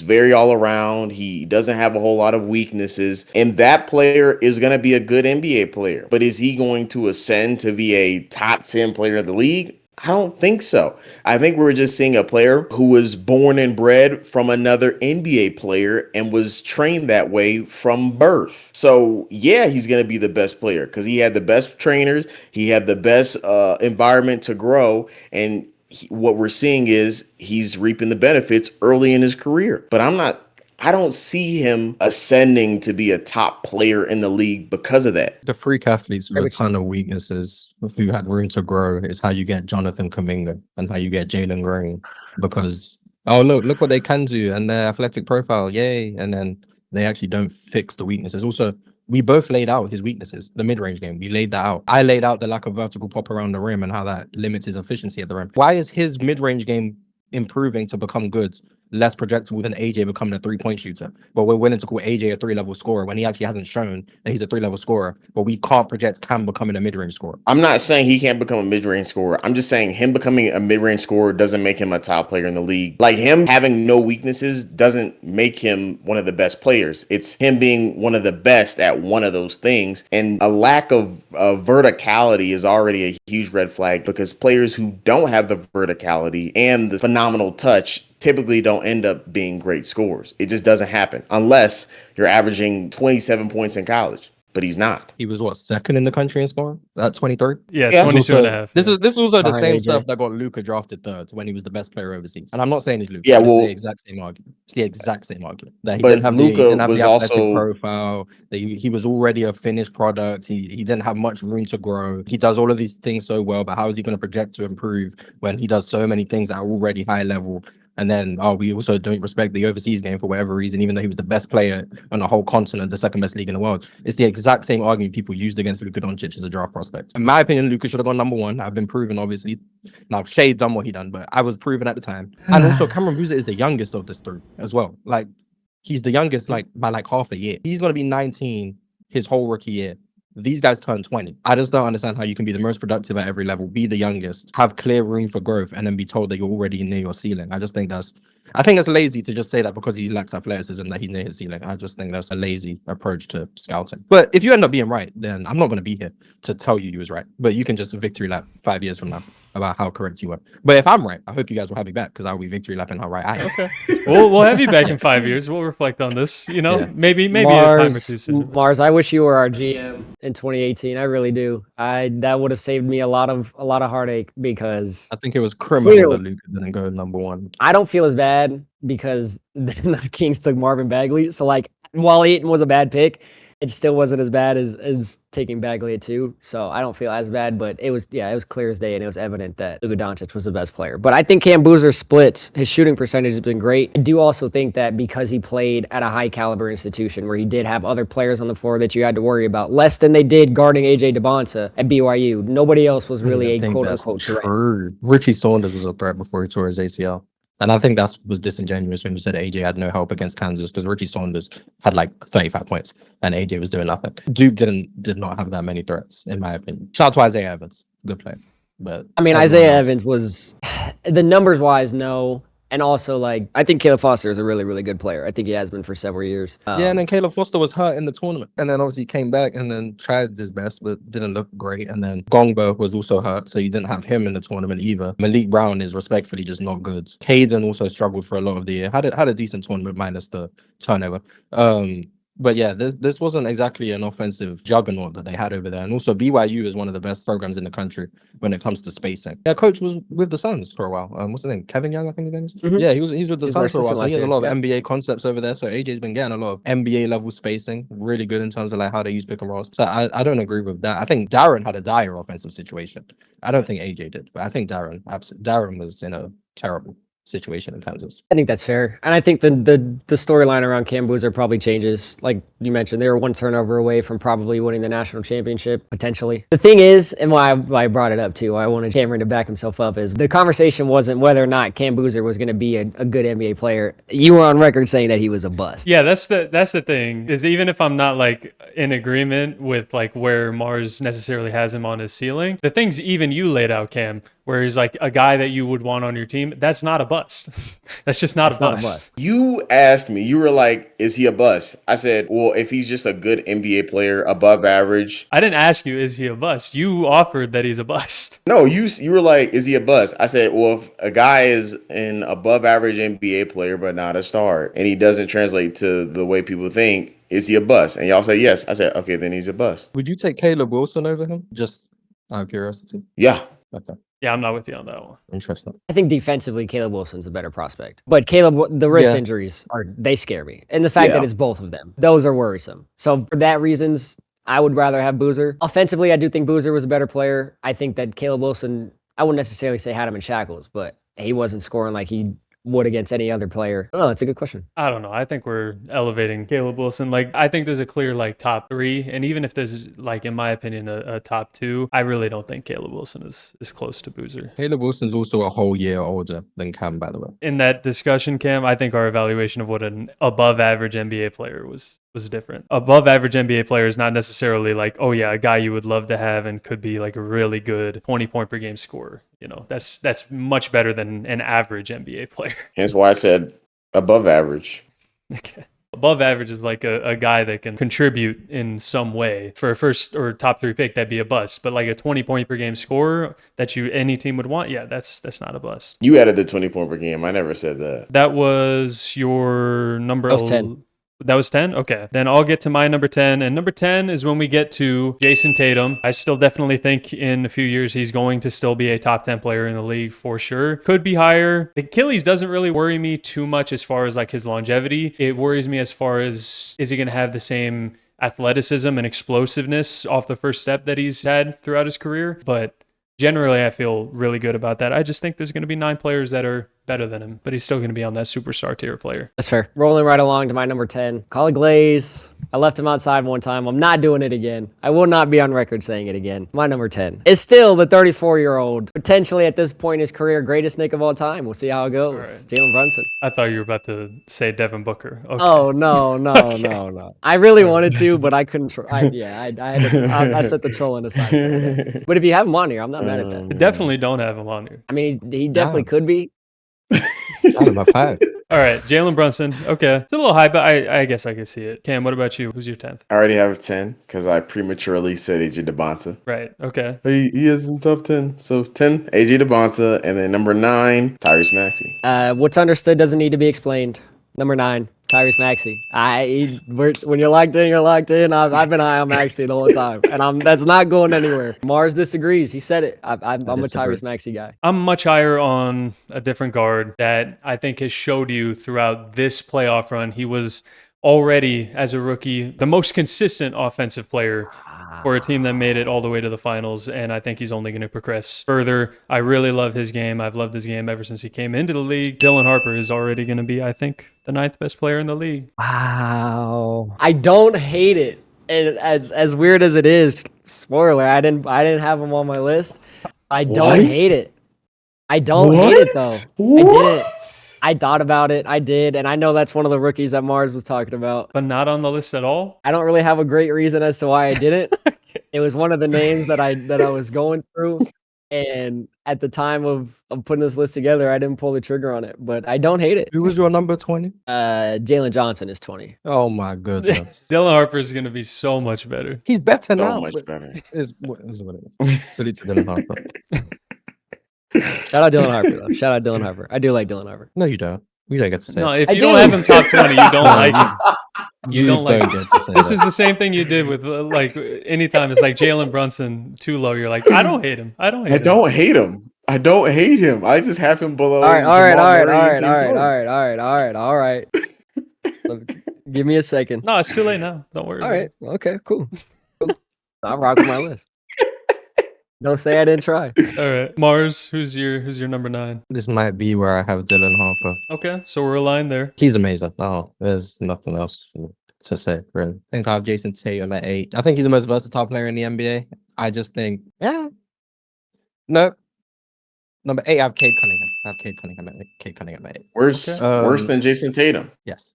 very all around. He doesn't have a whole lot of weaknesses. And that player is going to be a good NBA player. But is he going to ascend to be a top 10 player of the league? I don't think so. I think we're just seeing a player who was born and bred from another NBA player and was trained that way from birth. So yeah, he's going to be the best player because he had the best trainers. He had the best environment to grow. And what we're seeing is he's reaping the benefits early in his career. But I don't see him ascending to be a top player in the league because of that. The freak athletes with a ton of weaknesses who had room to grow is how you get Jonathan Kuminga and how you get Jalen Green, because, oh, look what they can do and their athletic profile, yay. And then they actually don't fix the weaknesses. Also, we both laid out his weaknesses, the mid-range game. We laid that out. I laid out the lack of vertical pop around the rim and how that limits his efficiency at the rim. Why is his mid-range game improving to become good, less projectable than AJ becoming a 3-point shooter? But we're willing to call AJ a 3-level scorer when he actually hasn't shown that he's a 3-level scorer. But we can't project Cam becoming a mid-range scorer. I'm not saying he can't become a mid-range scorer. I'm just saying him becoming a mid-range scorer doesn't make him a top player in the league. Like, him having no weaknesses doesn't make him one of the best players. It's him being one of the best at one of those things. And a lack of verticality is already a huge red flag, because players who don't have the verticality and the phenomenal touch typically don't end up being great scorers. It just doesn't happen unless you're averaging 27 points in college. But he's not. He was what, second in the country in scoring? 23rd? Yeah, 22 and a half. This is also the Behind same AJ. stuff that got Luka drafted third when he was the best player overseas. And I'm not saying he's Luka. Yeah, It's well, the exact same argument. It's the exact same argument. That he but didn't have Luka the was athletic also profile. That he was already a finished product. He didn't have much room to grow. He does all of these things so well, but how is he going to project to improve when he does so many things that are already high level? And then, we also don't respect the overseas game for whatever reason, even though he was the best player on the whole continent, the second best league in the world. It's the exact same argument people used against Luka Doncic as a draft prospect. In my opinion, Luka should have gone number 1. I've been proven, obviously. Now, Shea done what he done, but I was proven at the time. And also, Cameron Boozer is the youngest of this 3 as well. Like, he's the youngest, by half a year. He's going to be 19 his whole rookie year. These guys turn 20. I just don't understand how you can be the most productive at every level, be the youngest, have clear room for growth, and then be told that you're already near your ceiling. I think it's lazy to just say that because he lacks athleticism that he's near his ceiling. I just think that's a lazy approach to scouting. But if you end up being right, then I'm not going to be here to tell you was right. But you can just victory lap 5 years from now about how correct you were. But if I'm right, I hope you guys will have me back, because I'll be victory lapping how right I am. Okay. We'll have you back in 5 years. We'll reflect on this. Yeah. Maybe Marz, a time or two soon. Marz, I wish you were our GM in 2018. I really do. That would have saved me a lot of heartache, because I think it was criminal Clearly. that Luka didn't go number 1. I don't feel as bad because the Kings took Marvin Bagley. So, like, while Eaton was a bad pick, it still wasn't as bad as taking Bagley at 2. So I don't feel as bad, but it was clear as day, and it was evident that Luka Doncic was the best player. But I think Cam Boozer splits. His shooting percentage has been great. I do also think that because he played at a high caliber institution where he did have other players on the floor that you had to worry about, less than they did guarding AJ DeBonta at BYU. Nobody else was really a quote unquote threat. True. Richie Saunders was a threat before he tore his ACL. And I think that was disingenuous when you said AJ had no help against Kansas, because Richie Saunders had 35 points and AJ was doing nothing. Duke did not have that many threats, in my opinion. Shout out to Isaiah Evans, good player. But I mean, Isaiah Evans was, the numbers wise, no. And also, I think Caleb Foster is a really, really good player. I think he has been for several years. Yeah, and then Caleb Foster was hurt in the tournament. And then obviously came back and then tried his best, but didn't look great. And then Gongbo was also hurt, so you didn't have him in the tournament either. Malik Brown is respectfully just not good. Caden also struggled for a lot of the year. Had a decent tournament minus the turnover. But yeah, this wasn't exactly an offensive juggernaut that they had over there. And also BYU is one of the best programs in the country when it comes to spacing. Yeah, coach was with the Suns for a while. What's his name? Kevin Young, I think his name is. Mhm. Yeah, he's with the He's our Suns for a while. assistant So last he has a year, lot of yeah. NBA concepts over there. So AJ's been getting a lot of NBA level spacing, really good in terms of like how they use pick and rolls. So I don't agree with that. I think Darren had a dire offensive situation. I don't think AJ did, but I think Darren was in a terrible situation in Kansas. I think that's fair. And I think the storyline around Cam Boozer probably changes. Like you mentioned, they were one turnover away from probably winning the national championship, potentially. The thing is, and why I brought it up too, why I wanted Cameron to back himself up, is the conversation wasn't whether or not Cam Boozer was going to be a good NBA player. You were on record saying that he was a bust. Yeah, that's the thing, is even if I'm not like in agreement with like where Marz necessarily has him on his ceiling, the things even you laid out, Cam, where he's like a guy that you would want on your team, that's not a bust. That's just not a bust. You asked me, you were like, is he a bust? I said, well, if he's just a good NBA player, above average. I didn't ask you, is he a bust? You offered that he's a bust. No, you were like, is he a bust? I said, well, if a guy is an above average NBA player, but not a star, and he doesn't translate to the way people think, is he a bust? And y'all say yes. I said, okay, then he's a bust. Would you take Caleb Wilson over him? Just out of curiosity. Yeah. Okay. Yeah, I'm not with you on that one. Interesting. I think defensively, Caleb Wilson's a better prospect. But Caleb, the wrist injuries they scare me. And the fact that it's both of them, those are worrisome. So for that reasons, I would rather have Boozer. Offensively, I do think Boozer was a better player. I think that Caleb Wilson, I wouldn't necessarily say had him in shackles, but he wasn't scoring like he would against any other player. Oh, that's a good question. I don't know. I think we're elevating Caleb Wilson. Like, I think there's a clear like top 3, and even if there's like, in my opinion, a top 2, I really don't think Caleb Wilson is close to Boozer. Caleb Wilson's also a whole year older than Cam, by the way. In that discussion, Cam, I think our evaluation of what an above average NBA player was different. Above average NBA player is not necessarily like, oh yeah, a guy you would love to have and could be like a really good 20-point per game scorer. You know, that's much better than an average NBA player. Hence why I said above average. Okay. Above average is like a guy that can contribute in some way. For a first or top 3 pick, that'd be a bust. But like a 20-point per game scorer that any team would want, yeah, that's not a bust. You added the 20-point per game. I never said that. That was your number. That was 10. That was 10? Okay. Then I'll get to my number 10. And number 10 is when we get to Jason Tatum. I still definitely think in a few years he's going to still be a top 10 player in the league for sure. Could be higher. The Achilles doesn't really worry me too much as far as like his longevity. It worries me as far as, is he going to have the same athleticism and explosiveness off the first step that he's had throughout his career? But generally, I feel really good about that. I just think there's going to be 9 players that are better than him, but he's still going to be on that superstar tier player. That's fair. Rolling right along to my number 10. Call it Glaze. I left him outside one time. I'm not doing it again. I will not be on record saying it again. My number 10 is still the 34-year-old, potentially at this point in his career, greatest Nick of all time. We'll see how it goes. Right. Jalen Brunson. I thought you were about to say Devin Booker. Okay. Oh, no. No. I really wanted to, but I couldn't. I set the trolling aside. But if you have him on here, I'm not mad at that. Definitely don't have him on here. I mean, he definitely could be. That's about 5. All right, Jalen Brunson. Okay. It's a little high, but I guess I could see it. Cam, what about you? Who's your 10th? I already have 10 because I prematurely said AJ DeBonsa. Right. Okay. He is in top 10. So 10, AJ DeBonsa. And then number 9, Tyrese Maxey. What's understood doesn't need to be explained. Number 9, Tyrese Maxey. When you're locked in, you're locked in. I've been high on Maxey the whole time, and that's not going anywhere. Marz disagrees. He said it. I'm a Tyrese Maxey guy. I'm much higher on a different guard that I think has showed you throughout this playoff run. He was already, as a rookie, the most consistent offensive player for a team that made it all the way to the finals, and I think he's only going to progress further. I really love his game. I've loved his game ever since he came into the league. Dylan Harper is already going to be, I think, the 9th best player in the league. Wow. I don't hate it. And as weird as it is, spoiler, I didn't have him on my list. I don't hate it. I don't hate it though. I didn't. I thought about it. I did. And I know that's one of the rookies that Marz was talking about. But not on the list at all? I don't really have a great reason as to why I didn't. It was one of the names that I was going through. And at the time of putting this list together, I didn't pull the trigger on it. But I don't hate it. Who was your number 20? Jalen Johnson is 20. Oh my goodness. Dylan Harper is going to be so much better. He's better now. So much better. Is what it is. Salute to Dylan Harper. Shout out Dylan Harper, though. Shout out Dylan Harper. I do like Dylan Harper. No, you don't. We don't get to say No, it. if you don't have him top 20, you don't like him. You don't like. get to say This that. is the same thing you did with like anytime it's like Jalen Brunson too low. You're like, I don't hate him. I don't hate I him. don't hate him. I don't hate him. I just have him below. All right, Jamal Murray and James Harden. all right. Give me a second. No, it's too late now. Don't worry. All about right, it. okay, cool. I'll rock with my list. Don't say I didn't try. All right, Marz, who's your number 9? This might be where I have Dylan Harper. Okay, so we're aligned there. He's amazing. Oh, there's nothing else to say, really. I think I have Jason Tatum at 8. I think he's the most versatile player in the NBA. I just think, no. Number 8, I have Cade Cunningham. Cade Cunningham at 8. Worse than Jason Tatum. Yes.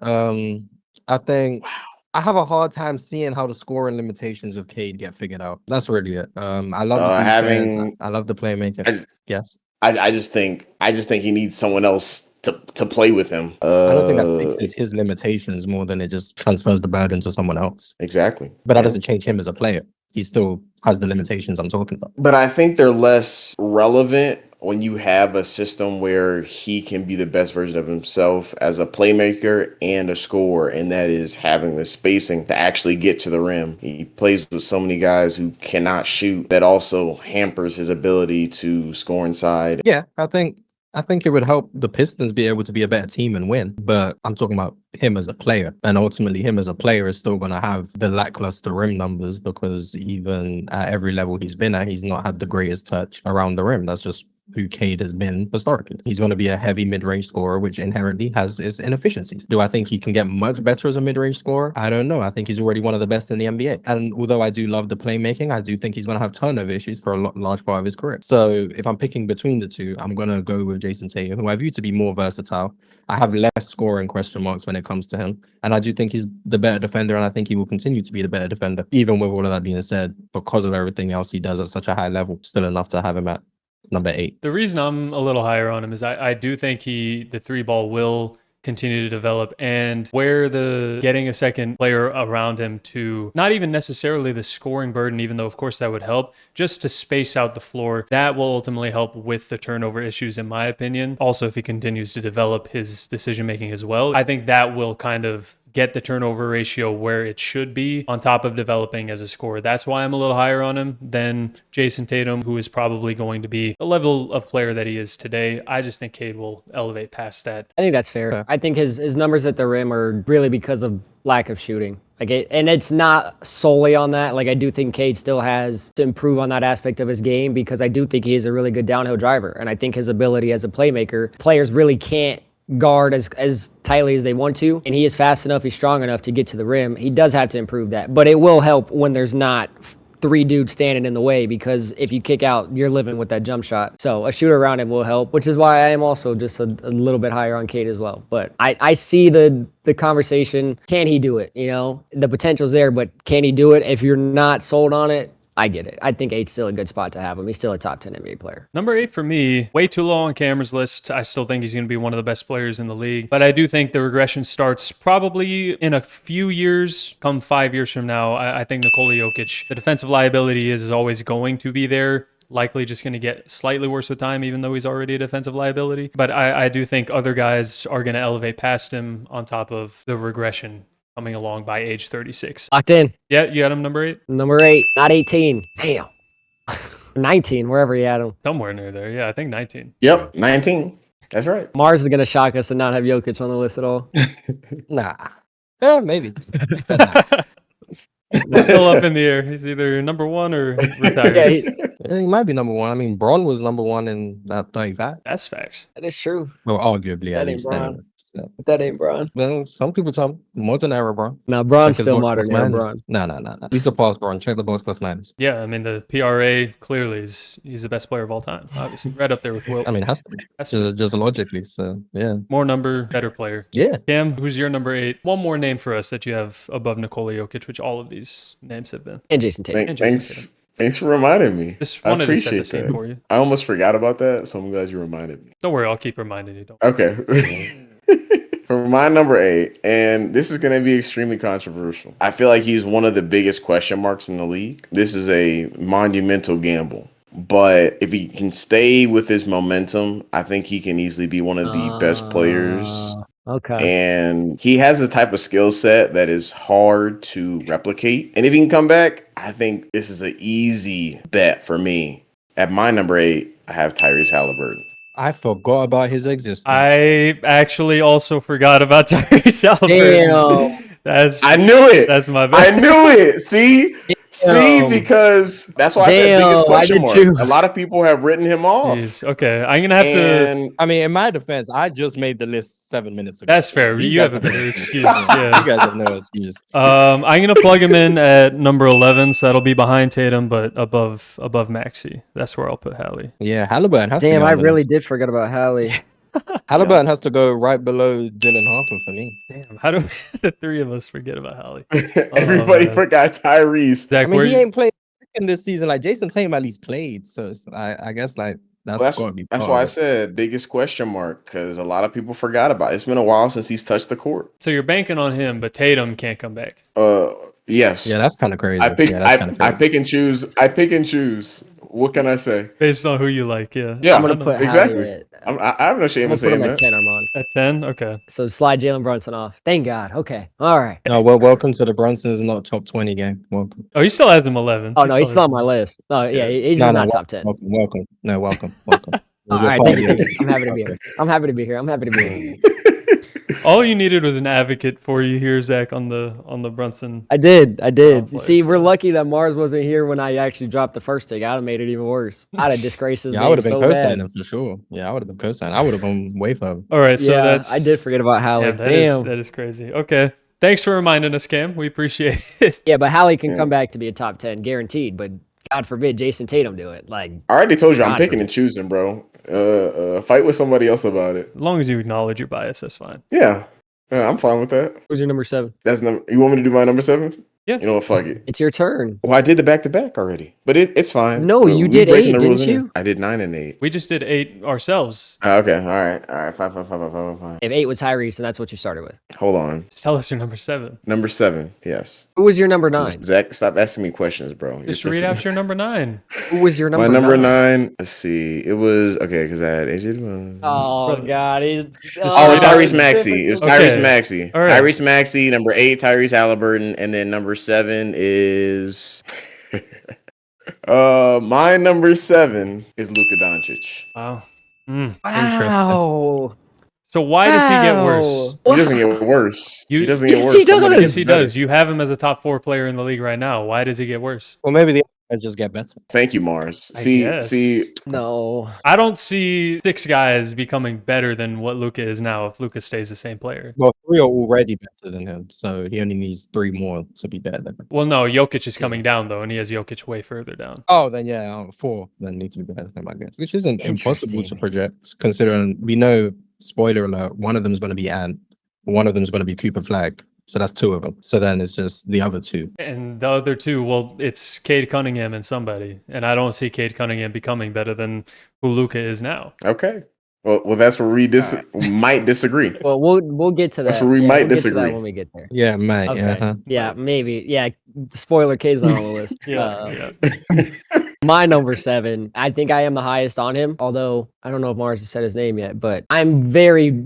I think I have a hard time seeing how the scoring limitations of Cade get figured out. That's really it. I love the defense. I love the playmaking. Yes. I just think he needs someone else to play with him. I don't think that fixes his limitations more than it just transfers the burden to someone else. Exactly. But that doesn't change him as a player. He still has the limitations I'm talking about. But I think they're less relevant when you have a system where he can be the best version of himself as a playmaker and a scorer, and that is having the spacing to actually get to the rim. He plays with so many guys who cannot shoot. That also hampers his ability to score inside. Yeah, I think it would help the Pistons be able to be a better team and win. But I'm talking about him as a player. And ultimately, him as a player is still going to have the lackluster rim numbers because even at every level he's been at, he's not had the greatest touch around the rim. That's just who Cade has been historically. He's going to be a heavy mid-range scorer, which inherently has its inefficiencies. Do I think he can get much better as a mid-range scorer? I don't know. I think he's already one of the best in the NBA. And although I do love the playmaking, I do think he's going to have turnover issues for a large part of his career. So if I'm picking between the two, I'm going to go with Jason Tatum, who I view to be more versatile. I have less scoring question marks when it comes to him. And I do think he's the better defender, and I think he will continue to be the better defender, even with all of that being said, because of everything else he does at such a high level. Still enough to have him at number 8. The reason I'm a little higher on him is I do think the 3-ball will continue to develop, and where the getting a second player around him to not even necessarily the scoring burden, even though of course that would help, just to space out the floor, that will ultimately help with the turnover issues in my opinion. Also, if he continues to develop his decision making as well, I think that will kind of get the turnover ratio where it should be on top of developing as a scorer. That's why I'm a little higher on him than Jason Tatum, who is probably going to be the level of player that he is today. I just think Cade will elevate past that. I think that's fair. Yeah. I think his numbers at the rim are really because of lack of shooting. And it's not solely on that. Like, I do think Cade still has to improve on that aspect of his game because I do think he is a really good downhill driver. And I think his ability as a playmaker, players really can't guard as tightly as they want to, and he is fast enough, he's strong enough to get to the rim. He does have to improve that, but it will help when there's not 3 dudes standing in the way, because if you kick out, you're living with that jump shot. So a shooter around him will help, which is why I am also just a little bit higher on Cade as well. But I see the conversation, can he do it? You know, the potential's there, but can he do it? If you're not sold on it, I get it. I think 8's still a good spot to have him. He's still a top 10 NBA player. Number 8 for me, way too low on Cameron's list. I still think he's going to be one of the best players in the league. But I do think the regression starts probably in a few years, come 5 years from now. I think Nikola Jokic, the defensive liability is always going to be there. Likely just going to get slightly worse with time, even though he's already a defensive liability. But I do think other guys are going to elevate past him on top of the regression coming along by age 36. Locked in. Yeah, you got him number 8? Number 8, not 18. Damn. 19, wherever you had him. Somewhere near there. Yeah, I think 19. Yep, 19. That's right. Marz is going to shock us and not have Jokic on the list at all. Nah. Yeah, maybe. It's still up in the air. He's either number 1 or retired. Yeah, He might be number 1. I mean, Bron was number 1 in that 35. That's facts. that is true. Well, arguably, That at ain't least. Bron. Anyway. So, That ain't Bron. well, some people tell me modern era, Bron. Now, Bron's Check his still box modern. plus Yeah, minus. Bron. No. We surpassed Bron. Check the box plus minus. Yeah, I mean, the PRA clearly he's the best player of all time, obviously. Right up there with Wilt. I mean, it has to be. That's Just logically. So, yeah. more number, better player. Yeah. Cam, who's your number 8? One more name for us that you have above Nikola Jokic, which all of these names have been. And Jason Tatum. Thanks for reminding me. Just I wanted to set the appreciate scene that. for you. I almost forgot about that, so I'm glad you reminded me. Don't worry, I'll keep reminding you. Don't. Okay. For my number 8, and this is going to be extremely controversial. I feel like he's one of the biggest question marks in the league. This is a monumental gamble. But if he can stay with his momentum, I think he can easily be one of the best players Okay. And he has the type of skill set that is hard to replicate. And if he can come back, I think this is an easy bet for me. At my number 8, I have Tyrese Halliburton. I forgot about his existence. I actually also forgot about Tyrese Halliburton. Damn. I knew it. That's my bad. I knew it. See, because that's why I said biggest question mark. too. A lot of people have written him off. Jeez. Okay, I'm gonna have to. I mean, in my defense, I just made the list 7 minutes ago. That's fair. These You guys have a better excuse. You Yeah. guys have no excuse. I'm gonna plug him in at number 11, so that'll be behind Tatum, but above Maxey. That's where I'll put Hallie. Yeah, Halliburton has to Damn, go I on the really list. did forget about Hallie. Halliburton has to go right below Dylan Harper for me. Damn, how do the three of us forget about Hallie? Everybody man. forgot Tyrese. Zach, I mean, where he ain't played in this season. Like Jason Tatum at least played, so it's, I guess like that's gotta be. That's part why I of it. said biggest question mark, because a lot of people forgot about it. It's been a while since he's touched the court. so you're banking on him, but Tatum can't come back. Yes. Yeah, that's kind of crazy. I pick. Yeah, that's kinda I crazy. pick and choose. I pick and choose. What can I say? Based on who you like, yeah. Yeah, I'm gonna put exactly. Hallie at, I have no shame I'm in gonna put him saying at that. 10, Armand. At 10? Okay. So slide Jalen Brunson off. Thank God. Okay. All right. No, well, welcome to the Brunsons not top 20 game. Welcome. Oh, he still has him 11. Oh no, he's has still on him. my list. Oh yeah, he's No, just no, not top 10. Welcome. No, welcome. Welcome. All We're right, part thank of you. it. I'm happy to be here. I'm happy to be here. I'm happy to be here. All you needed was an advocate for you here, Zach, on the Brunson. I did. Complex, See, we're yeah. lucky that Marz wasn't here when I actually dropped the first take. I'd have made it even worse. I'd have disgraced his Yeah, I name would have been so co-signing bad. for sure. Yeah, I would have been co-signing. I would have gone way further. All right, so Yeah, that's I did forget about Hallie. Yeah, Damn. that is crazy. Okay. Thanks for reminding us, Cam. We appreciate it. Yeah, but Hallie can come back to be a top 10, guaranteed. But God forbid Jason Tatum do it. Like, I already told you I'm God picking forbid. and choosing, bro. Fight with somebody else about it. As long as you acknowledge your bias, that's fine. Yeah, I'm fine with that. who's your number 7? You want me to do my number 7? Yeah. You know what? Fuck it. It's your turn. Well, I did the back to back already, but it's fine. No, you We did breaking 8, the rules didn't in you? I did 9 and 8. We just did 8 ourselves. Okay, all right. Fine. If 8 was Tyrese, and that's what you started with. Hold on. Just tell us your number 7. Number 7, yes. Who was your number 9? Zach, stop asking me questions, bro. You're Just read pissing out me. your number 9. Who was your number My number 9? 9. Let's see. It was okay because I had AJ. Oh, Brother. God. Oh, it's Tyrese Maxey. It was Okay. Tyrese Maxey. All right. Tyrese Maxey. Number 8, Tyrese Halliburton, and then number 7 is. My number 7 is Luka Doncic. Wow. Wow. So why does he get worse? He doesn't get worse. You- He doesn't get Yes, worse. he Somebody does. Yes, he better. does. You have him as a top 4 player in the league right now. Why does he get worse? Well, maybe the guys just get better. Thank you, Marz. I See, guess. No. I don't see 6 guys becoming better than what Luka is now if Luka stays the same player. Well, 3 are already better than him, so he only needs 3 more to be better than him. Well, no, Jokic is coming down though, and he has Jokic way further down. Oh, then yeah, 4 then need to be better than him, I guess. Which isn't impossible to Interesting. project, considering we know, spoiler alert, one of them is going to be Ant, one of them is going to be Cooper Flag. So that's 2 of them. So then it's just the other 2. And the other 2, well, it's Cade Cunningham and somebody. And I don't see Cade Cunningham becoming better than who Luka is now. Okay. Well, that's where we might disagree. Well, we'll get to that. That's where we might we'll get to that disagree. when we get there. Yeah, mate. Okay. Yeah. Yeah, maybe. Yeah, spoiler K's not on the list. Yeah. My number 7, I think I am the highest on him, although I don't know if Marz has said his name yet, but I'm very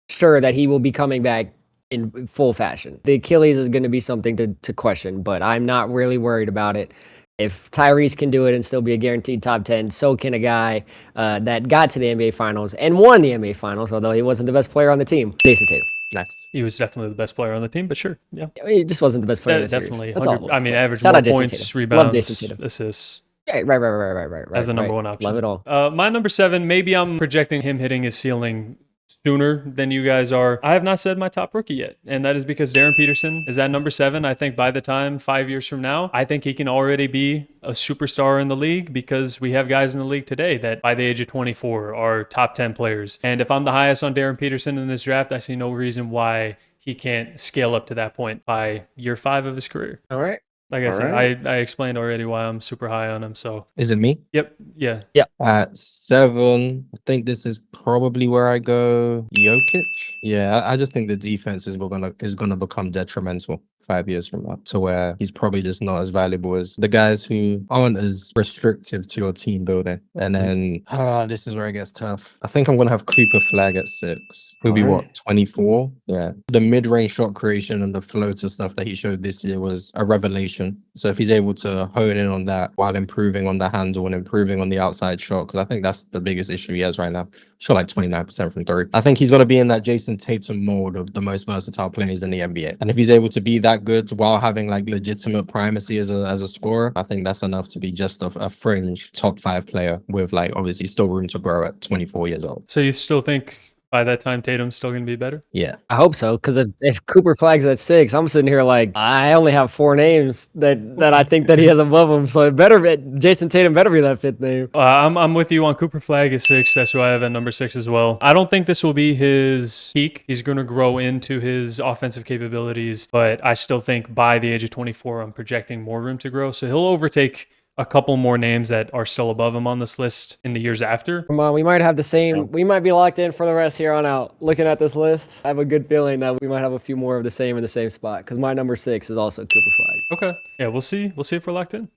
sure that he will be coming back in full fashion. The Achilles is going to be something to question, but I'm not really worried about it. If Tyrese can do it and still be a guaranteed top 10, so can a guy that got to the NBA Finals and won the NBA Finals, although he wasn't the best player on the team, Jason Tatum. Nice. He was definitely the best player on the team, but sure. Yeah. I mean, he just wasn't the best player in the series. Definitely. That's all. 100 I mean, average Shout more out Jason points, Tatum. Love Jason rebounds, Tatum. assists. Yeah, right. As a number 1 option. Love it all. My number 7, maybe I'm projecting him hitting his ceiling sooner than you guys are. I have not said my top rookie yet, and that is because Darren Peterson is at number 7. I think by the time 5 years from now, I think he can already be a superstar in the league because we have guys in the league today that by the age of 24 are top 10 players. And if I'm the highest on Darren Peterson in this draft, I see no reason why he can't scale up to that point by year 5 of his career. All right. Like I All said, right. I explained already why I'm super high on him. So, Is it me? yep, yeah. At 7, I think this is probably where I go. Jokic. Yeah, I just think the defense is gonna become detrimental 5 years from now, to where he's probably just not as valuable as the guys who aren't as restrictive to your team building. And then this is where it gets tough. I think I'm gonna have Cooper Flag at 6. He'll be All what, right. 24? Yeah. The mid-range shot creation and the floater stuff that he showed this year was a revelation. So if he's able to hone in on that while improving on the handle and improving on the outside shot, because I think that's the biggest issue he has right now. Shot like 29% from 3. I think he's going to be in that Jason Tatum mode of the most versatile players in the NBA. And if he's able to be that good while having like legitimate primacy as a scorer, I think that's enough to be just a fringe top 5 player with like obviously still room to grow at 24 years old. So you still think by that time Tatum's still going to be better? Yeah. I hope so, because if Cooper Flag's at 6, I'm sitting here like I only have 4 names that I think that he has above him. So it better be, Jason Tatum better be that 5th name. I'm with you on Cooper Flag at 6. That's who I have at number 6 as well. I don't think this will be his peak. He's going to grow into his offensive capabilities, but I still think by the age of 24, I'm projecting more room to grow. So he'll overtake a couple more names that are still above him on this list in the years after. Come on, we might have the same. We might be locked in for the rest here on out. Looking at this list, I have a good feeling that we might have a few more of the same in the same spot, because my number 6 is also Cooper Flag. Okay. Yeah, we'll see. We'll see if we're locked in.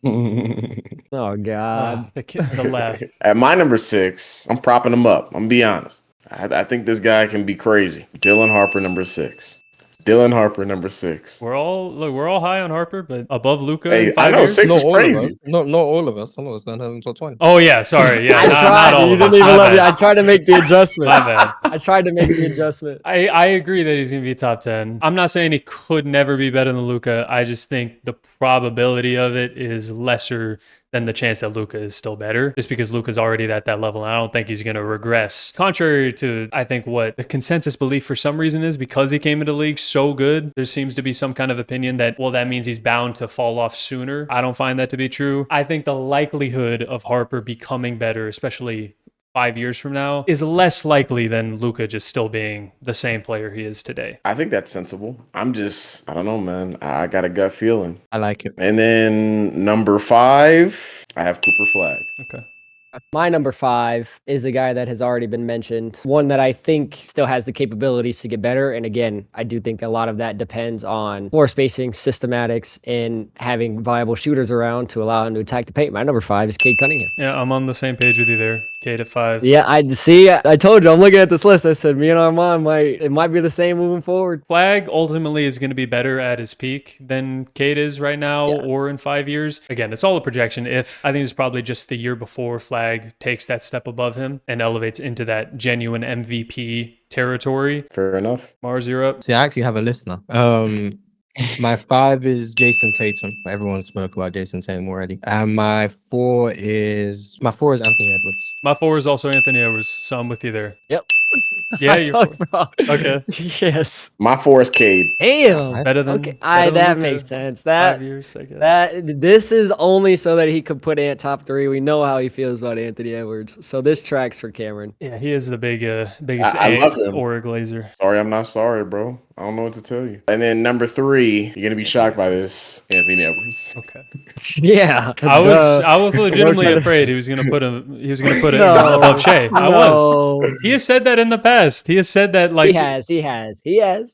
Oh God. The laugh. At my number 6, I'm propping him up. I'm gonna be honest. I think this guy can be crazy. Dylan Harper, number 6. Dylan Harper, number 6. We're all high on Harper, but above Luka. Hey, in 5 I know years? 6 Not is all crazy. of us. Not all of us. Some of us don't have until 20. Oh yeah, sorry. Yeah, I not tried. all You of didn't us. even My let me. bad. I tried to make the adjustment. My bad. I tried to make the adjustment. I agree that he's going to be top 10. I'm not saying he could never be better than Luka. I just think the probability of it is lesser than the chance that Luka is still better, just because Luka's already at that level. And I don't think he's going to regress. Contrary to, I think, what the consensus belief for some reason is, because he came into the league so good, there seems to be some kind of opinion that, well, that means he's bound to fall off sooner. I don't find that to be true. I think the likelihood of Harper becoming better, especially 5 years from now, is less likely than Luka just still being the same player he is today. I think that's sensible. I don't know, man. I got a gut feeling. I like it. And then number 5, I have Cooper Flag. Okay. My number 5 is a guy that has already been mentioned, one that I think still has the capabilities to get better. And again, I do think a lot of that depends on floor spacing, systematics, and having viable shooters around to allow him to attack the paint. My number 5 is Cade Cunningham. Yeah, I'm on the same page with you there. Cade at 5. Yeah, I see. I told you, I'm looking at this list. I said, me and Armand might be the same moving forward. Flag ultimately is going to be better at his peak than Cade is right now, or in 5 years. Again, it's all a projection. I think it's probably just the year before Flag takes that step above him and elevates into that genuine MVP territory. Fair enough. Marz, you're up. See, I actually have a listener. My 5 is Jason Tatum. Everyone spoke about Jason Tatum already. And my 4 is Anthony Edwards. My 4 is also Anthony Edwards, so I'm with you there. Yep. Yeah, I you're told you, bro. Okay. Yes. My 4 is Cade. Damn. Better than Okay. better than That Luka. makes sense. 5 years, I guess. This is only so that he could put Ant top 3. We know how he feels about Anthony Edwards. So this tracks for Cameron. Yeah, he is the biggest I love him. or Glazer. Sorry, I'm not sorry, bro. I don't know what to tell you. And then number 3, you're gonna be shocked by this, Anthony Edwards. Okay. Yeah. I was legitimately afraid he was gonna put him above Shea. I was. He has said that in the past. He has said that like He has.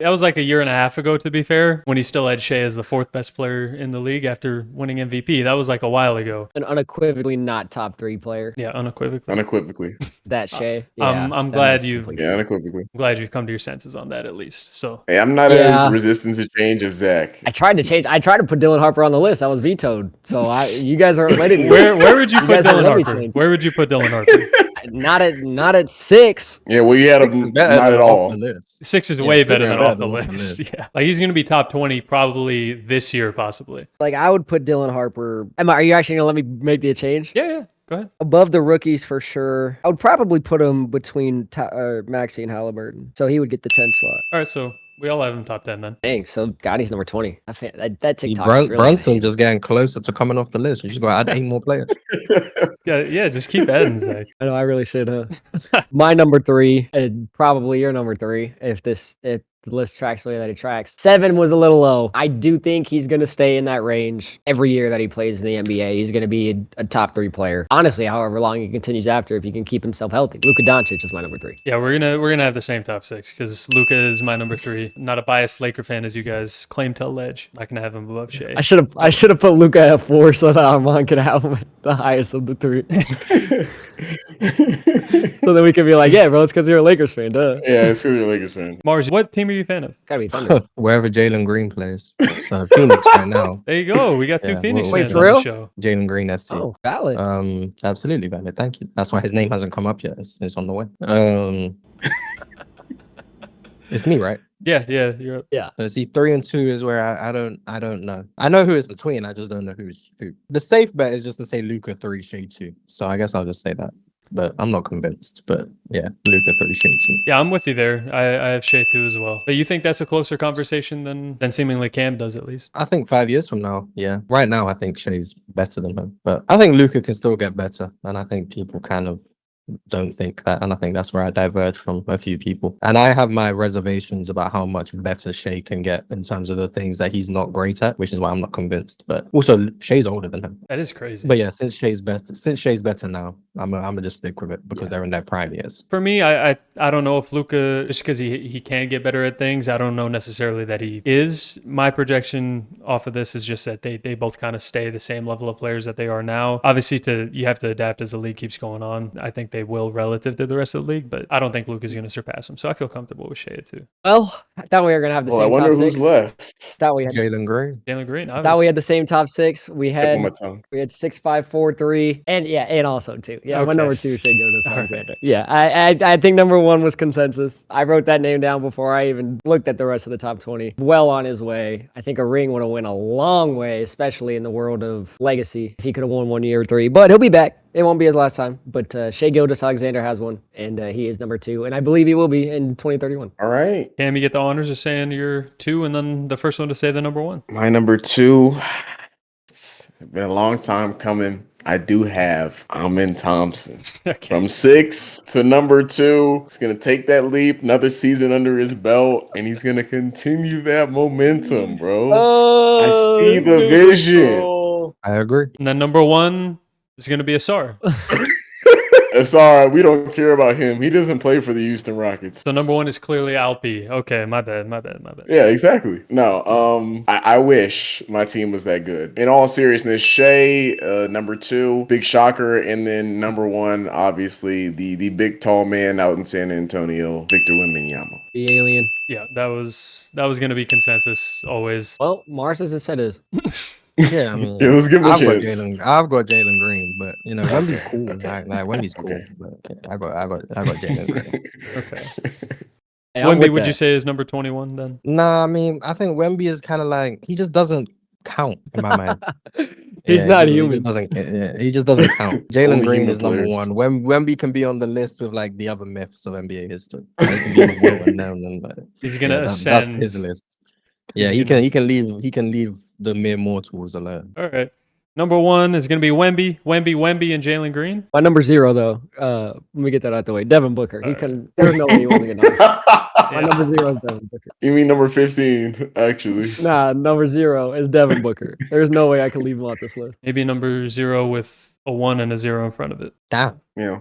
that was like a year and a half ago, to be fair, when he still had Shea as the 4th best player in the league after winning MVP. That was like a while ago. An unequivocally not top 3 player. Yeah, unequivocally. Unequivocally. That Shea. I'm that glad makes you- complete Yeah, unequivocally. I'm glad you've come to your senses on that at least. So Hey, I'm not Yeah. as resistant to change as Zach. I tried to put Dylan Harper on the list. I was vetoed. So you guys aren't letting me. where would you put guys Dylan let me Harper? change. Where would you put Dylan Harper? Not at 6. Yeah, well, you had him Better not than at off all. the list. 6 is way six better is than better off the than off the list. list. Yeah, like he's gonna be top 20 probably this year, possibly. Like I would put Dylan Harper. Are you actually gonna let me make the change? Yeah. Go ahead. Above the rookies for sure. I would probably put him between Maxey and Halliburton. So he would get the 10 slot. All right, so we all have him top 10 then. Dang, so Gotti's number 20. That See, TikTok is really Brunson insane. just getting closer to coming off the list. You just gotta add 8 more players. Yeah, just keep adding, Zach. I know, I really should, huh? My number 3, probably your number 3, if the list tracks the way that it tracks. 7 was a little low. I do think he's going to stay in that range every year that he plays in the NBA. He's going to be a top 3 player. Honestly, however long he continues after, if he can keep himself healthy. Luka Doncic is my number 3. Yeah, we're gonna have the same top 6 because Luka is my number 3. I'm not a biased Laker fan as you guys claim to allege. Not gonna have him above Shea. I should have put Luka at 4 so that Armand could have him at the highest of the 3. So then we could be like, yeah, bro, it's because you're a Lakers fan, duh. Yeah, it's because you're a Lakers fan. Marz, what team are you a fan of? Gotta be Thunder. Wherever Jalen Green plays. So Phoenix right now. There you go. We got 2 Yeah, Phoenix wait, fans for on real? the show. Jalen Green FC. Oh, valid. Absolutely valid. Thank you. That's why his name hasn't come up yet. It's on the way. It's me, right? Yeah, you're up. So see, 3 and 2 is where I don't know. I know who it's between. I just don't know who's who. The safe bet is just to say Luka 3, Shea 2. So I guess I'll just say that. But I'm not convinced. But yeah, Luka 3, Shea 2. Yeah, I'm with you there. I have Shea too as well. But you think that's a closer conversation than seemingly Cam does at least? I think 5 years from now, yeah. Right now, I think Shea's better than him. But I think Luka can still get better. And I think people kind of don't think that, and I think that's where I diverge from a few people. And I have my reservations about how much better Shea can get in terms of the things that he's not great at, which is why I'm not convinced. But also, Shea's older than him. That is crazy. But yeah, since Shea's better now, I'm gonna just stick with it because they're in their prime years. For me, I don't know if Luka, just because he can get better at things, I don't know necessarily that he is. My projection off of this is just that they both kind of stay the same level of players that they are now. Obviously, you have to adapt as the league keeps going on. I think they will relative to the rest of the league, but I don't think Luka's going to surpass him. So I feel comfortable with Shea too. Well, I thought we were gonna have the Well, I same wonder top 6. who's left. Thought we had Jalen Green. Jalen Green, thought we obviously. had the same top 6. We Tip had on my tongue. 6, 5, 4, 3, and also 2. Yeah, my Okay. number 2 is Shea All right. Gilgeous-Alexander. Yeah, I think number 1 was consensus. I wrote that name down before I even looked at the rest of the top 20. Well on his way. I think a ring would have went a long way, especially in the world of legacy, if he could have won 1 year or 3. But he'll be back. It won't be his last time. But Shea Gilgeous-Alexander has one, and he is number 2, and I believe he will be in 2031. All right. Cam, you get the honors of saying you're 2 and then the first one to say the number 1. My number 2, it's been a long time coming. I do have Amin Thompson. Okay. From 6 to number 2, he's going to take that leap, another season under his belt, and he's going to continue that momentum, bro. I see the vision. I agree. And then number 1 is going to be Asar. It's all right. We don't care about him. He doesn't play for the Houston Rockets. So number 1 is clearly Alpi. Okay, my bad. Yeah, exactly. No, I wish my team was that good. In all seriousness, Shea, number 2, big shocker, and then number 1, obviously the big tall man out in San Antonio, Victor Wembanyama. The alien. Yeah, that was going to be consensus always. Well, Marz as it said is. Yeah, I mean, Yeah, let's give him a I've got chance. I've got Jalen Green, but you know, Wemby's cool. Like Wemby's cool. Okay. But yeah, I got Jalen Green. Okay. Hey, I'm Wemby, with would that. you say is number 21 then? Nah, I mean, I think Wemby is kind of like he just doesn't count in my mind. He's Yeah, not he human. just doesn't. Yeah, he just doesn't count. Jalen Only Green human is number players. 1. Wemby can be on the list with like the other myths of NBA history. He can be more well known than, but He's going to that's ascend. his list. Yeah, He's he can leave the mere mortals alone. All right. Number 1 is going to be Wemby, and Jalen Green. My number 0 though, let me get that out the way. Devin Booker. He can. There's no way he won't get noticed. My number 0 is Devin Booker. You mean number 15, actually. Nah, number 0 is Devin Booker. There's no way I can leave him off this list. Maybe number 0 with a 1 and a 0 in front of it. Damn. Yeah.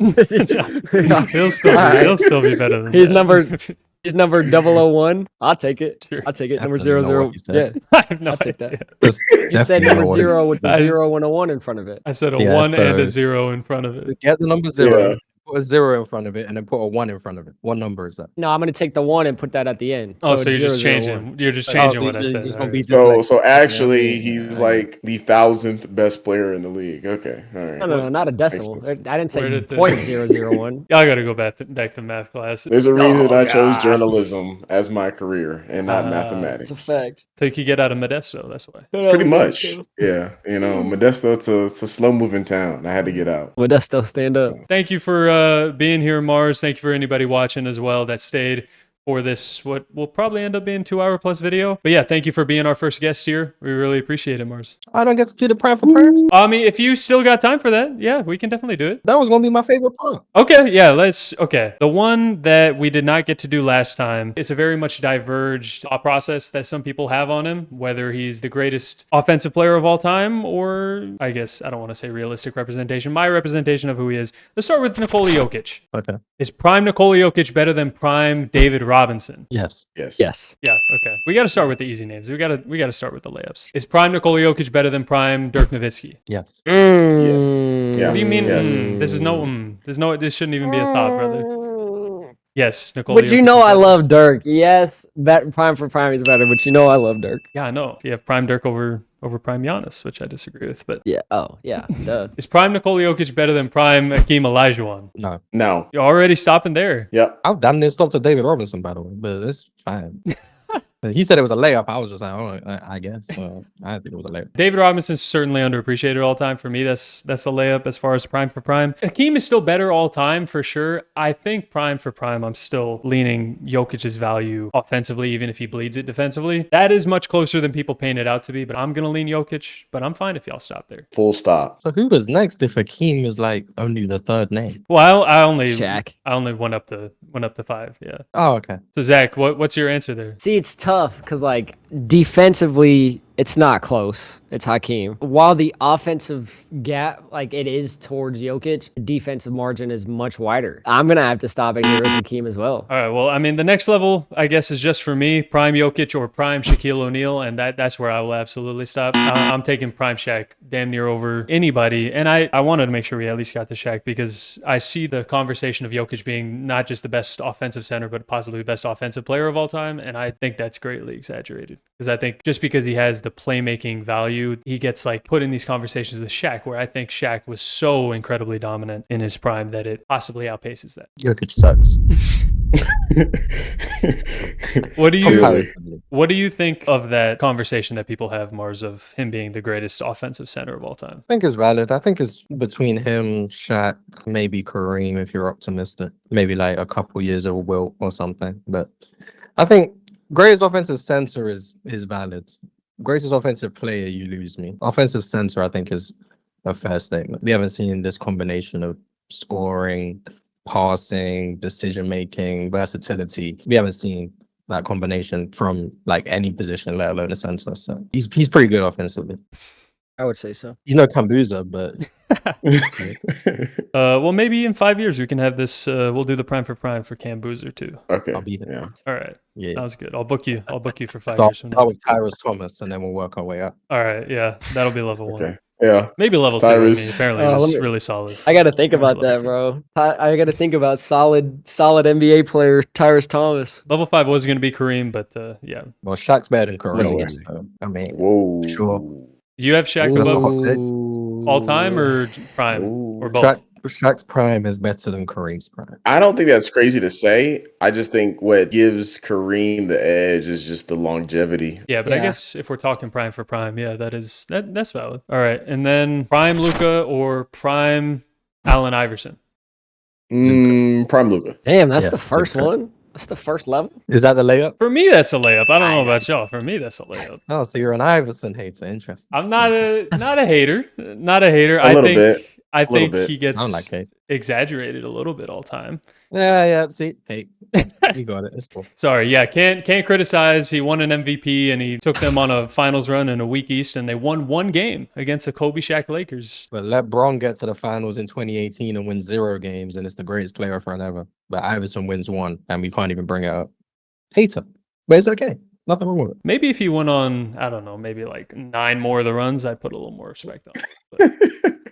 He'll still be better than He's that. He's number 001. I'll take it. Sure. I'll take it. I Number don't 0, know 0. what you Yeah, said. I have no I'll take idea. that. Just You said definitely number know what it is. 0 with the I- 0 and a 1 in front of it. I said a Yeah, 1 and a so- 0 in front of it. Get the number 0. Yeah. Put a 0 in front of it, and then put a 1 in front of it. What number is that? No, I'm gonna take the 1 and put that at the end. Oh, it's so you're just 0, 0, changing. 1. You're just Oh, changing so what I you're said. just All gonna be right. just So like- actually, Yeah, he's yeah. like the 1,000th best player in the league. Okay, all right. No, not a decimal. Makes sense. I didn't say Where did the- 0.001. Y'all got to go back to math class. There's a reason Oh, I chose God. journalism as my career and not Ah, mathematics. It's a fact. So you could get out of Modesto. That's why. Pretty much, yeah. You know, Modesto, it's a slow moving town. I had to get out. Modesto, stand up. Thank you for being here, Marz. Thank you for anybody watching as well that stayed for this, what will probably end up being 2-hour plus video. But yeah, thank you for being our first guest here. We really appreciate it, Marz. I don't get to do the prime for primes. I mean, if you still got time for that, yeah, we can definitely do it. That was gonna be my favorite part. Okay, yeah, okay. The one that we did not get to do last time, it's a very much diverged thought process that some people have on him, whether he's the greatest offensive player of all time, or I guess I don't want to say realistic representation, my representation of who he is. Let's start with Nikola Jokic. Okay. Is prime Nikola Jokic better than prime David Robinson? Yes. Yes. Yeah, okay. We got to start with the easy names. We got to start with the layups. Is prime Nikola Jokic better than prime Dirk Nowitzki? Yes. Yeah. What do you mean? Yes. This shouldn't even be a thought, brother. Yes, Nikola But you Jokic know is I better. love Dirk. Yes, prime for prime is better, but you know I love Dirk. Yeah, I know. You have prime Dirk over prime Giannis, which I disagree with. But Yeah. Oh, yeah. Duh. is prime Nikola Jokic better than prime Hakeem Olajuwon? No. No. You're already stopping there. Yep. I've damn near stopped to David Robinson, by the way, but it's fine. He said it was a layup. I was just like, oh, I guess. I think it was a layup. David Robinson's certainly underappreciated all time. For me, that's a layup as far as prime for prime. Hakeem is still better all time for sure. I think prime for prime, I'm still leaning Jokic's value offensively, even if he bleeds it defensively. That is much closer than people paint it out to be, but I'm going to lean Jokic, but I'm fine if y'all stop there. Full stop. So who was next if Hakeem is like only the third name? Well, I only Shaq. went up to 5. Yeah. Oh, okay. So Zach, what's your answer there? See, it's tough because, like, defensively, it's not close. It's Hakeem. While the offensive gap, like, it is towards Jokic, the defensive margin is much wider. I'm going to have to stop at Hakeem as well. All right. Well, I mean, the next level, I guess, is just for me, prime Jokic or prime Shaquille O'Neal, and that's where I will absolutely stop. I'm taking prime Shaq damn near over anybody, and I wanted to make sure we at least got to Shaq because I see the conversation of Jokic being not just the best offensive center, but possibly the best offensive player of all time, and I think that's greatly exaggerated because I think just because he has the playmaking value, he gets like put in these conversations with Shaq, where I think Shaq was so incredibly dominant in his prime that it possibly outpaces that. Jokic sucks. What do you Comparatively. What do you think of that conversation that people have, Marz, of him being the greatest offensive center of all time? I think it's valid. I think it's between him, Shaq, maybe Kareem if you're optimistic. Maybe like a couple years of Wilt or something. But I think greatest offensive center is valid. Greatest offensive player, you lose me. Offensive center, I think, is a fair statement. We haven't seen this combination of scoring, passing, decision making, versatility. We haven't seen that combination from like any position, let alone a center. So he's pretty good offensively. I would say so. He's no Kambuza, but Well, maybe in 5 years we can have this. We'll do the prime for Cam Boozer too. Okay. I'll be there. Yeah. All right, Yeah. that was good. I'll book you for 5 Start, years from now. start with Tyrus Thomas, and then we'll work our way up. All right, yeah, that'll be level 1. Okay. Yeah. Maybe level 2. I mean, Tyrese. apparently, it was really solid. I got to think about Level that, 2. bro. I got to think about solid NBA player Tyrus Thomas. Level 5 was going to be Kareem, but yeah. Well, Shaq's better than Kareem. No way. So, I mean, Whoa. Sure. Do you have Shaq That's a above hot take. all time or prime or both? Shaq's prime is better than Kareem's prime. I don't think that's crazy to say. I just think what gives Kareem the edge is just the longevity. Yeah, but I Yeah. guess if we're talking prime for prime, yeah, that's valid. All right, and then prime Luka or prime Allen Iverson. Prime Luka. Damn, that's Yeah, the first okay. one. That's the first level. Is that the layup? For me, that's a layup. I don't know about y'all. For me, that's a layup. Oh, so you're an Iverson hater. Interesting. I'm not a hater. Not a hater. A little bit. I Little think bit. he gets I don't like hate. exaggerated a little bit all time. Yeah. See, hey, you got it. It's cool. Sorry, yeah, can't criticize. He won an MVP and he took them on a finals run in a week East, and they won one game against the Kobe Shaq Lakers. But let Bron get to the finals in 2018 and win 0 games, and it's the greatest player forever. But Iverson wins 1, and we can't even bring it up. Hater, but it's okay. Nothing wrong with it. Maybe if he went on, I don't know, maybe like 9 more of the runs, I'd put a little more respect on it. But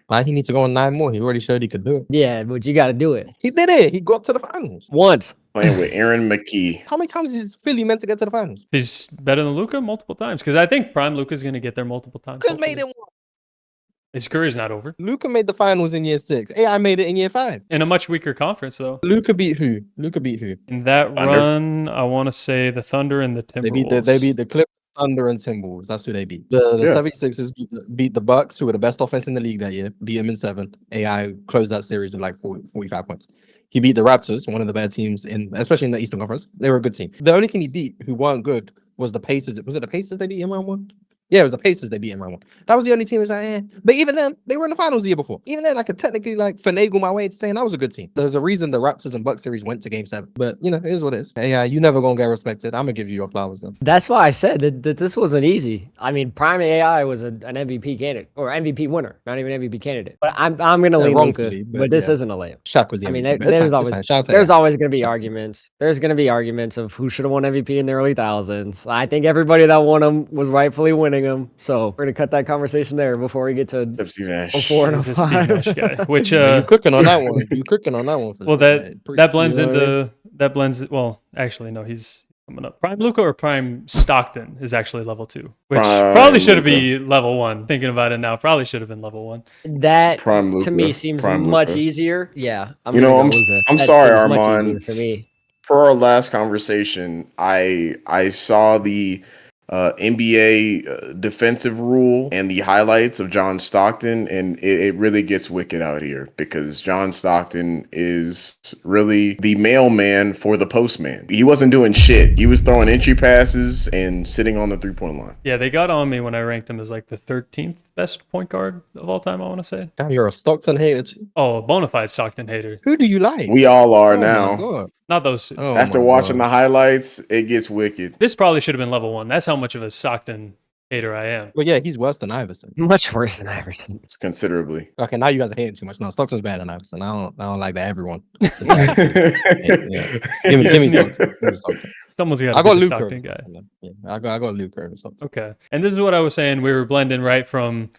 Why he need to go on 9 more? He already showed he could do it. Yeah, but you got to do it He did it. He got up to the finals. once. Playing with Aaron McKee. How many times is Philly meant to get to the finals? he's better than Luka multiple times because I think prime Luka's going to get there multiple times. Because made it one. His career's not over. Luka made the finals in year 6. AI made it in year 5. In a much weaker conference, though. Luka beat who? Luka beat who? In that Thunder. run, I want to say the Thunder and the They beat Timberwolves. the Clippers, Thunder and Timberwolves. That's who they beat. The 76ers beat the Bucks, who were the best offense in the league that year. Beat them in 7. AI closed that series with like 45 points. He beat the Raptors, one of the better teams especially in the Eastern Conference. They were a good team. The only team he beat who weren't good was the Pacers. Was it the Pacers they beat in round 1? Yeah, it was the Pacers they beat in round 1. That was the only team that was like, eh. But even then, they were in the finals the year before. Even then, I could technically like finagle my way to saying that was a good team. There's a reason the Raptors and Bucks series went to game 7. But you know, it is what it is. AI, you never gonna get respected. I'm gonna give you your flowers then. That's why I said that this wasn't easy. I mean, Prime AI was an MVP candidate or MVP winner, not even MVP candidate. But I'm gonna lean Luka, but this isn't a layup. Shaq was the I mean, MVP. there's always gonna be arguments. There's gonna be arguments of who should have won MVP in the early thousands. I think everybody that won them was rightfully winning them. So we're gonna cut that conversation there before we get to Steve Nash. He's a Steve Nash guy, which you cooking on that one. You cooking on that one. Well, that blends into that blends. Well, actually, no, he's coming up. Prime Luka or Prime Stockton is actually level 2, which probably should be level 1. Thinking about it now, probably should have been level 1. That Prime to me seems much easier. Yeah, I'm sorry, Armand. For me, per our last conversation, I saw the NBA defensive rule and the highlights of John Stockton, and it really gets wicked out here because John Stockton is really the mailman for the postman. He wasn't doing shit. He was throwing entry passes and sitting on the 3-point line. Yeah, they got on me when I ranked him as like the 13th best point guard of all time, I want to say. Damn, you're a Stockton hater too. Oh, a bona fide Stockton hater. Who do you like? We all are now. Not those two. After watching the highlights, it gets wicked. This probably should have been level 1. That's how much of a Stockton hater I am. Well, yeah, he's worse than Iverson. Much worse than Iverson. It's considerably. Okay, now you guys are hating too much. No, Stockton's better than Iverson. I don't like that. Everyone. Give me Stockton. Someone's got. I got Luka. Stockton guy. Yeah, I got Luka. Okay, and this is what I was saying. We were blending right from.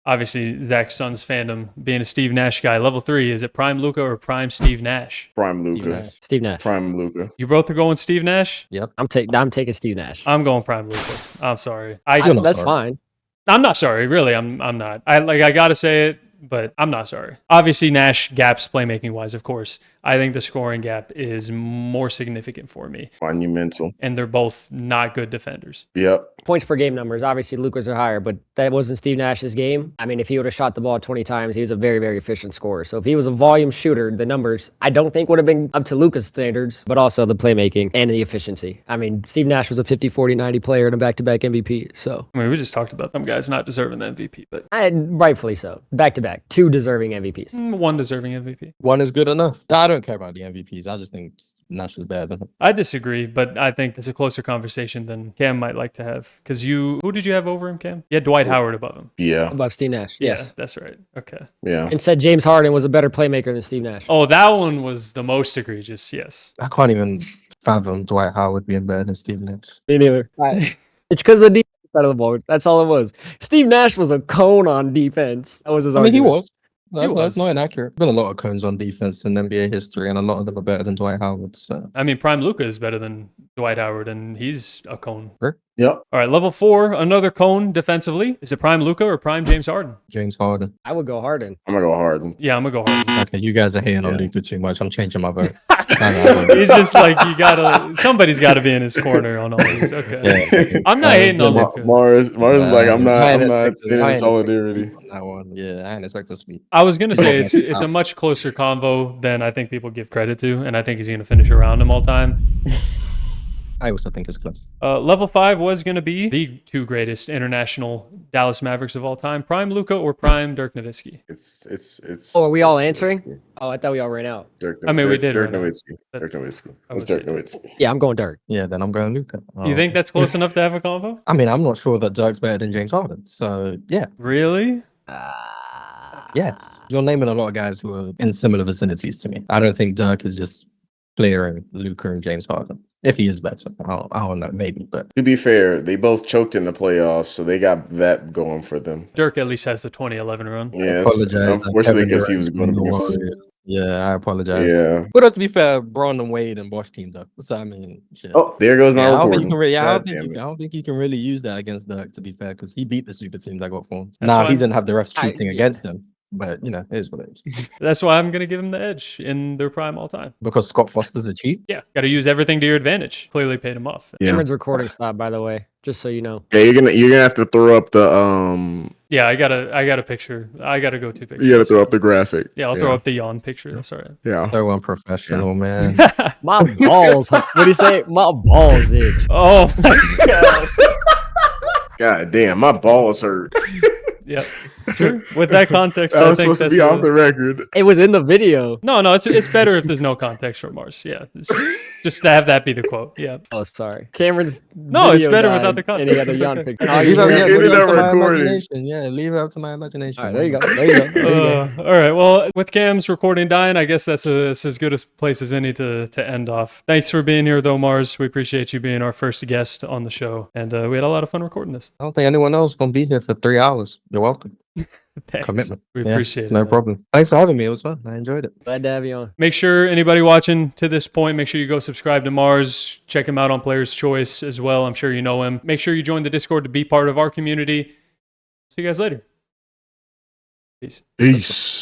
Obviously, Zach's son's fandom, being a Steve Nash guy. Level 3, is it Prime Luka or Prime Steve Nash? Prime Luka. Steve Nash. Prime Luka. You both are going Steve Nash? Yep. I'm taking Steve Nash. I'm going Prime Luka. I'm sorry. That's fine. I'm not sorry. Really, I'm not. I gotta say it, but I'm not sorry. Obviously, Nash gaps playmaking wise, of course. I think the scoring gap is more significant for me. Monumental. And they're both not good defenders. Yep. Points per game numbers, obviously Luka's are higher, but that wasn't Steve Nash's game. I mean, if he would have shot the ball 20 times, he was a very, very efficient scorer. So if he was a volume shooter, the numbers, I don't think would have been up to Luka's standards, but also the playmaking and the efficiency. I mean, Steve Nash was a 50, 40, 90 player and a back-to-back MVP. So I mean, we just talked about them guys not deserving the MVP, but rightfully so. Back-to-back, 2 deserving MVPs. 1 deserving MVP. 1 is good enough. I don't care about the MVPs. I just think Nash is better than him. I disagree, but I think it's a closer conversation than Cam might like to have. Because who did you have over him, Cam? You had Dwight Howard above him. Yeah. Above Steve Nash, yes. Yeah, that's right. Okay. Yeah. And said James Harden was a better playmaker than Steve Nash. Oh, that one was the most egregious, yes. I can't even fathom Dwight Howard being better than Steve Nash. Me neither. It's because of the defense side of the ball. That's all it was. Steve Nash was a cone on defense. That was his argument. I mean, he was. That's not inaccurate. Been a lot of cones on defense in NBA history, and a lot of them are better than Dwight Howard. So. I mean, Prime Luka is better than Dwight Howard, and he's a cone. Sure. Yep. All right, level 4, another cone defensively. Is it Prime Luka or Prime James Harden? James Harden. I would go Harden. I'm gonna go Harden. Yeah, I'm gonna go Harden. Okay, you guys are hating on Luka too much. I'm changing my vote. He's just like, somebody's got to be in his corner on all these. Okay. Yeah. I'm not hating on Luka. Marz is like, I'm not standing in solidarity. On that one. Yeah, I didn't expect to speak. I was going to say it's a much closer convo than I think people give credit to, and I think he's going to finish around him all time. I also think it's close. Level 5 was going to be the 2 greatest international Dallas Mavericks of all time: Prime Luka or Prime Dirk Nowitzki. It's. Oh, are we all answering? Oh, I thought we all ran out. We did. Dirk Nowitzki. Dirk Nowitzki. It's Dirk Nowitzki. Yeah, I'm going Dirk. Yeah, then I'm going Luka. You think that's close enough to have a combo? I mean, I'm not sure that Dirk's better than James Harden. So yeah. Really? Yes. You're naming a lot of guys who are in similar vicinities to me. I don't think Dirk is just clearing Luka and James Harden. If he is better, I don't know, maybe. But to be fair, they both choked in the playoffs, so they got that going for them. Dirk at least has the 2011 run. Yes, unfortunately, because he was going against. Yeah, I apologize. Yeah, but to be fair, Braun and Wade and Bosch teamed up. So I mean, shit. Oh, there goes my reporting. I don't think you can really use that against Dirk. To be fair, because he beat the super teams that got formed. Now he didn't have the refs cheating against him. but you know, it is what it is. That's why I'm going to give him the edge in their prime all time. Because Scott Foster's a cheat. Yeah, got to use everything to your advantage. Clearly paid him off. Yeah. Cameron's recording stopped, by the way, just so you know. Yeah, you're gonna have to throw up the Yeah, I got a picture. I got to go to pictures. you gotta throw up the graphic. Yeah, I'll throw up the yawn picture. That's all right. Yeah. So unprofessional, man. My balls. What do you say? My balls itch. Oh my god. God damn, my balls hurt. Yeah. True. With that context, That I was think supposed to that's be off the record. It was in the video. No, it's better if there's no context for Marz. Yeah, just to have that be the quote. Yeah. Oh, sorry. Cameron's No, it's video better died, without the And he context. had a It's yawn okay. picture. Yeah, Oh, leave you it, hear yeah, it? Give leave me it that up to my recording. imagination. Yeah, leave it up to my imagination. All right, there you go. There you go. There you go. All right. Well, with Cam's recording dying, I guess that's as good a place as any to end off. Thanks for being here, though, Marz. We appreciate you being our first guest on the show, and we had a lot of fun recording this. I don't think anyone else is gonna be here for 3 hours. You're welcome. Thanks. Commitment. We Yeah, appreciate it. No man. problem. Thanks for having me. It was fun. I enjoyed it. Glad to have you on. Make sure anybody watching to this point, make sure you go subscribe to Marz. Check him out on Player's Choice as well. I'm sure you know him. Make sure you join the Discord to be part of our community. See you guys later. Peace. Peace.